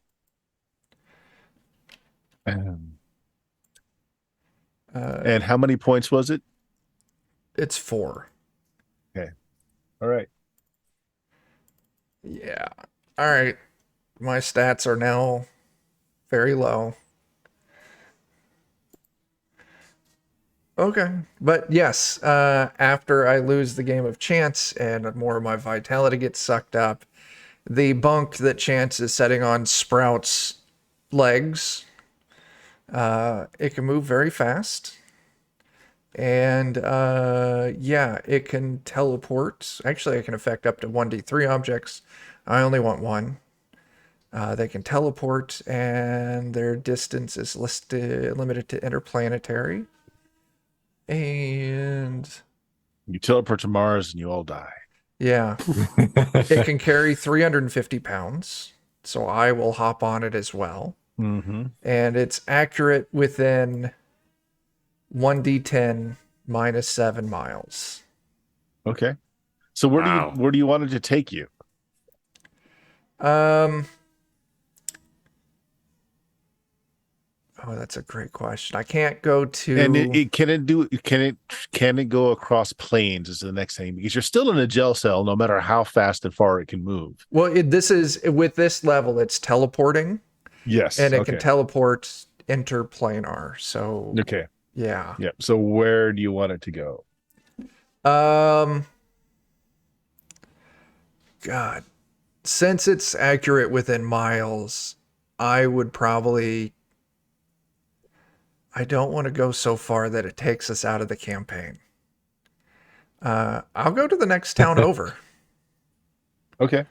And how many points was it?
It's 4.
All right.
Yeah. All right. My stats are now very low. Okay. But yes, after I lose the game of chance and more of my vitality gets sucked up, the bunk that Chance is setting on Sprout's legs, it can move very fast. And yeah, it can teleport. Actually, it can affect up to 1d3 objects. I only want 1. They can teleport, and their distance is limited to interplanetary. And
You teleport to Mars and you all die.
yeah, it can carry 350 pounds, so I will hop on it as well.
Mm-hmm.
And it's accurate within 1d10 minus 7 miles.
Okay. So where
Wow.
do you want it to take you?
Oh, that's a great question. I can't go to.
And can it go across planes is the next thing, because you're still in a gel cell no matter how fast and far it can move.
Well, this is with this level, it's teleporting,
Yes.
and it
okay.
can teleport interplanar. So
Okay.
yeah.
Yeah. So where do you want it to go?
God, since it's accurate within miles, I would probably. I don't want to go so far that it takes us out of the campaign. I'll go to the next town over.
Okay.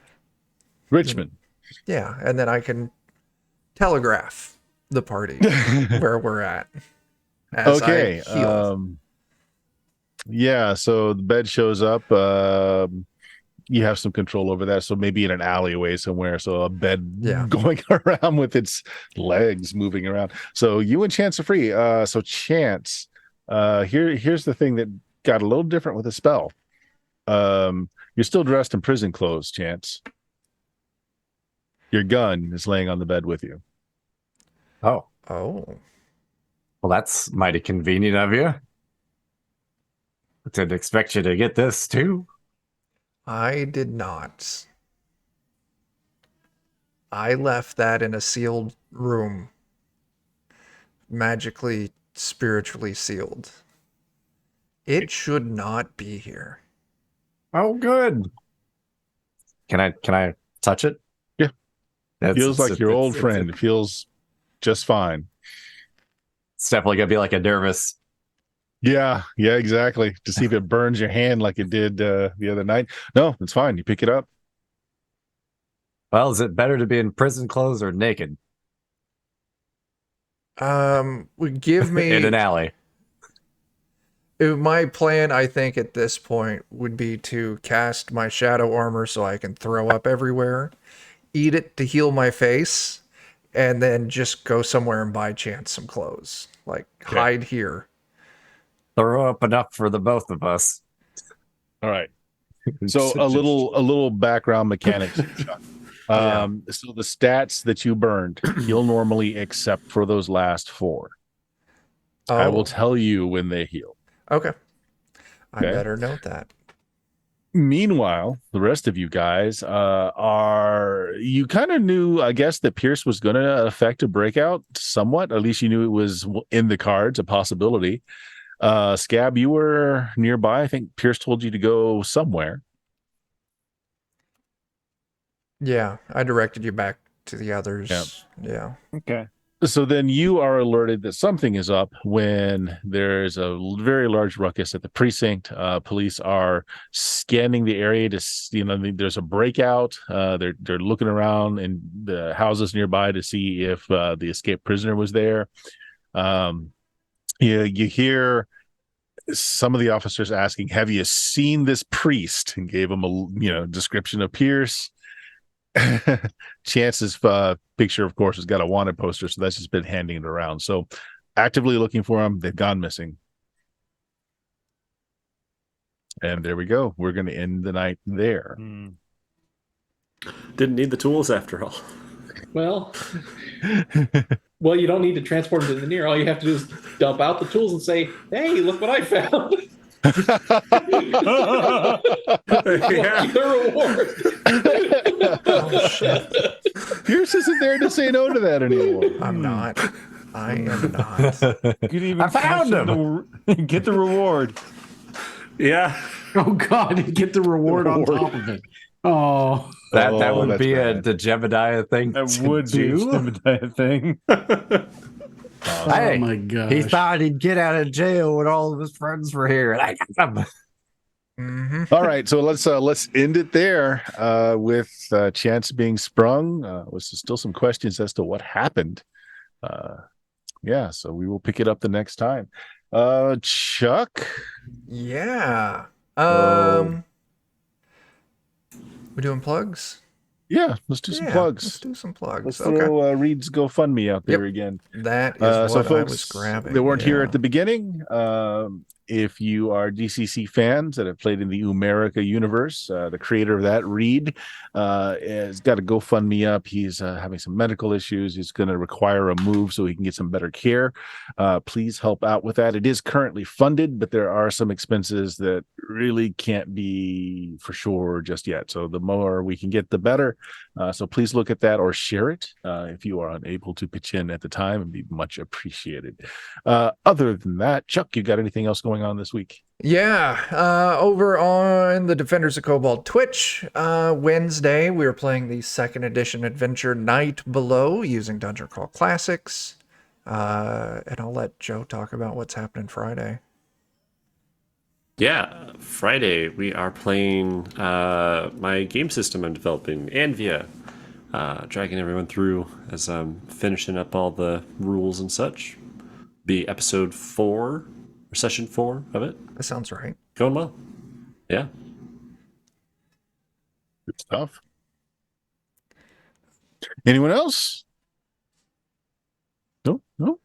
Richmond.
Yeah, and then I can telegraph the party where we're at. As
Okay.
I heal.
Yeah. So the bed shows up. You have some control over that. So maybe in an alleyway somewhere. So a bed going around with its legs moving around. So you and Chance are free. So Chance, here's the thing that got a little different with the spell. You're still dressed in prison clothes, Chance. Your gun is laying on the bed with you.
Oh.
Oh.
Well, that's mighty convenient of you. I didn't expect you to get this, too.
I did not. I left that in a sealed room. Magically, spiritually sealed. It should not be here.
Oh, good. Can I touch it?
Yeah.
That's,
Feels like your old friend. It feels just fine.
It's definitely gonna be like a nervous.
Yeah, exactly. To see if it burns your hand like it did the other night. No, it's fine. You pick it up.
Well, is it better to be in prison clothes or naked?
Give me
In an alley.
My plan, I think, at this point would be to cast my shadow armor so I can throw up everywhere, eat it to heal my face, and then just go somewhere and buy Chance some clothes. Like, hide here.
Throw up enough for the both of us.
All right. So a little background mechanics. So the stats that you burned, you'll normally accept for those last 4.
Oh.
I will tell you when they heal.
Okay. I better note that.
Meanwhile, the rest of you guys you kind of knew, I guess, that Pierce was going to affect a breakout somewhat. At least you knew it was in the cards, a possibility. Scab, you were nearby. I think Pierce told you to go somewhere.
Yeah, I directed you back to the others. Yeah.
Okay. So then you are alerted that something is up when there's a very large ruckus at the precinct. Police are scanning the area to, there's a breakout. They're looking around in the houses nearby to see if the escaped prisoner was there. You hear some of the officers asking, "Have you seen this priest?" And gave them a description of Pierce. Chance's picture, of course, has got a wanted poster, so that's just been handing it around. So actively looking for him. They've gone missing. And there we go. We're going to end the night there.
Didn't need the tools after all.
Well, you don't need to transport them to the near. All you have to do is dump out the tools and say, "Hey, look what I found."
Yeah.
The reward.
Oh shit!
Pierce isn't there to say no to that anymore.
I'm not. I am not.
You could even
I found
get the reward.
Yeah.
Oh God, get the reward on top of it. Oh,
That
Oh,
would
that's
be
bad.
the Jebediah thing.
That
to
would be a
do.
Jebediah thing.
Hey,
oh my gosh.
he thought he'd get out of jail when all of his friends were here, and I got him.
Mm-hmm.
All right, so let's end it there with Chance being sprung. With still some questions as to what happened. Yeah, so we will pick it up the next time. Chuck,
Yeah.
Oh.
We doing plugs?
yeah, let's do some
Let's
plugs.
do some plugs.
Let's
Okay.
throw Reed's GoFundMe out there again.
That is
So
what
folks
I was grabbing.
that weren't here
yeah.
at the beginning, if you are DCC fans that have played in the Umerica universe, the creator of that, Reed, has got a GoFundMe up. He's having some medical issues. He's going to require a move so he can get some better care. Please help out with that. It is currently funded, but there are some expenses that really can't be for sure just yet. So the more we can get, the better. So please look at that or share it if you are unable to pitch in at the time. It'd be much appreciated. Other than that, Chuck, you got anything else going on this week?
Yeah, over on the Defenders of Cobalt Twitch, Wednesday, we were playing the 2nd edition adventure Night Below using Dungeon Crawl Classics. And I'll let Joe talk about what's happening Friday.
Yeah, Friday we are playing my game system I'm developing, Anvia. Dragging everyone through as I'm finishing up all the rules and such. Be episode 4 or session 4 of it.
That sounds right.
Going well. Yeah.
Good stuff. Anyone else? No.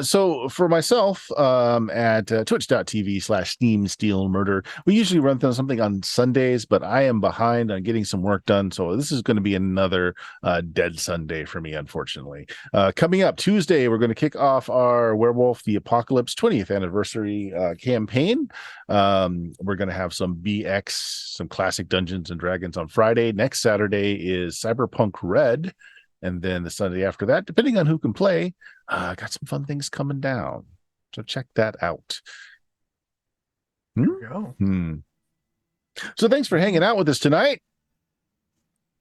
So for myself, at twitch.tv/Steam Steel Murder, we usually run through something on Sundays, but I am behind on getting some work done. So this is going to be another dead Sunday for me, unfortunately. Coming up Tuesday, we're going to kick off our Werewolf the Apocalypse 20th anniversary campaign. We're going to have some BX, some classic Dungeons and Dragons on Friday. Next Saturday is Cyberpunk Red. And then the Sunday after that, depending on who can play, got some fun things coming down. So check that out.
There we go.
So thanks for hanging out with us tonight.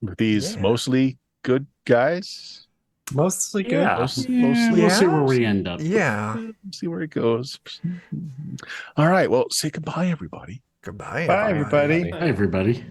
With these mostly good guys.
Mostly good.
Yeah.
Mostly,
We'll see where we end up.
Yeah.
see where it goes. All right. Well, say goodbye, everybody.
Goodbye,
Bye, everybody.
Hi, everybody.